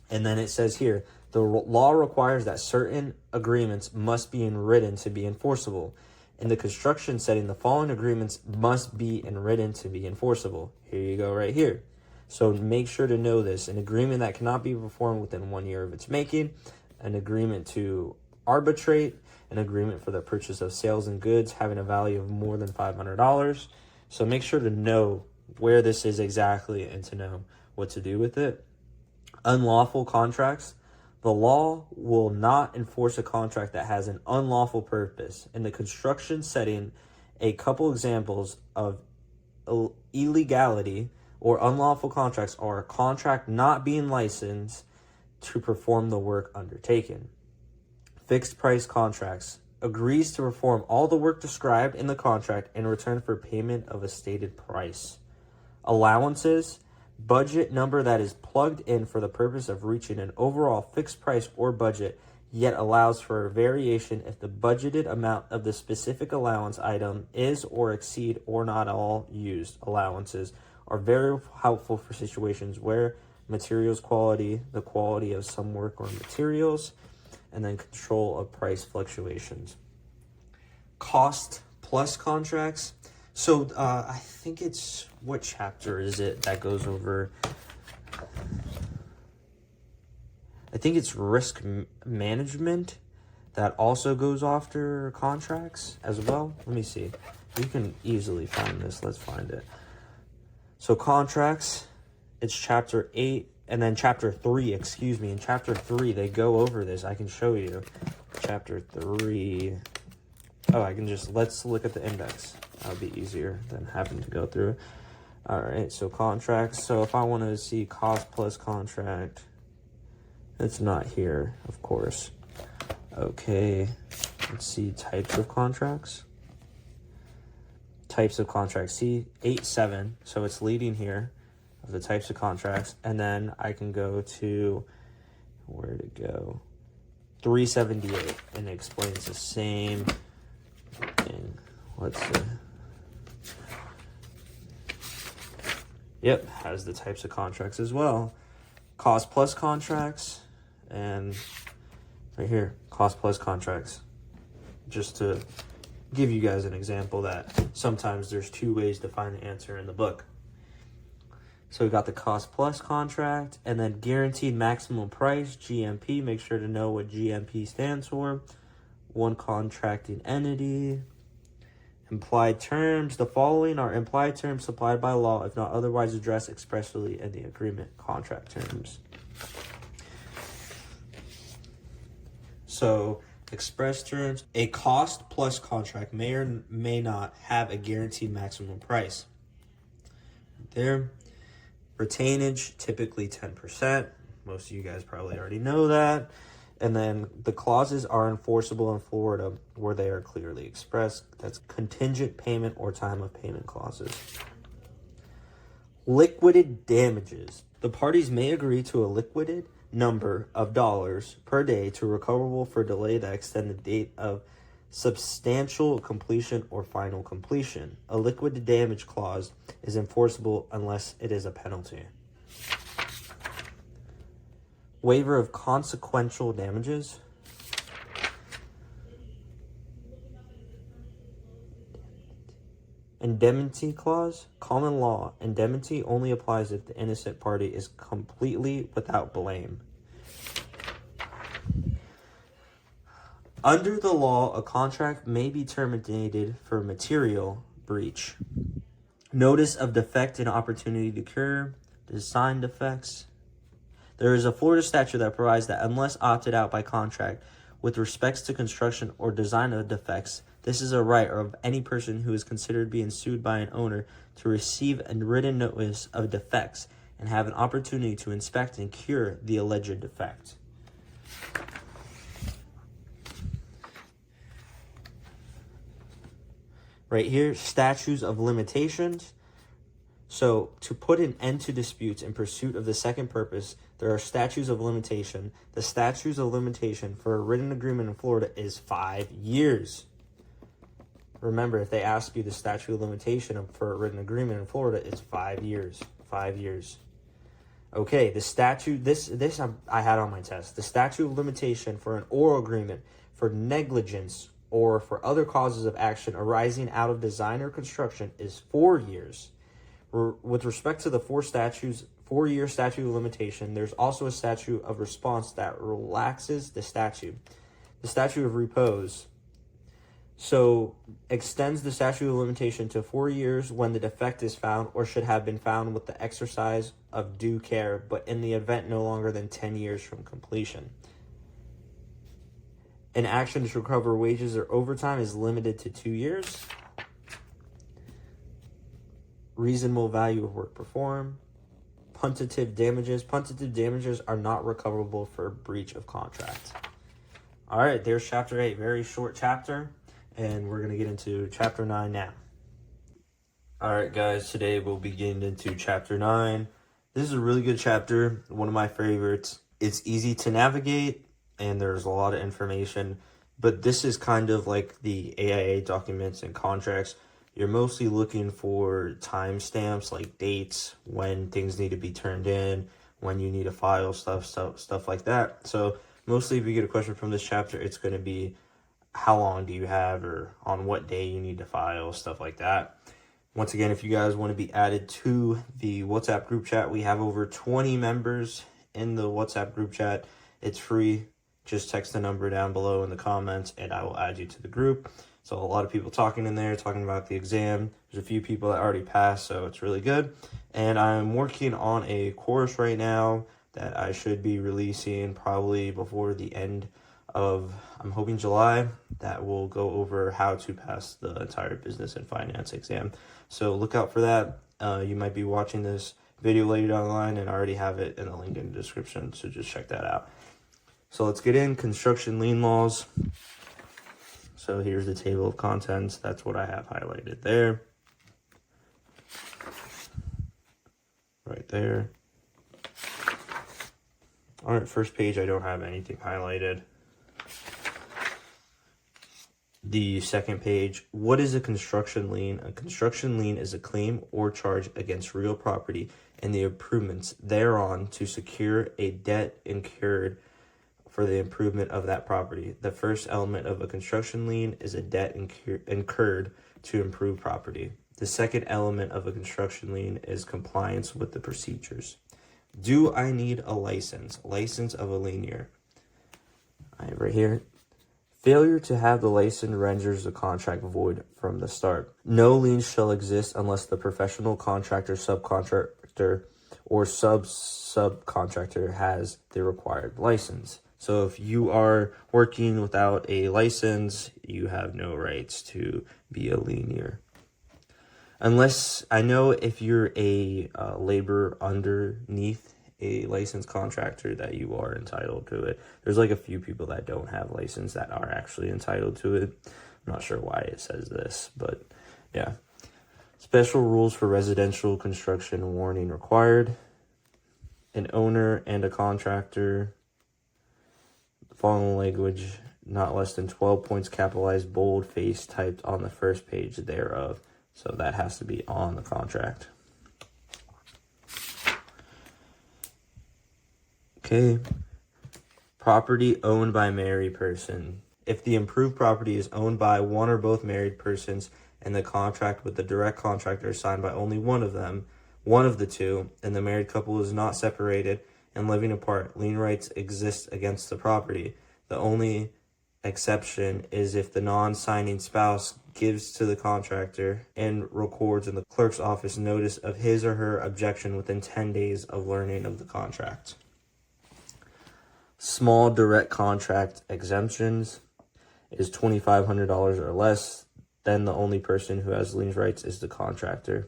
And then it says here, the law requires that certain agreements must be in written to be enforceable. In the construction setting, the following agreements must be in written to be enforceable. Here you go right here. So make sure to know this. An agreement that cannot be performed within 1 year of its making, an agreement to arbitrate, an agreement for the purchase of sales and goods having a value of more than $500. So make sure to know where this is exactly and to know what to do with it. Unlawful contracts. The law will not enforce a contract that has an unlawful purpose. In the construction setting, a couple examples of illegality or unlawful contracts are a contract not being licensed to perform the work undertaken. Fixed price contracts. Agrees to perform all the work described in the contract in return for payment of a stated price. Allowances. Budget number that is plugged in for the purpose of reaching an overall fixed price or budget, yet allows for a variation if the budgeted amount of the specific allowance item is or exceed or not all used. Allowances are very helpful for situations where materials quality, the quality of some work or materials, and then control of price fluctuations. Cost plus contracts. So I think it's, what chapter is it that goes over? I think it's risk management that also goes after contracts as well. Let me see. We can easily find this. Let's find it. So contracts, it's chapter 8 and then chapter 3, excuse me. In chapter 3, they go over this. I can show you. Chapter 3. Oh, I can just, let's look at the index. That'll be easier than having to go through. All right, so contracts. So if I want to see cost plus contract, it's not here, of course. Okay, let's see types of contracts. Types of contracts. See, 8.7. So it's leading here of the types of contracts. And then I can go to, where to go? 378. And it explains the same thing. Let's see. Yep, has the types of contracts as well. Cost plus contracts, and right here, cost plus contracts. Just to give you guys an example that sometimes there's 2 ways to find the answer in the book. So we got the cost plus contract, and then guaranteed maximum price, GMP. Make sure to know what GMP stands for. One contracting entity. Implied terms. The following are implied terms supplied by law if not otherwise addressed expressly in the agreement. Contract terms. So, express terms. A cost plus contract may or may not have a guaranteed maximum price. There. Retainage, typically 10%. Most of you guys probably already know that. And then the clauses are enforceable in Florida where they are clearly expressed. That's contingent payment or time of payment clauses. Liquidated damages. The parties may agree to a liquidated number of dollars per day to recoverable for delay that extend the date of Substantial completion or final completion. A liquidated damage clause is enforceable unless it is a penalty. Waiver of consequential damages. Indemnity clause. Common law, indemnity only applies if the innocent party is completely without blame. Under the law, a contract may be terminated for material breach. Notice of defect and opportunity to cure. Design defects. There is a Florida statute that provides that unless opted out by contract with respects to construction or design of defects, this is a right of any person who is considered being sued by an owner to receive a written notice of defects and have an opportunity to inspect and cure the alleged defect. Right here, statutes of limitations. So, to put an end to disputes in pursuit of the second purpose, there are statutes of limitation. The statutes of limitation for a written agreement in Florida is 5 years. Remember, if they ask you the statute of limitation for a written agreement in Florida, it's 5 years. 5 years. Okay, the statute, this I had on my test. The statute of limitation for an oral agreement for negligence or for other causes of action arising out of design or construction is 4 years. With respect to the 4-year statute of limitation, there's also a statute of response that relaxes the statute. The statute of repose, so extends the statute of limitation to 4 years when the defect is found or should have been found with the exercise of due care, but in the event no longer than 10 years from completion. An action to recover wages or overtime is limited to 2 years. Reasonable value of work performed. Punitive damages. Punitive damages are not recoverable for breach of contract. All right, there's chapter 8. Very short chapter, and we're going to get into chapter 9 now. All right, guys, today we'll be getting into chapter 9. This is a really good chapter, one of my favorites. It's easy to navigate, and there's a lot of information, but this is kind of like the AIA documents and contracts. You're mostly looking for timestamps, like dates, when things need to be turned in, when you need to file stuff like that. So mostly if you get a question from this chapter, it's going to be how long do you have or on what day you need to file, stuff like that. Once again, if you guys want to be added to the WhatsApp group chat, we have over 20 members in the WhatsApp group chat. It's free. Just text the number down below in the comments and I will add you to the group. So a lot of people talking in there, talking about the exam. There's a few people that already passed, so it's really good. And I'm working on a course right now that I should be releasing probably before the end of, I'm hoping July, that will go over how to pass the entire business and finance exam. So look out for that. You might be watching this video later down the line and I already have it in the link in the description, so just check that out. So let's get in construction lien laws. So here's the table of contents. That's what I have highlighted there. Right there. All right, first page, I don't have anything highlighted. The second page, what is a construction lien? A construction lien is a claim or charge against real property and the improvements thereon to secure a debt incurred for the improvement of that property. The first element of a construction lien is a debt incurred to improve property. The second element of a construction lien is compliance with the procedures. Do I need a license? License of a lienier. I have right here. Failure to have the license renders the contract void from the start. No lien shall exist unless the professional contractor, subcontractor, or subcontractor has the required license. So if you are working without a license, you have no rights to be a lienier. Unless, I know if you're a laborer underneath a licensed contractor that you are entitled to it. There's like a few people that don't have license that are actually entitled to it. I'm not sure why it says this, but yeah. Special rules for residential construction warning required. An owner and a contractor. The following language not less than 12 points capitalized, bold, face typed on the first page thereof. So that has to be on the contract. Okay. Property owned by married person. If the improved property is owned by one or both married persons and the contract with the direct contractor is signed by only one of the two, and the married couple is not separated and living apart, lien rights exist against the property. The only exception is if the non-signing spouse gives to the contractor and records in the clerk's office notice of his or her objection within 10 days of learning of the contract. Small direct contract exemptions is $2,500 or less. Then the only person who has lien rights is the contractor.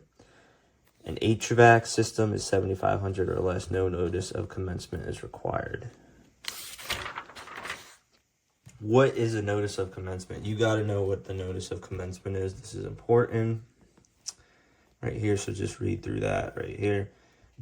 An HVAC system is $7,500 or less. No notice of commencement is required. What is a notice of commencement? You got to know what the notice of commencement is. This is important right here. So just read through that right here.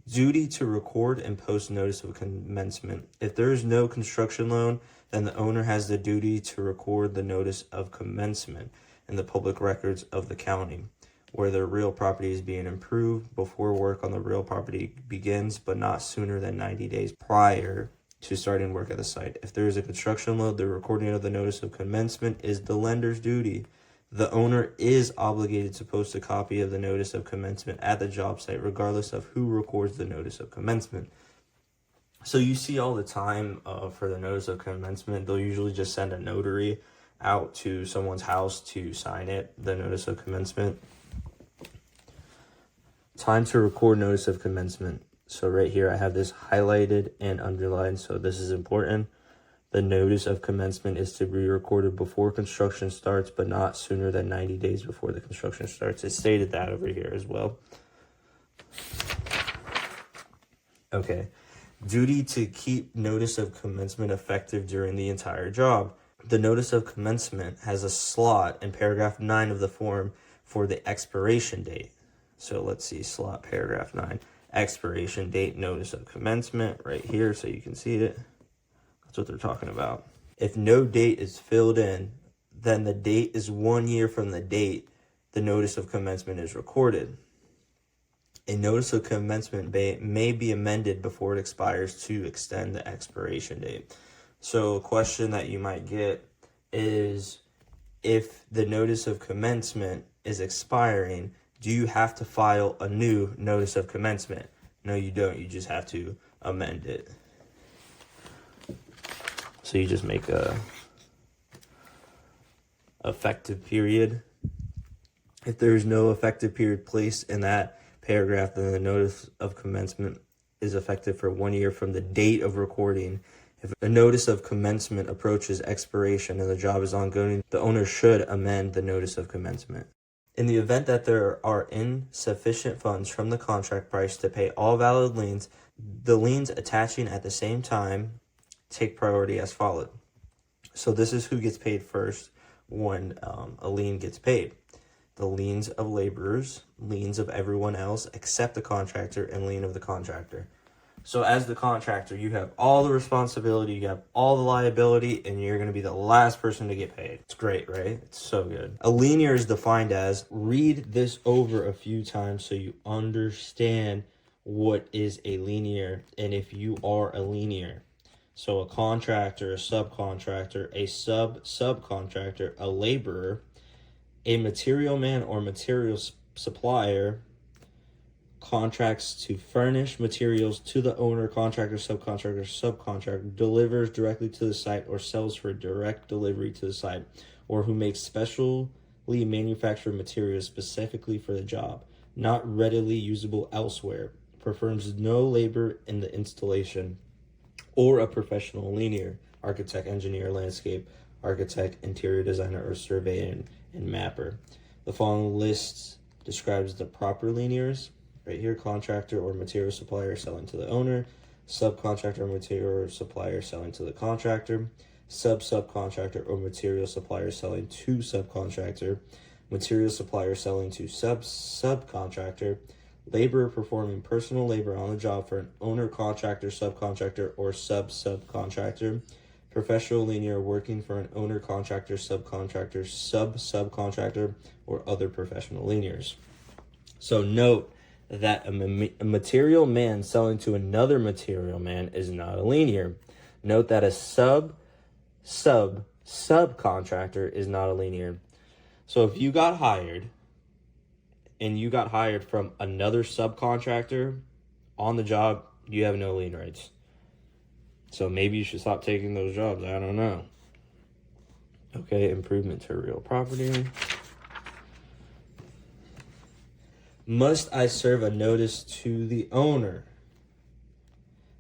Duty to record and post notice of commencement. If there is no construction loan, then the owner has the duty to record the notice of commencement in the public records of the county where the real property is being improved before work on the real property begins, but not sooner than 90 days prior to starting work at the site. If there is a construction loan, the recording of the notice of commencement is the lender's duty. The owner is obligated to post a copy of the notice of commencement at the job site, regardless of who records the notice of commencement. So you see all the time for the notice of commencement, they'll usually just send a notary out to someone's house to sign it, the notice of commencement. Time to record notice of commencement. So right here I have this highlighted and underlined, so this is important. The notice of commencement is to be recorded before construction starts, but not sooner than 90 days before the construction starts. It stated that over here as well. Okay. Duty to keep notice of commencement effective during the entire job. The notice of commencement has a slot in paragraph 9 of the form for the expiration date. So let's see, slot paragraph 9. Expiration date, notice of commencement right here so you can see it. That's what they're talking about. If no date is filled in, then the date is 1 year from the date the notice of commencement is recorded. A notice of commencement may be amended before it expires to extend the expiration date. So a question that you might get is, if the notice of commencement is expiring, do you have to file a new notice of commencement? No, you don't. You just have to amend it. So you just make a effective period. If there is no effective period placed in that paragraph, then the notice of commencement is effective for 1 year from the date of recording. If a notice of commencement approaches expiration and the job is ongoing, the owner should amend the notice of commencement. In the event that there are insufficient funds from the contract price to pay all valid liens, the liens attaching at the same time take priority as followed. So this is who gets paid first when a lien gets paid. The liens of laborers, liens of everyone else except the contractor, and lien of the contractor. So as the contractor, you have all the responsibility, you have all the liability, and you're going to be the last person to get paid. It's great, right? It's so good. A lienier is defined as, read this over a few times so you understand what is a lienier and if you are a lienier. So a contractor, a subcontractor, a subcontractor, a laborer, a material man or material supplier contracts to furnish materials to the owner, contractor, subcontractor, delivers directly to the site or sells for direct delivery to the site, or who makes specially manufactured materials specifically for the job, not readily usable elsewhere, performs no labor in the installation, or a professional lienier, architect, engineer, landscape architect, interior designer, or surveyor and mapper. The following list describes the proper lieniers. Right here, contractor or material supplier selling to the owner, subcontractor or material supplier selling to the contractor, subcontractor or material supplier selling to subcontractor, material supplier selling to subcontractor, laborer performing personal labor on the job for an owner, contractor, subcontractor, or subcontractor, professional linear working for an owner, contractor, subcontractor, subcontractor, or other professional linears. So note that a material man selling to another material man is not a linear. Note that a subcontractor is not a linear. So if you got hired and you got hired from another subcontractor on the job, you have no lien rights. So maybe you should stop taking those jobs. I don't know. Okay, improvement to real property. Must I serve a notice to the owner?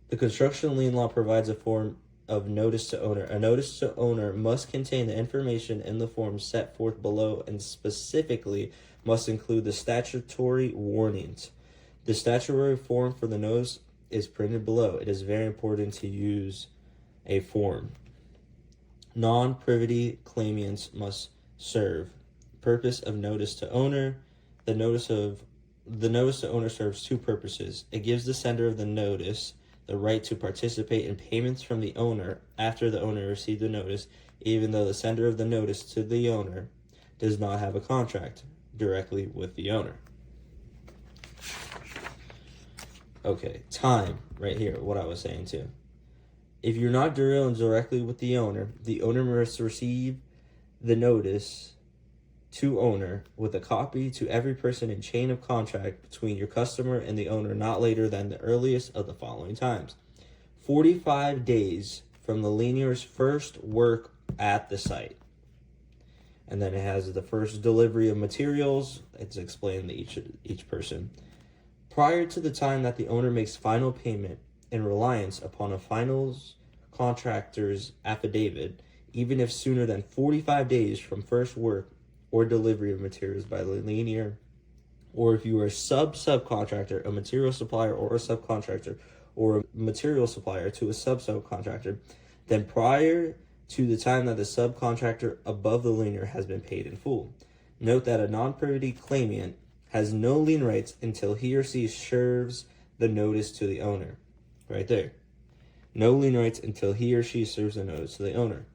The construction lien law provides a form of notice to owner. A notice to owner must contain the information in the form set forth below and specifically must include the statutory warnings. The statutory form for the notice is printed below. It is very important to use a form. Non-privity claimants must serve. Purpose of notice to owner. The notice to owner serves two purposes. It gives the sender of the notice the right to participate in payments from the owner after the owner received the notice, even though the sender of the notice to the owner does not have a contract directly with the owner. Okay, time, right here, what I was saying too. If you're not dealing directly with the owner must receive the notice to owner with a copy to every person in chain of contract between your customer and the owner not later than the earliest of the following times. 45 days from the linier's first work at the site. And then it has the first delivery of materials. It's explained to each person. Prior to the time that the owner makes final payment in reliance upon a finals contractor's affidavit, even if sooner than 45 days from first work or delivery of materials by the linear, or if you are a subcontractor, a material supplier, or a subcontractor, or a material supplier to a subcontractor, then prior to the time that the subcontractor above the linear has been paid in full. Note that a non-privity claimant has no lien rights until he or she serves the notice to the owner. Right there. No lien rights until he or she serves the notice to the owner.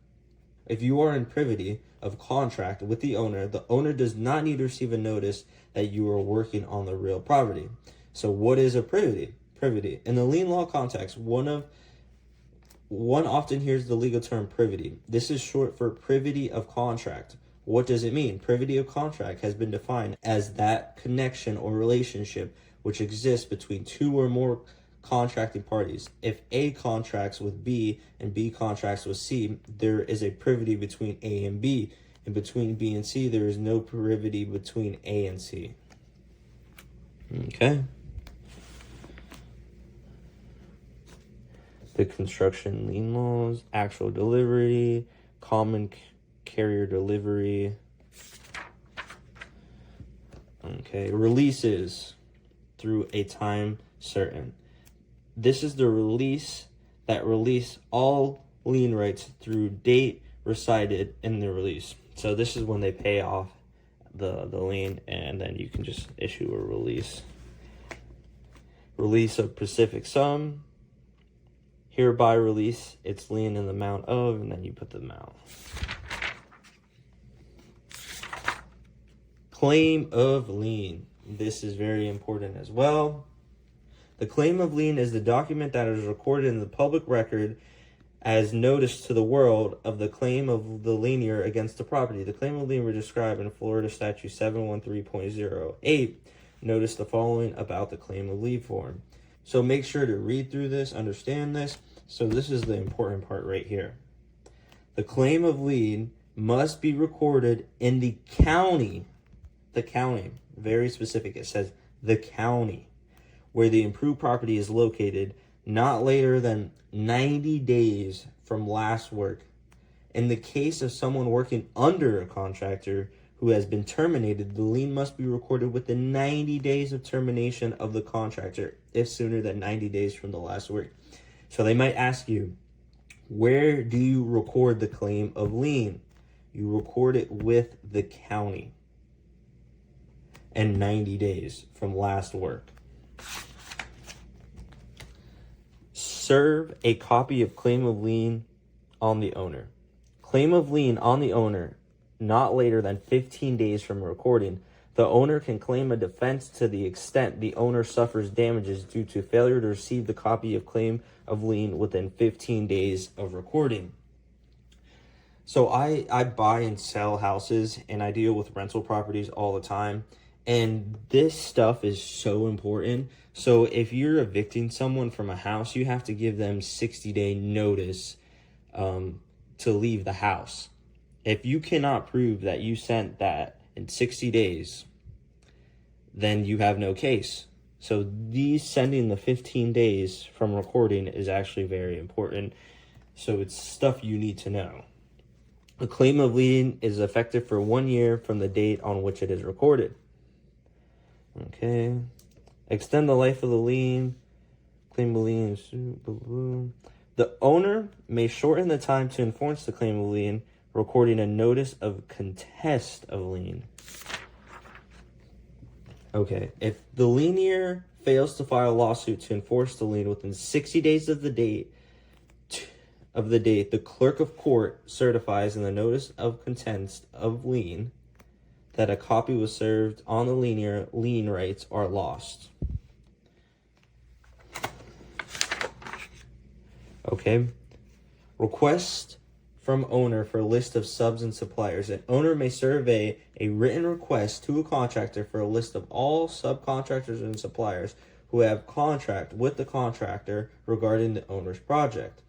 If you are in privity of contract with the owner does not need to receive a notice that you are working on the real property. So what is a privity? Privity. In the lien law context, one often hears the legal term privity. This is short for privity of contract. What does it mean? Privity of contract has been defined as that connection or relationship which exists between two or more contracting parties. If A contracts with B and B contracts with C, there is a privity between A and B. And between B and C, there is no privity between A and C. Okay. The construction lien laws, actual delivery, common carrier delivery. Okay, releases through a time certain. This is the release that release all lien rights through date recited in the release. So this is when they pay off the lien, and then you can just issue a release. Release of specific sum. Hereby release its lien in the amount of, and then you put the amount. Claim of lien. This is very important as well. The claim of lien is the document that is recorded in the public record as notice to the world of the claim of the lienier against the property. The claim of lien were described in Florida Statute 713.08. Notice the following about the claim of lien form. So make sure to read through this, understand this. So this is the important part right here. The claim of lien must be recorded in the county, very specific. It says the county where the improved property is located, not later than 90 days from last work. In the case of someone working under a contractor who has been terminated, the lien must be recorded within 90 days of termination of the contractor, if sooner than 90 days from the last work. So they might ask you, where do you record the claim of lien? You record it with the county and 90 days from last work. Serve a copy of claim of lien on the owner. Claim of lien on the owner not later than 15 days from recording. The owner can claim a defense to the extent the owner suffers damages due to failure to receive the copy of claim of lien within 15 days of recording. So I buy and sell houses, and I deal with rental properties all the time. And this stuff is so important. So if you're evicting someone from a house, you have to give them 60-day notice to leave the house. If you cannot prove that you sent that in 60 days, then you have no case. So sending the 15 days from recording is actually very important. So it's stuff you need to know. A claim of lien is effective for 1 year from the date on which it is recorded. Okay. Extend the life of the lien. Claim of lien. The owner may shorten the time to enforce the claim of lien, recording a notice of contest of lien. Okay. If the lienier fails to file a lawsuit to enforce the lien within 60 days of the date, the clerk of court certifies in the notice of contest of lien that a copy was served on the lienier, lien rights are lost. Okay. Request from owner for a list of subs and suppliers. An owner may survey a written request to a contractor for a list of all subcontractors and suppliers who have contract with the contractor regarding the owner's project.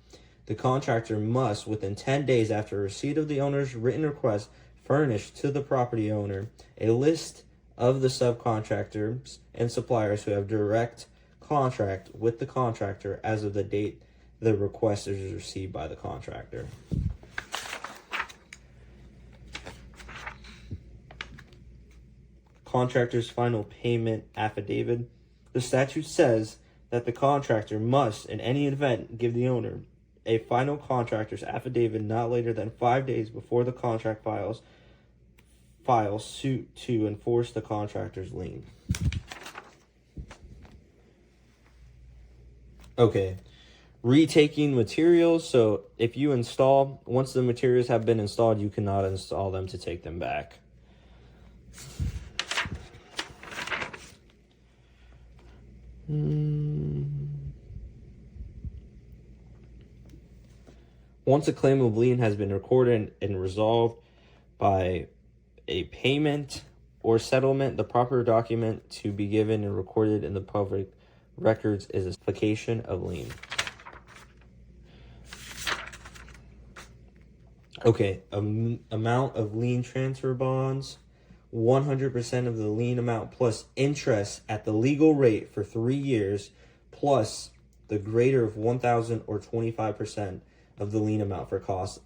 The contractor must, within 10 days after receipt of the owner's written request, furnish to the property owner a list of the subcontractors and suppliers who have direct contract with the contractor as of the date the request is received by the contractor. Contractor's final payment affidavit. The statute says that the contractor must, in any event, give the owner a final contractor's affidavit not later than 5 days before the contract files suit to enforce the contractor's lien. Okay. Retaking materials. So if you install, once the materials have been installed, you cannot install them to take them back. Once a claim of lien has been recorded and resolved by a payment or settlement, the proper document to be given and recorded in the public records is a certification of lien. Okay, amount of lien transfer bonds. 100% of the lien amount plus interest at the legal rate for 3 years, plus the greater of 1,000 or 25% of the lien amount for costs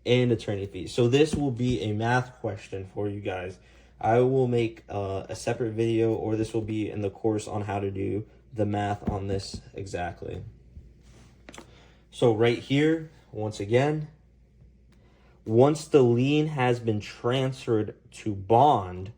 and attorney fees. So this will be a math question for you guys. I will make a separate video, or this will be in the course on how to do the math on this exactly. So right here, once again, once the lien has been transferred to bond,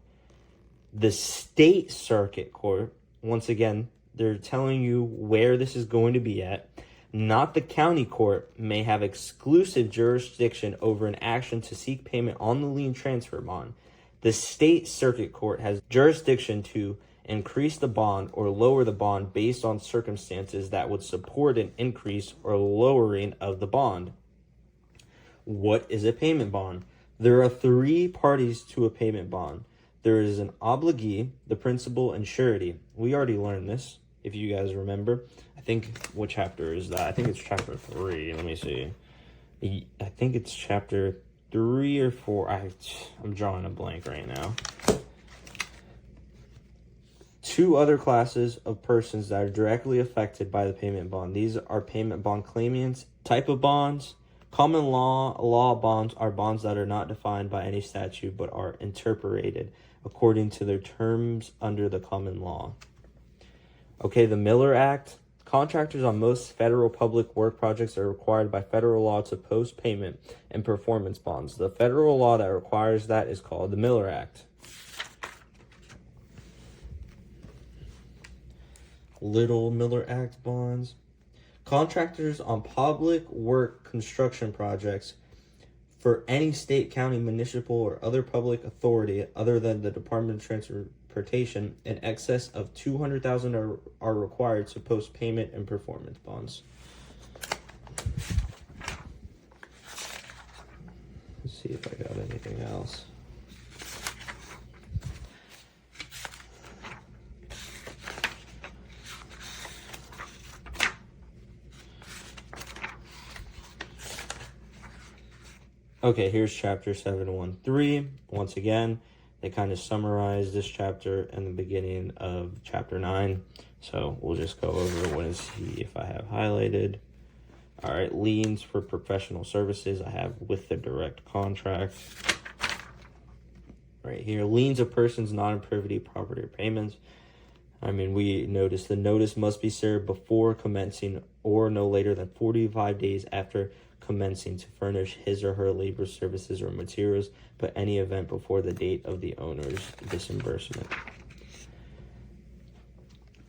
the state circuit court, once again, they're telling you where this is going to be at, not the county court, may have exclusive jurisdiction over an action to seek payment on the lien transfer bond. The state circuit court has jurisdiction to increase the bond or lower the bond based on circumstances that would support an increase or lowering of the bond. What is a payment bond? There are 3 parties to a payment bond. There is an obligee, the principal, and surety. We already learned this, if you guys remember. I think, what chapter is that? I think it's chapter 3. Let me see. I think it's chapter 3 or 4. I'm drawing a blank right now. 2 other classes of persons that are directly affected by the payment bond. These are payment bond claimants. Type of bonds. Common law bonds are bonds that are not defined by any statute but are interpreted according to their terms under the common law. Okay, the Miller Act. Contractors on most federal public work projects are required by federal law to post payment and performance bonds. The federal law that requires that is called the Miller Act. Little Miller Act bonds. Contractors on public work construction projects for any state, county, municipal, or other public authority other than the Department of Transportation in excess of $200,000 are required to post payment and performance bonds. Let's see if I got anything else. Okay, here's chapter 713. Once again, they kind of summarize this chapter in the beginning of chapter 9. So we'll just go over it and see if I have highlighted. All right, liens for professional services I have with the direct contract. Right here, liens of persons not in privity, property, or payments. I mean, we notice the notice must be served before commencing or no later than 45 days after commencing to furnish his or her labor, services, or materials, but any event before the date of the owner's disbursement.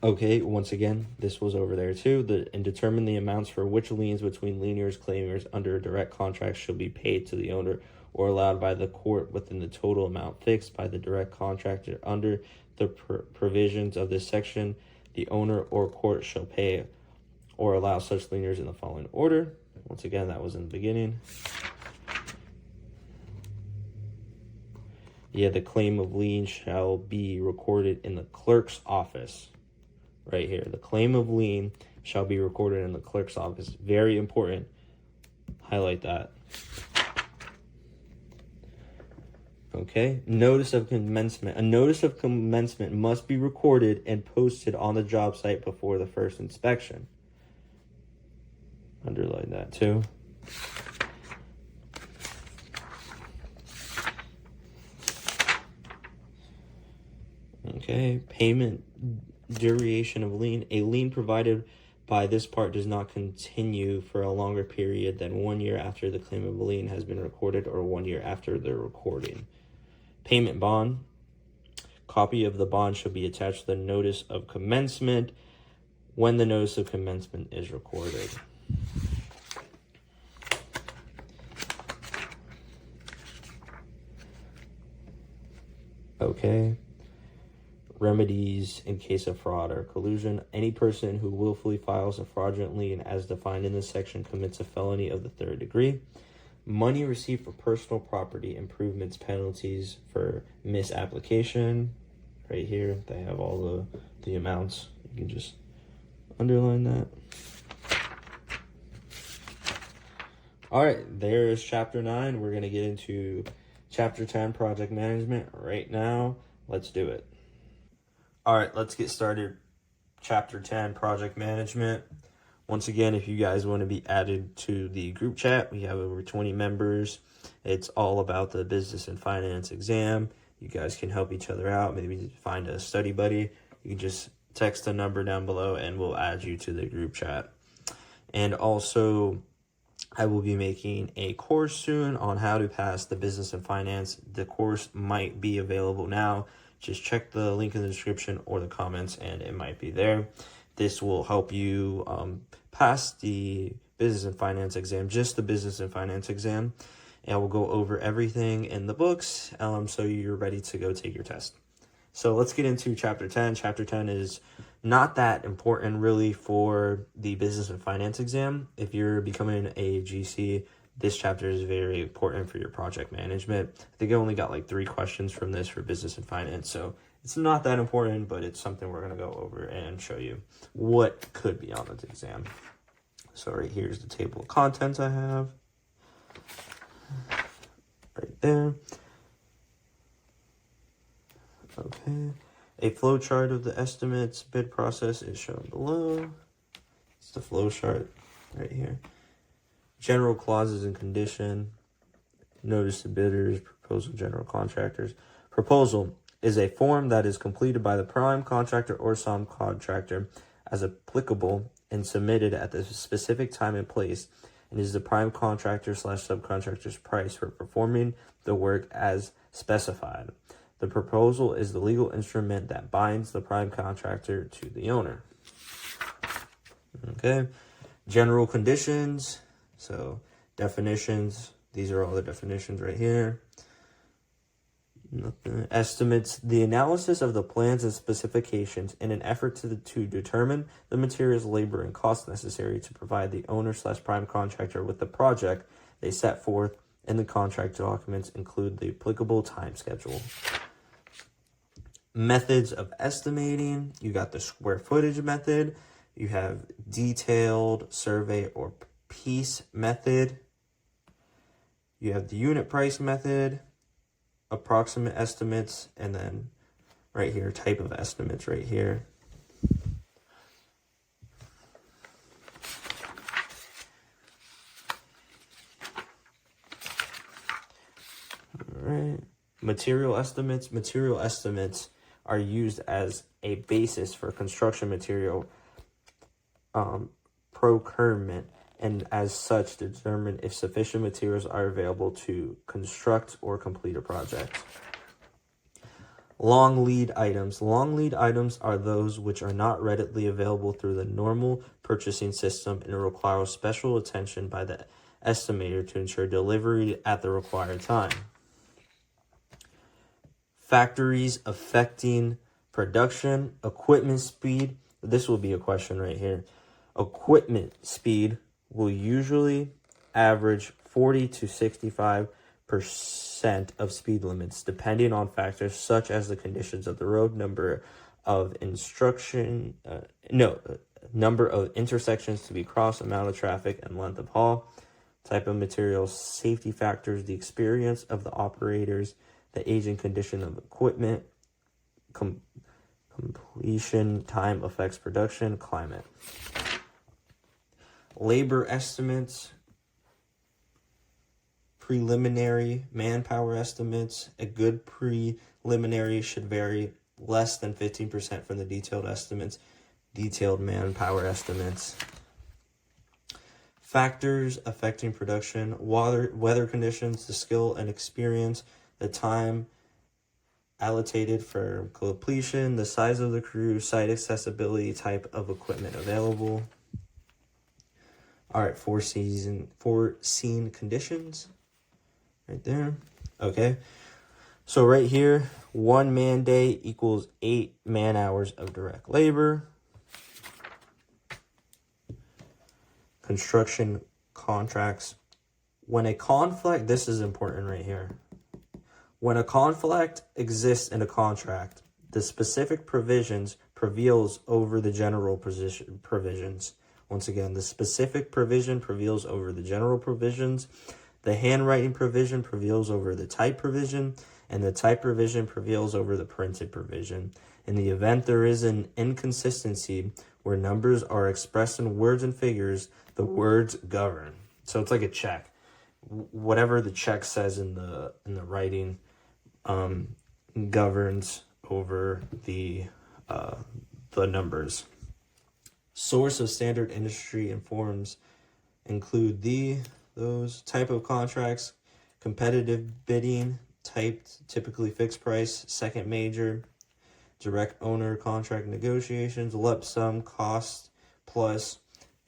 Okay, once again, this was over there too. And determine the amounts for which liens between lieners, claimers under a direct contract shall be paid to the owner or allowed by the court within the total amount fixed by the direct contractor under the provisions of this section. The owner or court shall pay or allow such lieners in the following order. Once again, that was in the beginning. Yeah, the claim of lien shall be recorded in the clerk's office. Right here, the claim of lien shall be recorded in the clerk's office. Very important. Highlight that. Okay, notice of commencement. A notice of commencement must be recorded and posted on the job site before the first inspection. Underline that too. Okay, payment duration of lien. A lien provided by this part does not continue for a longer period than 1 year after the claim of a lien has been recorded or 1 year after the recording. Payment bond. Copy of the bond shall be attached to the notice of commencement when the notice of commencement is recorded. Okay. Remedies in case of fraud or collusion. Any person who willfully files a fraudulent lien as defined in this section commits a felony of the 3rd degree. Money received for personal property improvements, penalties for misapplication. Right here, they have all the amounts. You can just underline that. All right, there's chapter 9. We're going to get into chapter 10, project management, right now. Let's do it. All right, let's get started. Chapter 10, project management. Once again, if you guys want to be added to the group chat, we have over 20 members. It's all about the business and finance exam. You guys can help each other out. Maybe find a study buddy. You can just text the number down below and we'll add you to the group chat. And also, I will be making a course soon on how to pass the business and finance. The course might be available now. Just check the link in the description or the comments and it might be there. This will help you pass the business and finance exam, just the business and finance exam. And we'll go over everything in the books so you're ready to go take your test. So let's get into chapter 10. Chapter 10 is not that important really for the business and finance exam. If you're becoming a GC, this chapter is very important for your project management. I think I only got like 3 questions from this for business and finance. So it's not that important, but it's something we're going to go over and show you what could be on the exam. So right here's the table of contents I have. Right there. Okay. A flow chart of the estimates bid process is shown below. It's the flow chart right here. General clauses and condition. Notice to bidders, proposal, general contractors. Proposal is a form that is completed by the prime contractor or subcontractor as applicable and submitted at the specific time and place, and is the prime contractor / subcontractor's price for performing the work as specified. The proposal is the legal instrument that binds the prime contractor to the owner. Okay. General conditions, so definitions, these are all the definitions right here. Nothing. Estimates, the analysis of the plans and specifications in an effort to determine the materials, labor, and costs necessary to provide the owner/prime contractor with the project they set forth in the contract documents, include the applicable time schedule. Methods of estimating, you got the square footage method, you have detailed survey or piece method, you have the unit price method, approximate estimates, and then right here, type of estimates right here. All right. Material estimates. Material estimates are used as a basis for construction material procurement, and as such determine if sufficient materials are available to construct or complete a project. Long lead items. Long lead items are those which are not readily available through the normal purchasing system and require special attention by the estimator to ensure delivery at the required time. Factors affecting production. Equipment speed. This will be a question right here. Equipment speed will usually average 40 to 65% of speed limits, depending on factors such as the conditions of the road, number of intersections to be crossed, amount of traffic, and length of haul, type of materials, safety factors, the experience of the operators, the age and condition of equipment, completion time affects production, climate. Labor estimates, preliminary manpower estimates. A good preliminary should vary less than 15% from the detailed estimates. Detailed manpower estimates. Factors affecting production, weather conditions, the skill and experience, the time allocated for completion, the size of the crew, site accessibility, type of equipment available. All right, foreseen conditions right there. Okay, so right here, 1 man day equals 8 man hours of direct labor. Construction contracts. When a conflict, this is important right here. When a conflict exists in a contract, the specific provisions prevails over the general provisions. Once again, the specific provision prevails over the general provisions. The handwriting provision prevails over the type provision, and the type provision prevails over the printed provision. In the event there is an inconsistency where numbers are expressed in words and figures, the words govern. So it's like a check. Whatever the check says in the writing governs over the numbers. Source of standard industry informs include those type of contracts, competitive bidding, typically fixed price, second major, direct owner contract negotiations, lump sum cost plus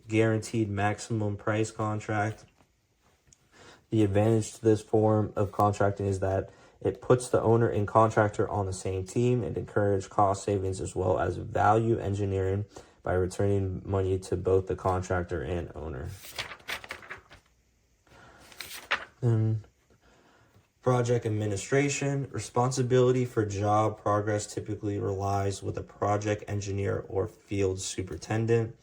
guaranteed maximum price contract. The advantage to this form of contracting is that it puts the owner and contractor on the same team and encourages cost savings as well as value engineering by returning money to both the contractor and owner. Then project administration. Responsibility for job progress typically relies with a project engineer or field superintendent.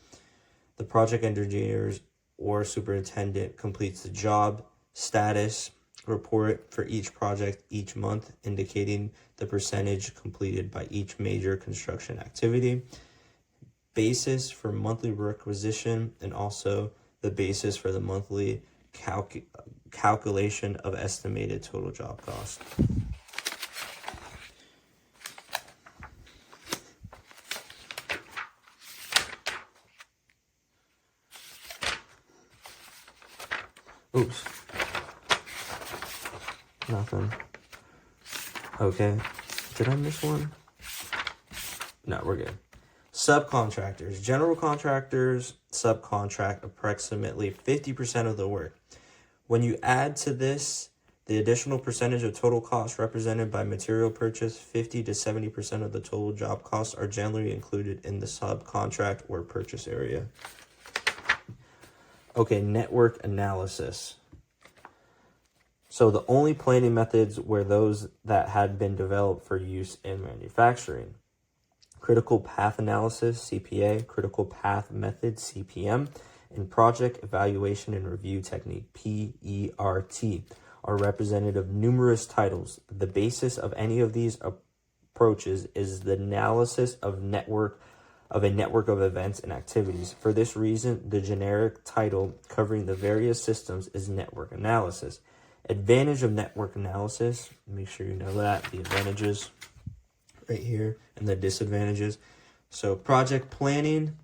The project engineers or superintendent completes the job status report for each project each month, indicating the percentage completed by each major construction activity, basis for monthly requisition, and also the basis for the monthly calculation of estimated total job cost. Oops. Nothing. Okay. Did I miss one? No, we're good. Subcontractors. General contractors subcontract approximately 50% of the work. When you add to this the additional percentage of total costs represented by material purchase, 50 to 70% of the total job costs are generally included in the subcontract or purchase area. Okay, network analysis. So the only planning methods were those that had been developed for use in manufacturing. Critical path analysis, CPA, critical path method, CPM, and project evaluation and review technique, PERT, are represented of numerous titles. The basis of any of these approaches is the analysis of a network of events and activities. For this reason, the generic title covering the various systems is network analysis. Advantage of network analysis, make sure you know that, the advantages right here, and the disadvantages. So project planning,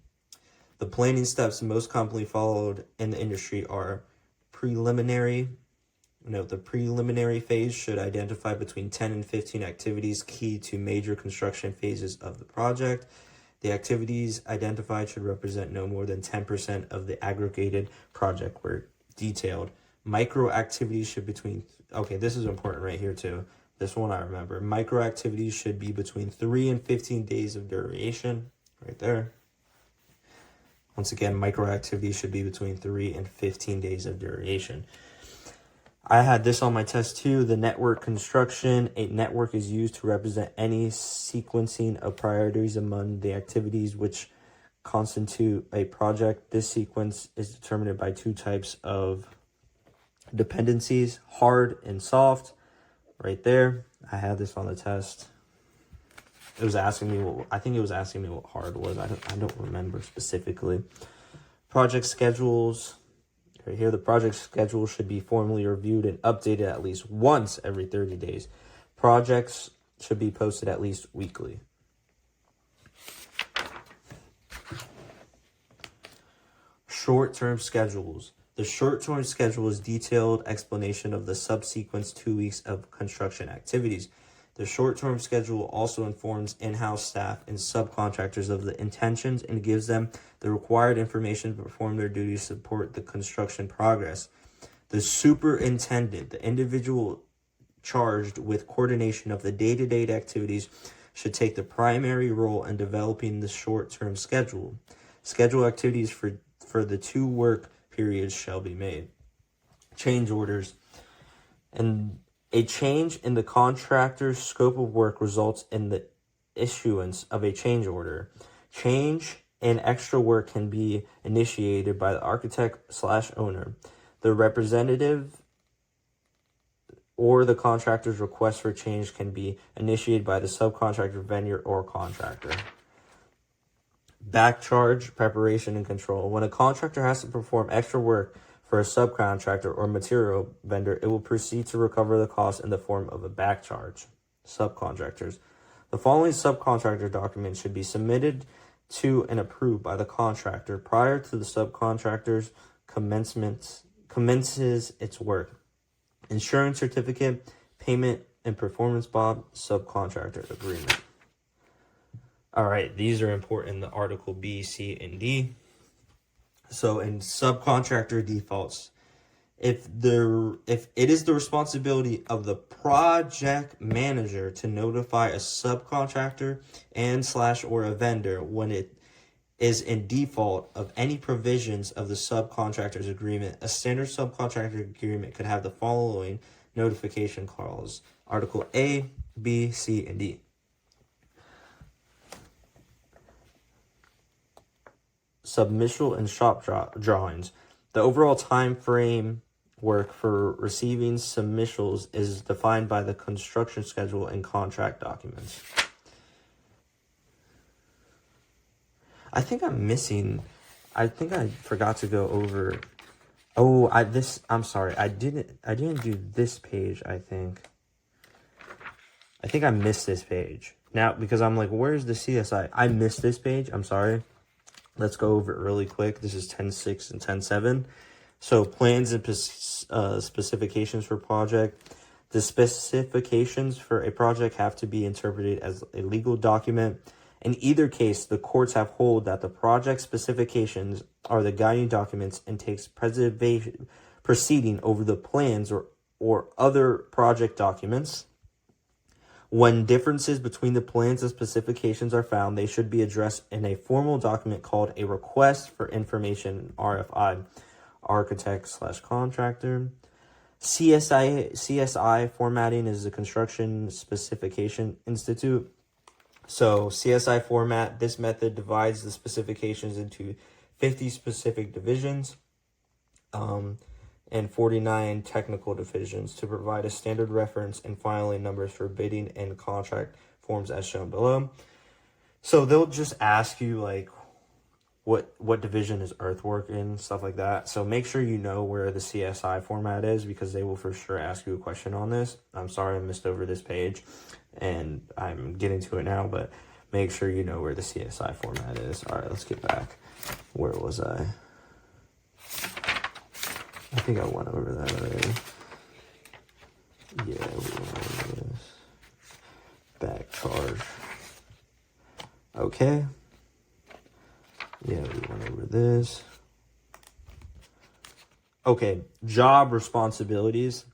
the planning steps most commonly followed in the industry are preliminary. Note, the preliminary phase should identify between 10 and 15 activities key to major construction phases of the project. The activities identified should represent no more than 10% of the aggregated project work detailed. Micro activities should this is important right here too. This one I remember. Micro activities should be between 3 and 15 days of duration, right there. Once again, micro activities should be between 3 and 15 days of duration. I had this on my test too. The network construction. A network is used to represent any sequencing of priorities among the activities which constitute a project. This sequence is determined by two types of dependencies, hard and soft. Right there. I had this on the test. It was asking me what hard was. I don't remember specifically. Project schedules. Right here, the project schedule should be formally reviewed and updated at least once every 30 days. Projects should be posted at least weekly. Short-term schedules. The short-term schedule is detailed explanation of the subsequent 2 weeks of construction activities. The short-term schedule also informs in-house staff and subcontractors of the intentions and gives them the required information to perform their duties to support the construction progress. The superintendent, the individual charged with coordination of the day-to-day activities, should take the primary role in developing the short-term schedule. Schedule activities for the 2 work periods shall be made. Change orders. And a change in the contractor's scope of work results in the issuance of a change order. Change and extra work can be initiated by the architect/owner, the representative, or the contractor's request for change can be initiated by the subcontractor, vendor, or contractor. Back charge, preparation, and control. When a contractor has to perform extra work for a subcontractor or material vendor, it will proceed to recover the cost in the form of a back charge. Subcontractors. The following subcontractor documents should be submitted to and approved by the contractor prior to the subcontractor's commences its work. Insurance certificate, payment and performance bond, subcontractor agreement. All right, these are important, the Article B, C, and D. So in subcontractor defaults, if it is the responsibility of the project manager to notify a subcontractor and/or a vendor when it is in default of any provisions of the subcontractor's agreement, a standard subcontractor agreement could have the following notification clause: Article A, B, C, and D. Submission and shop drawings. The overall time frame work for receiving submissions is defined by the construction schedule and contract documents. I think I forgot to go over. I'm sorry. I didn't do this page, I think. I think I missed this page. Now, because I'm like, where's the CSI? I missed this page. I'm sorry. Let's go over it really quick. This is 10.6 and 10.7. So plans and specifications for project. The specifications for a project have to be interpreted as a legal document In either case, the courts have held that the project specifications are the guiding documents and takes proceeding over the plans or other project documents. When differences between the plans and specifications are found, they should be addressed in a formal document called a request for information, RFI, architect/contractor. CSI formatting is the Construction Specification Institute. So CSI format, this method divides the specifications into 50 specific divisions and 49 technical divisions to provide a standard reference and filing numbers for bidding and contract forms as shown below. So they'll just ask you like what division is earthwork in, stuff like that. So make sure you know where the CSI format is, because they will for sure ask you a question on this. I'm sorry I missed over this page and I'm getting to it now, but make sure you know where the CSI format is. All right, let's get back. Where was I? I think I went over that already. Yeah, we went over this. Back charge. Okay. Yeah, we went over this. Okay, job responsibilities.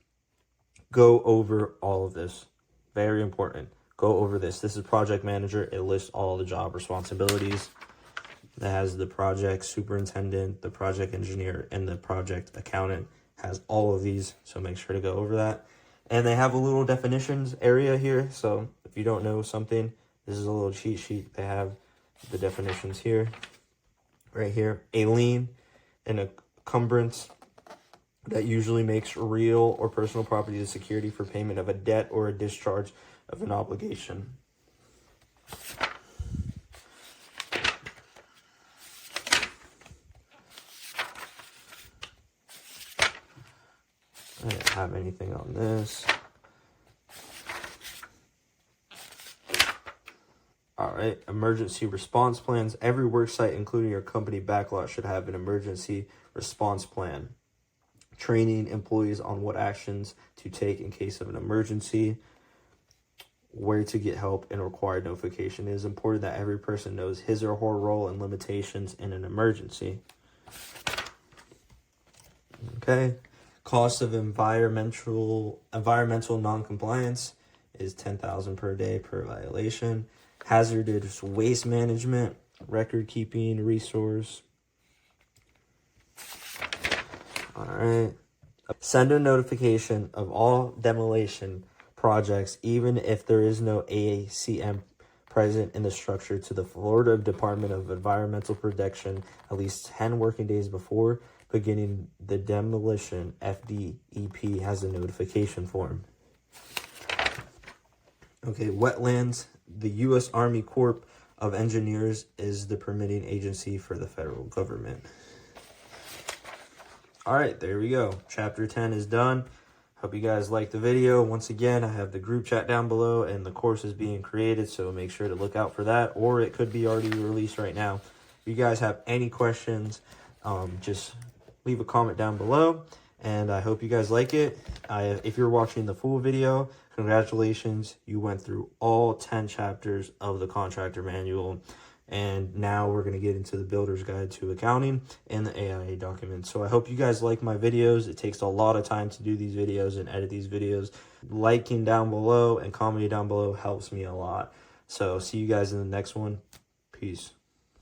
Go over all of this. Very important. Go over this. This is project manager. It lists all the job responsibilities. It has the project superintendent, the project engineer, and the project accountant. Has all of these, so make sure to go over that. And they have a little definitions area here. So if you don't know something, this is a little cheat sheet. They have the definitions here. Right here, a lien, an encumbrance that usually makes real or personal property the security for payment of a debt or a discharge of an obligation. I didn't have anything on this. All right, emergency response plans. Every work site, including your company backlot, should have an emergency response plan. Training employees on what actions to take in case of an emergency, where to get help, and required notification. It is important that every person knows his or her role and limitations in an emergency. Okay, cost of environmental non-compliance is $10,000 per day per violation. Hazardous waste management, record keeping, resource. All right. Send a notification of all demolition projects, even if there is no AACM present in the structure, to the Florida Department of Environmental Protection at least 10 working days before beginning the demolition. FDEP has a notification form. Okay, wetlands. The U.S. Army Corps of Engineers is the permitting agency for the federal government. All right, there we go. Chapter 10 is done. Hope you guys liked the video. Once again, I have the group chat down below and the course is being created, so make sure to look out for that, or it could be already released right now. If you guys have any questions, just leave a comment down below, and I hope you guys like it. If you're watching the full video, congratulations, you went through all 10 chapters of the Contractor Manual, and now we're going to get into the Builder's Guide to Accounting and the AIA document. So I hope you guys like my videos. It takes a lot of time to do these videos and edit these videos. Liking down below and commenting down below helps me a lot. So see you guys in the next one. Peace.